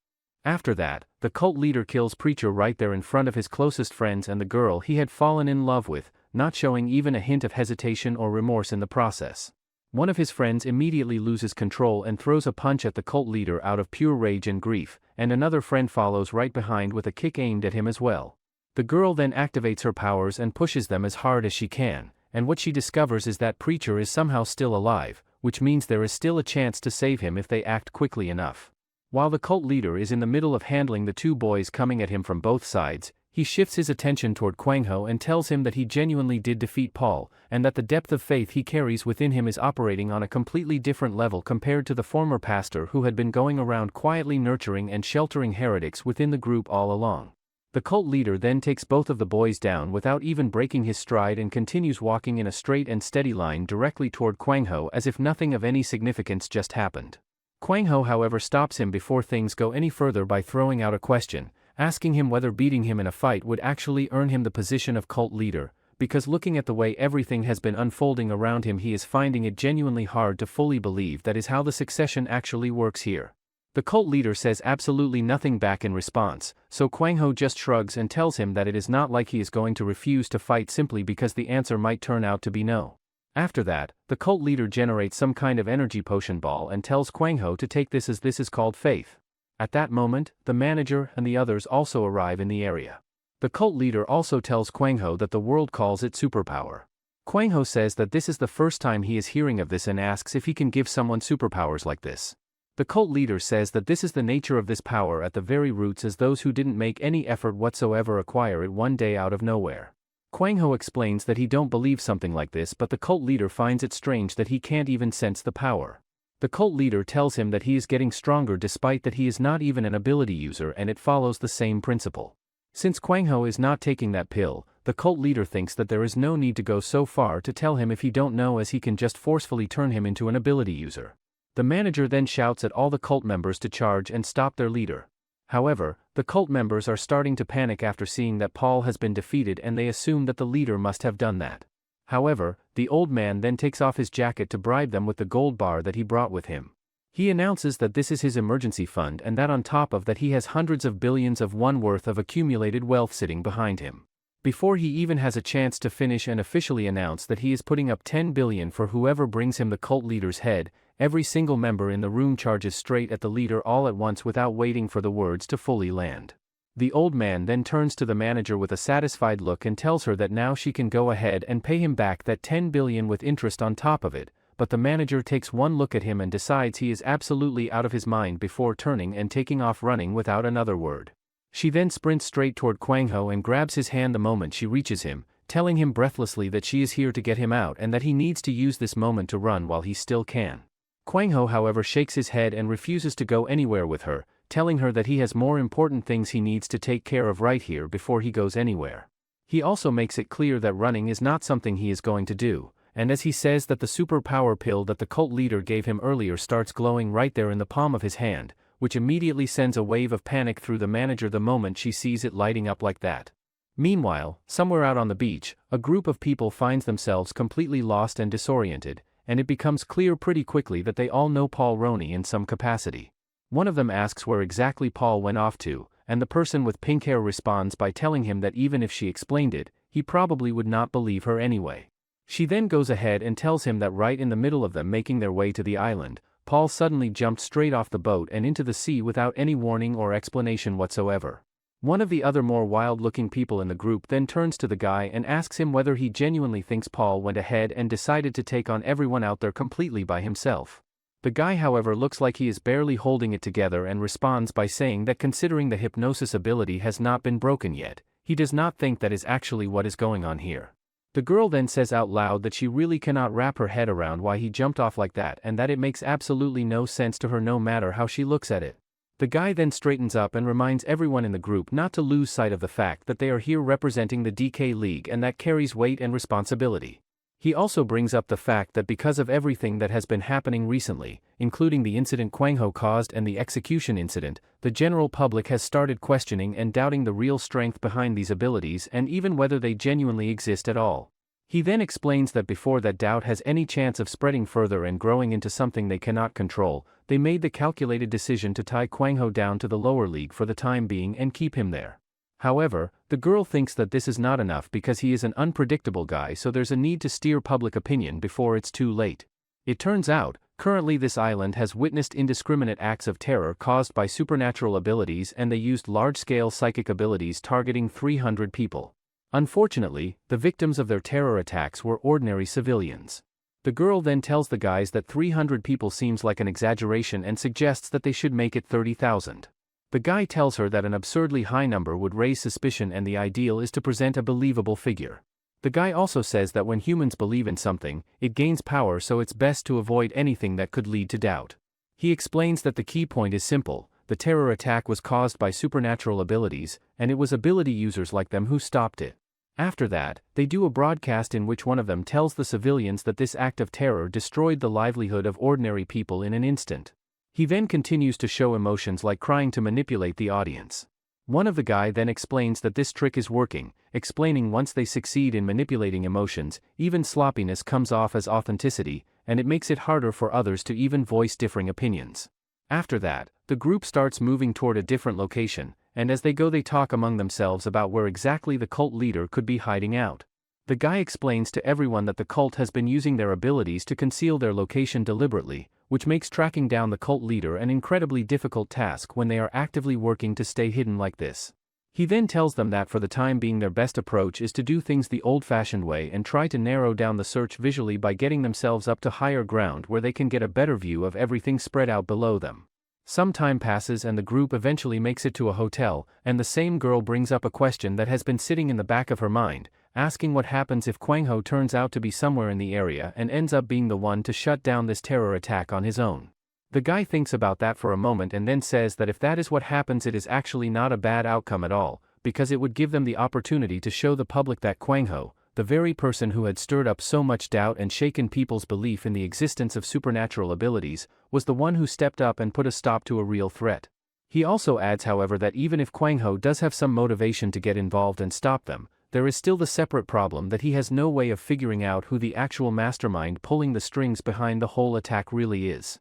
After that, the cult leader kills Preacher right there in front of his closest friends and the girl he had fallen in love with, not showing even a hint of hesitation or remorse in the process. One of his friends immediately loses control and throws a punch at the cult leader out of pure rage and grief, and another friend follows right behind with a kick aimed at him as well. The girl then activates her powers and pushes them as hard as she can, and what she discovers is that Preacher is somehow still alive, which means there is still a chance to save him if they act quickly enough. While the cult leader is in the middle of handling the two boys coming at him from both sides, he shifts his attention toward Kwang Ho and tells him that he genuinely did defeat Paul, and that the depth of faith he carries within him is operating on a completely different level compared to the former pastor who had been going around quietly nurturing and sheltering heretics within the group all along. The cult leader then takes both of the boys down without even breaking his stride and continues walking in a straight and steady line directly toward Kwang Ho as if nothing of any significance just happened. Kwang Ho, however, stops him before things go any further by throwing out a question, asking him whether beating him in a fight would actually earn him the position of cult leader, because looking at the way everything has been unfolding around him he is finding it genuinely hard to fully believe that is how the succession actually works here. The cult leader says absolutely nothing back in response, so Kwang Ho just shrugs and tells him that it is not like he is going to refuse to fight simply because the answer might turn out to be no. After that, the cult leader generates some kind of energy potion ball and tells Kwang Ho to take this as this is called faith. At that moment, the manager and the others also arrive in the area. The cult leader also tells Kwang Ho that the world calls it superpower. Kwang Ho says that this is the first time he is hearing of this and asks if he can give someone superpowers like this. The cult leader says that this is the nature of this power at the very roots, as those who didn't make any effort whatsoever acquire it one day out of nowhere. Kwang Ho explains that he don't believe something like this, but the cult leader finds it strange that he can't even sense the power. The cult leader tells him that he is getting stronger despite that he is not even an ability user, and it follows the same principle. Since Kwang Ho is not taking that pill, the cult leader thinks that there is no need to go so far to tell him if he don't know, as he can just forcefully turn him into an ability user. The manager then shouts at all the cult members to charge and stop their leader. However, the cult members are starting to panic after seeing that Paul has been defeated and they assume that the leader must have done that. However, the old man then takes off his jacket to bribe them with the gold bar that he brought with him. He announces that this is his emergency fund and that on top of that he has hundreds of billions of won worth of accumulated wealth sitting behind him. Before he even has a chance to finish and officially announce that he is putting up 10 billion for whoever brings him the cult leader's head, every single member in the room charges straight at the leader all at once without waiting for the words to fully land. The old man then turns to the manager with a satisfied look and tells her that now she can go ahead and pay him back that 10 billion with interest on top of it, but the manager takes one look at him and decides he is absolutely out of his mind before turning and taking off running without another word. She then sprints straight toward Kwang Ho and grabs his hand the moment she reaches him, telling him breathlessly that she is here to get him out and that he needs to use this moment to run while he still can. Kwang Ho, however, shakes his head and refuses to go anywhere with her, telling her that he has more important things he needs to take care of right here before he goes anywhere. He also makes it clear that running is not something he is going to do, and as he says that the superpower pill that the cult leader gave him earlier starts glowing right there in the palm of his hand, which immediately sends a wave of panic through the manager the moment she sees it lighting up like that. Meanwhile, somewhere out on the beach, a group of people finds themselves completely lost and disoriented, and it becomes clear pretty quickly that they all know Paul Roney in some capacity. One of them asks where exactly Paul went off to, and the person with pink hair responds by telling him that even if she explained it, he probably would not believe her anyway. She then goes ahead and tells him that right in the middle of them making their way to the island, Paul suddenly jumped straight off the boat and into the sea without any warning or explanation whatsoever. One of the other more wild-looking people in the group then turns to the guy and asks him whether he genuinely thinks Paul went ahead and decided to take on everyone out there completely by himself. The guy, however, looks like he is barely holding it together and responds by saying that considering the hypnosis ability has not been broken yet, he does not think that is actually what is going on here. The girl then says out loud that she really cannot wrap her head around why he jumped off like that and that it makes absolutely no sense to her no matter how she looks at it. The guy then straightens up and reminds everyone in the group not to lose sight of the fact that they are here representing the DK League and that carries weight and responsibility. He also brings up the fact that because of everything that has been happening recently, including the incident Kwang Ho caused and the execution incident, the general public has started questioning and doubting the real strength behind these abilities and even whether they genuinely exist at all. He then explains that before that doubt has any chance of spreading further and growing into something they cannot control, they made the calculated decision to tie Kwang Ho down to the lower league for the time being and keep him there. However, the girl thinks that this is not enough because he is an unpredictable guy, so there's a need to steer public opinion before it's too late. It turns out, currently this island has witnessed indiscriminate acts of terror caused by supernatural abilities and they used large-scale psychic abilities targeting 300 people. Unfortunately, the victims of their terror attacks were ordinary civilians. The girl then tells the guys that 300 people seems like an exaggeration and suggests that they should make it 30,000. The guy tells her that an absurdly high number would raise suspicion and the ideal is to present a believable figure. The guy also says that when humans believe in something, it gains power, so it's best to avoid anything that could lead to doubt. He explains that the key point is simple: the terror attack was caused by supernatural abilities, and it was ability users like them who stopped it. After that, they do a broadcast in which one of them tells the civilians that this act of terror destroyed the livelihood of ordinary people in an instant. He then continues to show emotions like crying to manipulate the audience. One of the guy then explains that this trick is working, explaining once they succeed in manipulating emotions, even sloppiness comes off as authenticity, and it makes it harder for others to even voice differing opinions. After that, the group starts moving toward a different location, and as they go they talk among themselves about where exactly the cult leader could be hiding out. The guy explains to everyone that the cult has been using their abilities to conceal their location deliberately, which makes tracking down the cult leader an incredibly difficult task when they are actively working to stay hidden like this. He then tells them that for the time being their best approach is to do things the old-fashioned way and try to narrow down the search visually by getting themselves up to higher ground where they can get a better view of everything spread out below them. Some time passes and the group eventually makes it to a hotel, and the same girl brings up a question that has been sitting in the back of her mind, asking what happens if Kwang Ho turns out to be somewhere in the area and ends up being the one to shut down this terror attack on his own. The guy thinks about that for a moment and then says that if that is what happens it is actually not a bad outcome at all, because it would give them the opportunity to show the public that Kwang Ho, the very person who had stirred up so much doubt and shaken people's belief in the existence of supernatural abilities, was the one who stepped up and put a stop to a real threat. He also adds, however, that even if Kwang Ho does have some motivation to get involved and stop them, there is still the separate problem that he has no way of figuring out who the actual mastermind pulling the strings behind the whole attack really is.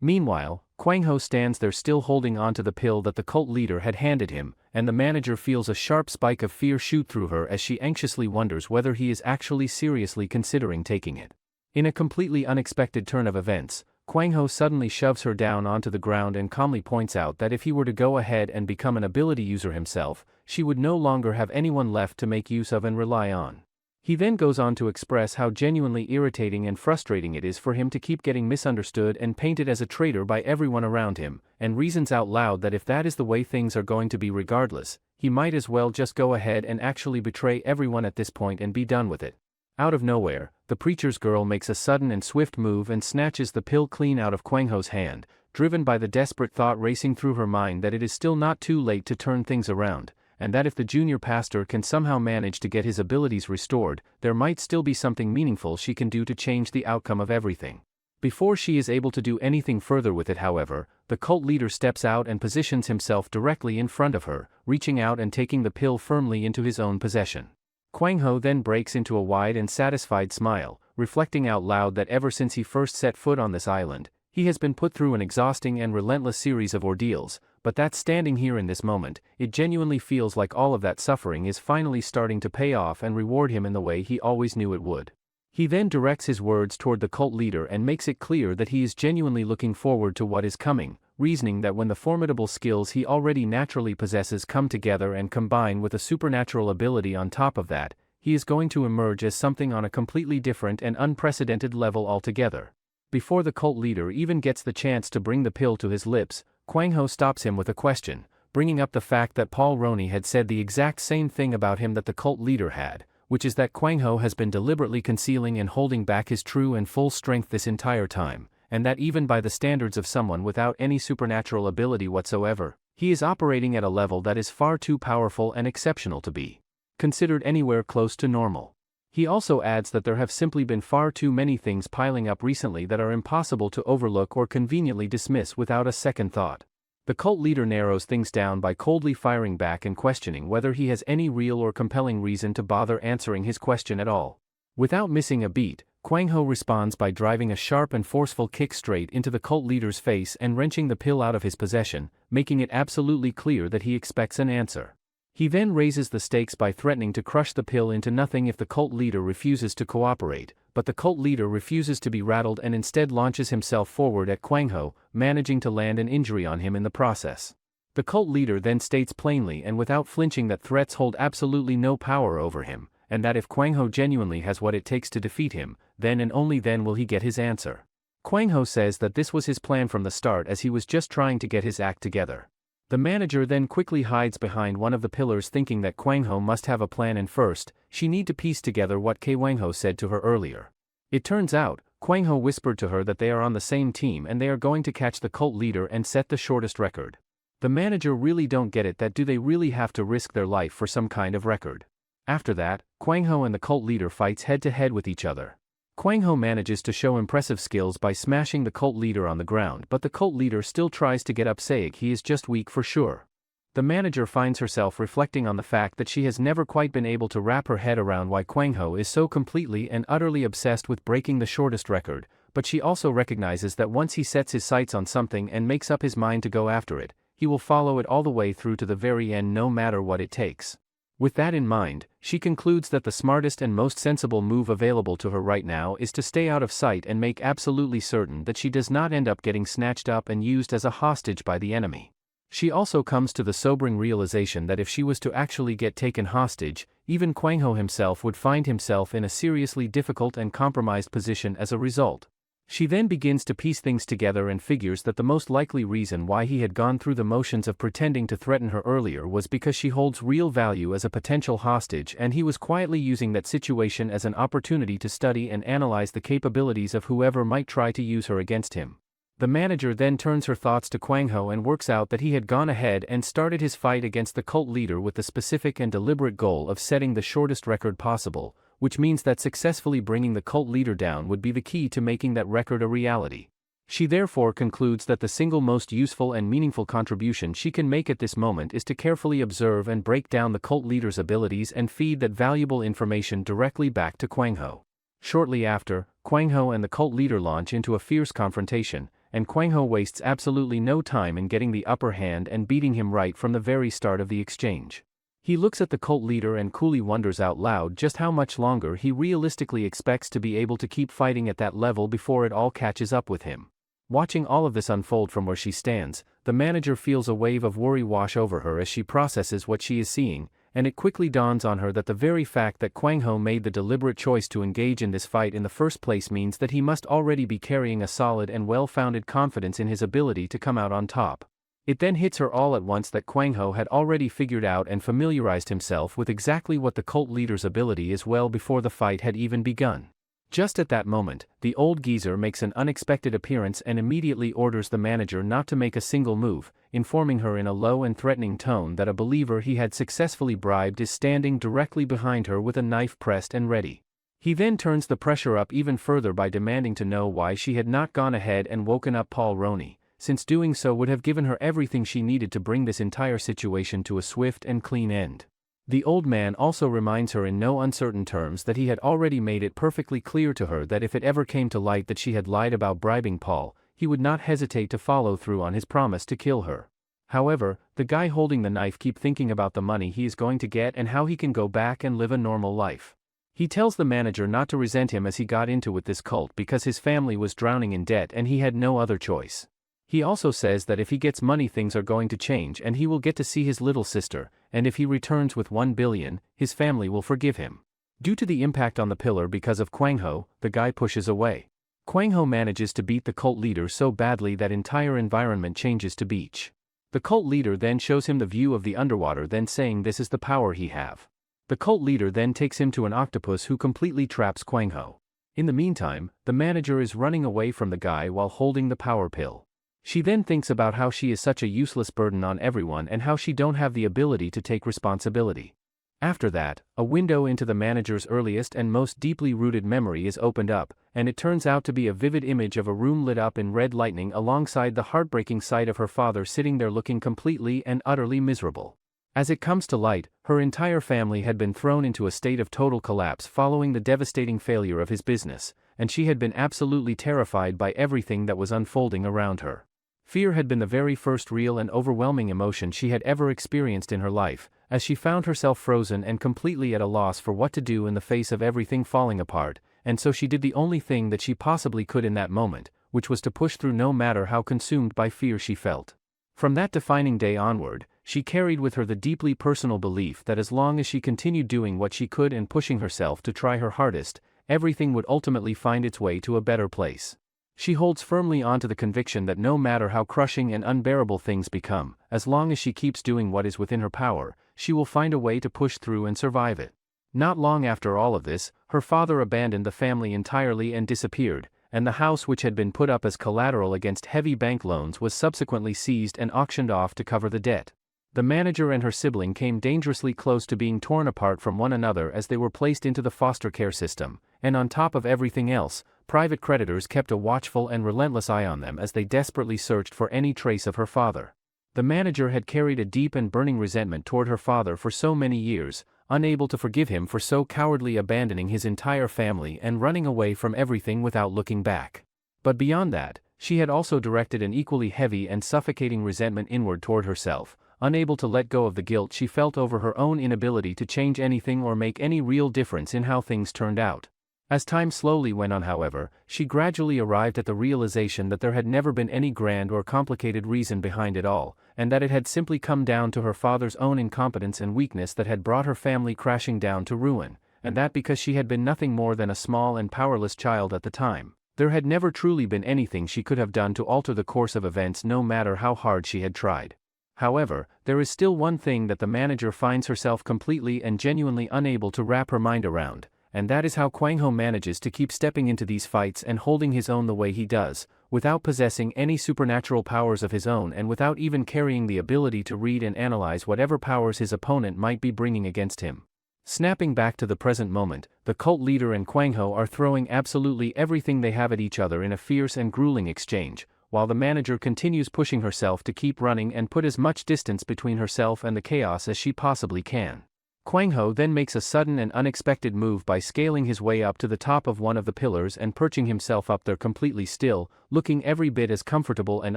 Meanwhile, Kwang Ho stands there still holding onto the pill that the cult leader had handed him, and the manager feels a sharp spike of fear shoot through her as she anxiously wonders whether he is actually seriously considering taking it. In a completely unexpected turn of events, Kwang Ho suddenly shoves her down onto the ground and calmly points out that if he were to go ahead and become an ability user himself, she would no longer have anyone left to make use of and rely on. He then goes on to express how genuinely irritating and frustrating it is for him to keep getting misunderstood and painted as a traitor by everyone around him, and reasons out loud that if that is the way things are going to be regardless, he might as well just go ahead and actually betray everyone at this point and be done with it. Out of nowhere, the preacher's girl makes a sudden and swift move and snatches the pill clean out of Kwang Ho's hand, driven by the desperate thought racing through her mind that it is still not too late to turn things around, and that if the junior pastor can somehow manage to get his abilities restored, there might still be something meaningful she can do to change the outcome of everything. Before she is able to do anything further with it, however, the cult leader steps out and positions himself directly in front of her, reaching out and taking the pill firmly into his own possession. Kwang Ho then breaks into a wide and satisfied smile, reflecting out loud that ever since he first set foot on this island, he has been put through an exhausting and relentless series of ordeals, but that standing here in this moment, it genuinely feels like all of that suffering is finally starting to pay off and reward him in the way he always knew it would. He then directs his words toward the cult leader and makes it clear that he is genuinely looking forward to what is coming, reasoning that when the formidable skills he already naturally possesses come together and combine with a supernatural ability on top of that, he is going to emerge as something on a completely different and unprecedented level altogether. Before the cult leader even gets the chance to bring the pill to his lips, Kwang Ho stops him with a question, bringing up the fact that Paul Roney had said the exact same thing about him that the cult leader had, which is that Kwang Ho has been deliberately concealing and holding back his true and full strength this entire time, and that even by the standards of someone without any supernatural ability whatsoever, he is operating at a level that is far too powerful and exceptional to be considered anywhere close to normal. He also adds that there have simply been far too many things piling up recently that are impossible to overlook or conveniently dismiss without a second thought. The cult leader narrows things down by coldly firing back and questioning whether he has any real or compelling reason to bother answering his question at all. Without missing a beat, Kwang Ho responds by driving a sharp and forceful kick straight into the cult leader's face and wrenching the pill out of his possession, making it absolutely clear that he expects an answer. He then raises the stakes by threatening to crush the pill into nothing if the cult leader refuses to cooperate, but the cult leader refuses to be rattled and instead launches himself forward at Kwang Ho, managing to land an injury on him in the process. The cult leader then states plainly and without flinching that threats hold absolutely no power over him, and that if Kwang Ho genuinely has what it takes to defeat him, then and only then will he get his answer. Kwang Ho says that this was his plan from the start as he was just trying to get his act together. The manager then quickly hides behind one of the pillars thinking that Kwang Ho must have a plan and first, she need to piece together what Kwang Ho said to her earlier. It turns out, Kwang Ho whispered to her that they are on the same team and they are going to catch the cult leader and set the shortest record. The manager really don't get it that do they really have to risk their life for some kind of record. After that, Kwang Ho and the cult leader fights head to head with each other. Kwang Ho manages to show impressive skills by smashing the cult leader on the ground, but the cult leader still tries to get up, saying he is just weak for sure. The manager finds herself reflecting on the fact that she has never quite been able to wrap her head around why Kwang Ho is so completely and utterly obsessed with breaking the shortest record, but she also recognizes that once he sets his sights on something and makes up his mind to go after it, he will follow it all the way through to the very end no matter what it takes. With that in mind, she concludes that the smartest and most sensible move available to her right now is to stay out of sight and make absolutely certain that she does not end up getting snatched up and used as a hostage by the enemy. She also comes to the sobering realization that if she was to actually get taken hostage, even Kwang Ho himself would find himself in a seriously difficult and compromised position as a result. She then begins to piece things together and figures that the most likely reason why he had gone through the motions of pretending to threaten her earlier was because she holds real value as a potential hostage and he was quietly using that situation as an opportunity to study and analyze the capabilities of whoever might try to use her against him. The manager then turns her thoughts to Kwang Ho and works out that he had gone ahead and started his fight against the cult leader with the specific and deliberate goal of setting the shortest record possible, which means that successfully bringing the cult leader down would be the key to making that record a reality. She therefore concludes that the single most useful and meaningful contribution she can make at this moment is to carefully observe and break down the cult leader's abilities and feed that valuable information directly back to Kwang Ho. Shortly after, Kwang Ho and the cult leader launch into a fierce confrontation, and Kwang Ho wastes absolutely no time in getting the upper hand and beating him right from the very start of the exchange. He looks at the cult leader and coolly wonders out loud just how much longer he realistically expects to be able to keep fighting at that level before it all catches up with him. Watching all of this unfold from where she stands, the manager feels a wave of worry wash over her as she processes what she is seeing, and it quickly dawns on her that the very fact that Kwang Ho made the deliberate choice to engage in this fight in the first place means that he must already be carrying a solid and well-founded confidence in his ability to come out on top. It then hits her all at once that Kwang Ho had already figured out and familiarized himself with exactly what the cult leader's ability is well before the fight had even begun. Just at that moment, the old geezer makes an unexpected appearance and immediately orders the manager not to make a single move, informing her in a low and threatening tone that a believer he had successfully bribed is standing directly behind her with a knife pressed and ready. He then turns the pressure up even further by demanding to know why she had not gone ahead and woken up Paul Roney, since doing so would have given her everything she needed to bring this entire situation to a swift and clean end. The old man also reminds her in no uncertain terms that he had already made it perfectly clear to her that if it ever came to light that she had lied about bribing Paul, he would not hesitate to follow through on his promise to kill her. However, the guy holding the knife keeps thinking about the money he is going to get and how he can go back and live a normal life. He tells the manager not to resent him as he got into with this cult because his family was drowning in debt and he had no other choice. He also says that if he gets money things are going to change and he will get to see his little sister, and if he returns with 1 billion, his family will forgive him. Due to the impact on the pillar because of Kwang Ho, the guy pushes away. Kwang Ho manages to beat the cult leader so badly that entire environment changes to beach. The cult leader then shows him the view of the underwater, then saying this is the power he have. The cult leader then takes him to an octopus who completely traps Kwang Ho. In the meantime, the manager is running away from the guy while holding the power pill. She then thinks about how she is such a useless burden on everyone and how she don't have the ability to take responsibility. After that, a window into the manager's earliest and most deeply rooted memory is opened up, and it turns out to be a vivid image of a room lit up in red lightning alongside the heartbreaking sight of her father sitting there looking completely and utterly miserable. As it comes to light, her entire family had been thrown into a state of total collapse following the devastating failure of his business, and she had been absolutely terrified by everything that was unfolding around her. Fear had been the very first real and overwhelming emotion she had ever experienced in her life, as she found herself frozen and completely at a loss for what to do in the face of everything falling apart, and so she did the only thing that she possibly could in that moment, which was to push through no matter how consumed by fear she felt. From that defining day onward, she carried with her the deeply personal belief that as long as she continued doing what she could and pushing herself to try her hardest, everything would ultimately find its way to a better place. She holds firmly onto the conviction that no matter how crushing and unbearable things become, as long as she keeps doing what is within her power, she will find a way to push through and survive it. Not long after all of this, her father abandoned the family entirely and disappeared, and the house which had been put up as collateral against heavy bank loans was subsequently seized and auctioned off to cover the debt. The manager and her sibling came dangerously close to being torn apart from one another as they were placed into the foster care system, and on top of everything else, private creditors kept a watchful and relentless eye on them as they desperately searched for any trace of her father. The manager had carried a deep and burning resentment toward her father for so many years, unable to forgive him for so cowardly abandoning his entire family and running away from everything without looking back. But beyond that, she had also directed an equally heavy and suffocating resentment inward toward herself, unable to let go of the guilt she felt over her own inability to change anything or make any real difference in how things turned out. As time slowly went on, however, she gradually arrived at the realization that there had never been any grand or complicated reason behind it all, and that it had simply come down to her father's own incompetence and weakness that had brought her family crashing down to ruin, and that because she had been nothing more than a small and powerless child at the time, there had never truly been anything she could have done to alter the course of events no matter how hard she had tried. However, there is still one thing that the manager finds herself completely and genuinely unable to wrap her mind around, and that is how Kwang Ho manages to keep stepping into these fights and holding his own the way he does, without possessing any supernatural powers of his own and without even carrying the ability to read and analyze whatever powers his opponent might be bringing against him. Snapping back to the present moment, the cult leader and Kwang Ho are throwing absolutely everything they have at each other in a fierce and grueling exchange, while the manager continues pushing herself to keep running and put as much distance between herself and the chaos as she possibly can. Kwang Ho then makes a sudden and unexpected move by scaling his way up to the top of one of the pillars and perching himself up there completely still, looking every bit as comfortable and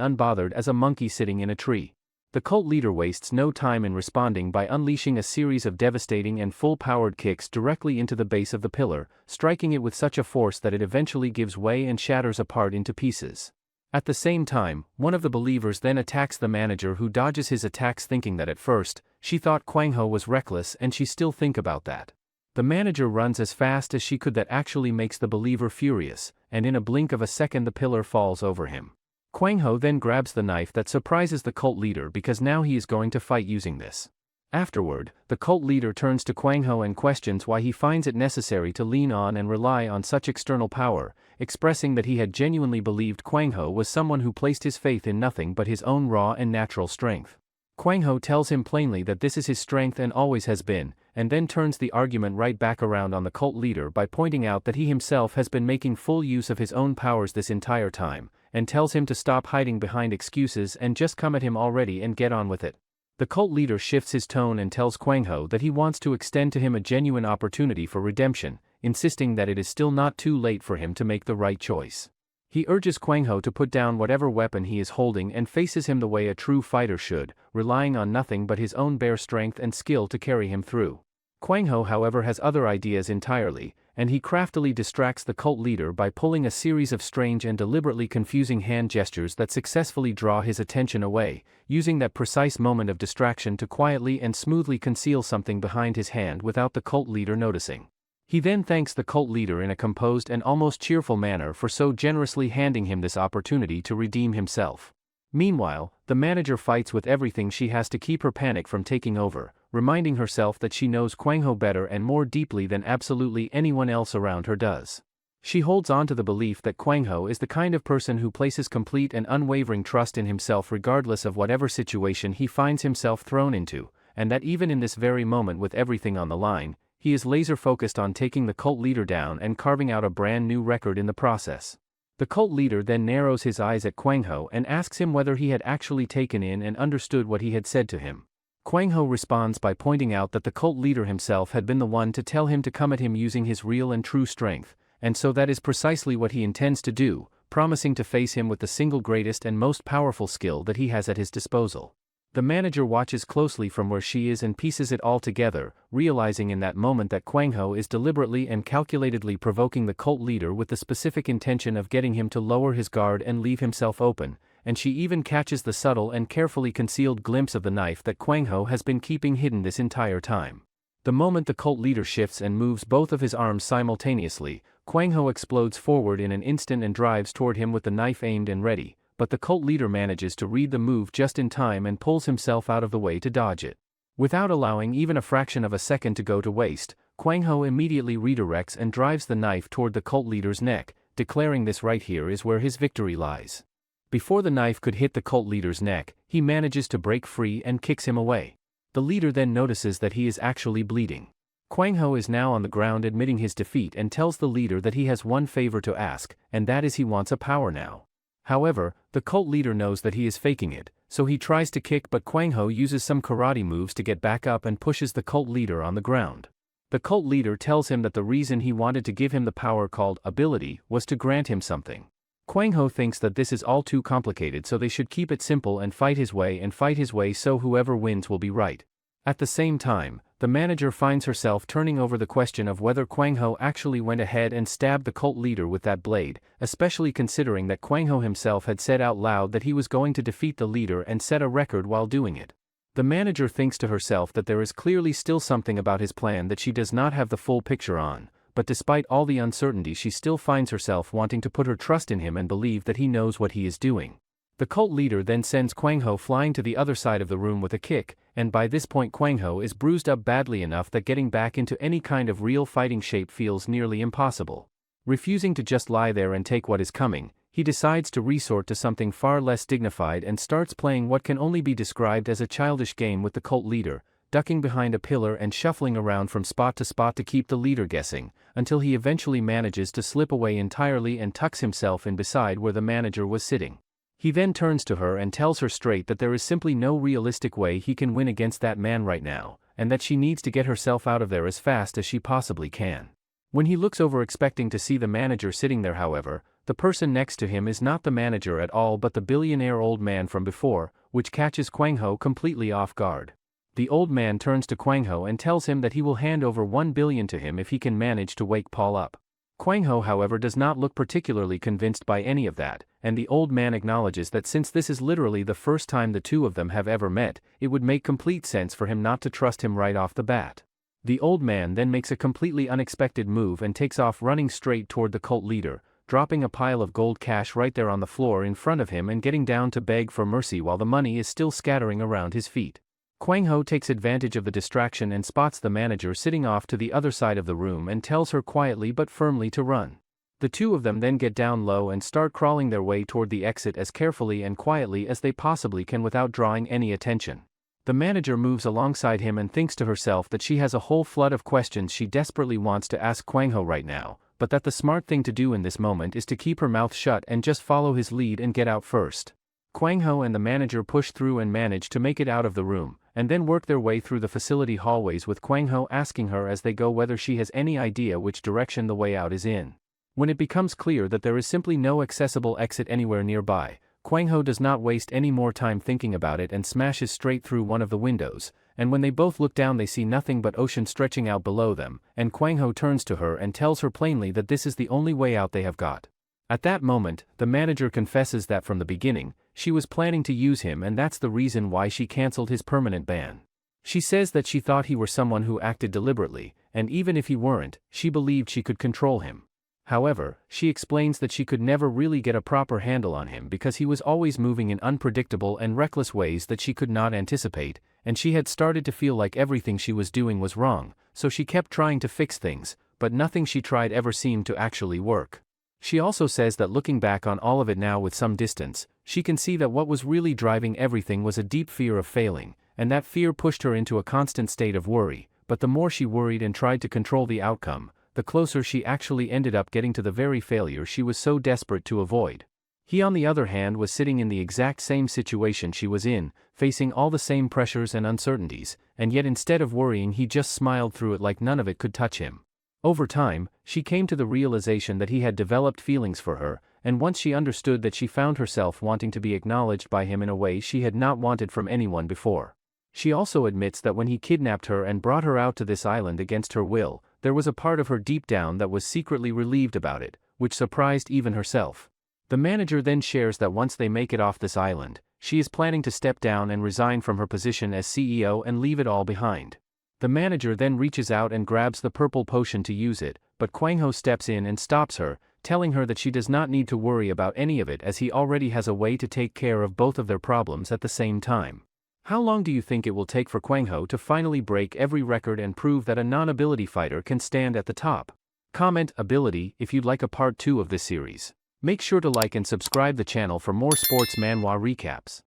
unbothered as a monkey sitting in a tree. The cult leader wastes no time in responding by unleashing a series of devastating and full-powered kicks directly into the base of the pillar, striking it with such a force that it eventually gives way and shatters apart into pieces. At the same time, one of the believers then attacks the manager, who dodges his attacks, thinking that at first, she thought Kwang Ho was reckless and she still think about that. The manager runs as fast as she could, that actually makes the believer furious, and in a blink of a second the pillar falls over him. Kwang Ho then grabs the knife that surprises the cult leader because now he is going to fight using this. Afterward, the cult leader turns to Kwang Ho and questions why he finds it necessary to lean on and rely on such external power, expressing that he had genuinely believed Kwang Ho was someone who placed his faith in nothing but his own raw and natural strength. Kwang Ho tells him plainly that this is his strength and always has been, and then turns the argument right back around on the cult leader by pointing out that he himself has been making full use of his own powers this entire time, and tells him to stop hiding behind excuses and just come at him already and get on with it. The cult leader shifts his tone and tells Kwang Ho that he wants to extend to him a genuine opportunity for redemption, insisting that it is still not too late for him to make the right choice. He urges Kwang Ho to put down whatever weapon he is holding and faces him the way a true fighter should, relying on nothing but his own bare strength and skill to carry him through. Kwang Ho, however, has other ideas entirely, and he craftily distracts the cult leader by pulling a series of strange and deliberately confusing hand gestures that successfully draw his attention away, using that precise moment of distraction to quietly and smoothly conceal something behind his hand without the cult leader noticing. He then thanks the cult leader in a composed and almost cheerful manner for so generously handing him this opportunity to redeem himself. Meanwhile, the manager fights with everything she has to keep her panic from taking over, reminding herself that she knows Kwang Ho better and more deeply than absolutely anyone else around her does. She holds on to the belief that Kwang Ho is the kind of person who places complete and unwavering trust in himself regardless of whatever situation he finds himself thrown into, and that even in this very moment with everything on the line, he is laser-focused on taking the cult leader down and carving out a brand new record in the process. The cult leader then narrows his eyes at Kwang Ho and asks him whether he had actually taken in and understood what he had said to him. Kwang Ho responds by pointing out that the cult leader himself had been the one to tell him to come at him using his real and true strength, and so that is precisely what he intends to do, promising to face him with the single greatest and most powerful skill that he has at his disposal. The manager watches closely from where she is and pieces it all together, realizing in that moment that Kwang Ho is deliberately and calculatedly provoking the cult leader with the specific intention of getting him to lower his guard and leave himself open, and she even catches the subtle and carefully concealed glimpse of the knife that Kwang Ho has been keeping hidden this entire time. The moment the cult leader shifts and moves both of his arms simultaneously, Kwang Ho explodes forward in an instant and drives toward him with the knife aimed and ready, but the cult leader manages to read the move just in time and pulls himself out of the way to dodge it. Without allowing even a fraction of a second to go to waste, Kwang Ho immediately redirects and drives the knife toward the cult leader's neck, declaring this right here is where his victory lies. Before the knife could hit the cult leader's neck, he manages to break free and kicks him away. The leader then notices that he is actually bleeding. Kwang Ho is now on the ground admitting his defeat and tells the leader that he has one favor to ask, and that is he wants a power now. However, the cult leader knows that he is faking it, so he tries to kick, but Kwang Ho uses some karate moves to get back up and pushes the cult leader on the ground. The cult leader tells him that the reason he wanted to give him the power called ability was to grant him something. Kwang Ho thinks that this is all too complicated, so they should keep it simple and fight his way so whoever wins will be right. At the same time, the manager finds herself turning over the question of whether Kwang Ho actually went ahead and stabbed the cult leader with that blade, especially considering that Kwang Ho himself had said out loud that he was going to defeat the leader and set a record while doing it. The manager thinks to herself that there is clearly still something about his plan that she does not have the full picture on, but despite all the uncertainty she still finds herself wanting to put her trust in him and believe that he knows what he is doing. The cult leader then sends Kwang Ho flying to the other side of the room with a kick, and by this point Kwang Ho is bruised up badly enough that getting back into any kind of real fighting shape feels nearly impossible. Refusing to just lie there and take what is coming, he decides to resort to something far less dignified and starts playing what can only be described as a childish game with the cult leader, ducking behind a pillar and shuffling around from spot to keep the leader guessing, until he eventually manages to slip away entirely and tucks himself in beside where the manager was sitting. He then turns to her and tells her straight that there is simply no realistic way he can win against that man right now, and that she needs to get herself out of there as fast as she possibly can. When he looks over expecting to see the manager sitting there, however, the person next to him is not the manager at all but the billionaire old man from before, which catches Kwang Ho completely off guard. The old man turns to Kwang Ho and tells him that he will hand over 1 billion to him if he can manage to wake Paul up. Kwang Ho, however, does not look particularly convinced by any of that, and the old man acknowledges that since this is literally the first time the two of them have ever met, it would make complete sense for him not to trust him right off the bat. The old man then makes a completely unexpected move and takes off running straight toward the cult leader, dropping a pile of gold cash right there on the floor in front of him and getting down to beg for mercy while the money is still scattering around his feet. Kwang Ho takes advantage of the distraction and spots the manager sitting off to the other side of the room and tells her quietly but firmly to run. The two of them then get down low and start crawling their way toward the exit as carefully and quietly as they possibly can without drawing any attention. The manager moves alongside him and thinks to herself that she has a whole flood of questions she desperately wants to ask Kwang Ho right now, but that the smart thing to do in this moment is to keep her mouth shut and just follow his lead and get out first. Kwang Ho and the manager push through and manage to make it out of the room, and then work their way through the facility hallways with Kwang Ho asking her as they go whether she has any idea which direction the way out is in. When it becomes clear that there is simply no accessible exit anywhere nearby, Kwang Ho does not waste any more time thinking about it and smashes straight through one of the windows, and when they both look down they see nothing but ocean stretching out below them, and Kwang Ho turns to her and tells her plainly that this is the only way out they have got. At that moment, the manager confesses that from the beginning, she was planning to use him and that's the reason why she cancelled his permanent ban. She says that she thought he were someone who acted deliberately, and even if he weren't, she believed she could control him. However, she explains that she could never really get a proper handle on him because he was always moving in unpredictable and reckless ways that she could not anticipate, and she had started to feel like everything she was doing was wrong, so she kept trying to fix things, but nothing she tried ever seemed to actually work. She also says that looking back on all of it now with some distance, she can see that what was really driving everything was a deep fear of failing, and that fear pushed her into a constant state of worry, but the more she worried and tried to control the outcome, the closer she actually ended up getting to the very failure she was so desperate to avoid. He on the other hand was sitting in the exact same situation she was in, facing all the same pressures and uncertainties, and yet instead of worrying he just smiled through it like none of it could touch him. Over time, she came to the realization that he had developed feelings for her, and once she understood that she found herself wanting to be acknowledged by him in a way she had not wanted from anyone before. She also admits that when he kidnapped her and brought her out to this island against her will, there was a part of her deep down that was secretly relieved about it, which surprised even herself. The manager then shares that once they make it off this island, she is planning to step down and resign from her position as CEO and leave it all behind. The manager then reaches out and grabs the purple potion to use it, but Kwang Ho steps in and stops her, telling her that she does not need to worry about any of it as he already has a way to take care of both of their problems at the same time. How long do you think it will take for Kwang Ho to finally break every record and prove that a non-ability fighter can stand at the top? Comment ability if you'd like a part 2 of this series. Make sure to like and subscribe the channel for more sports manhwa recaps.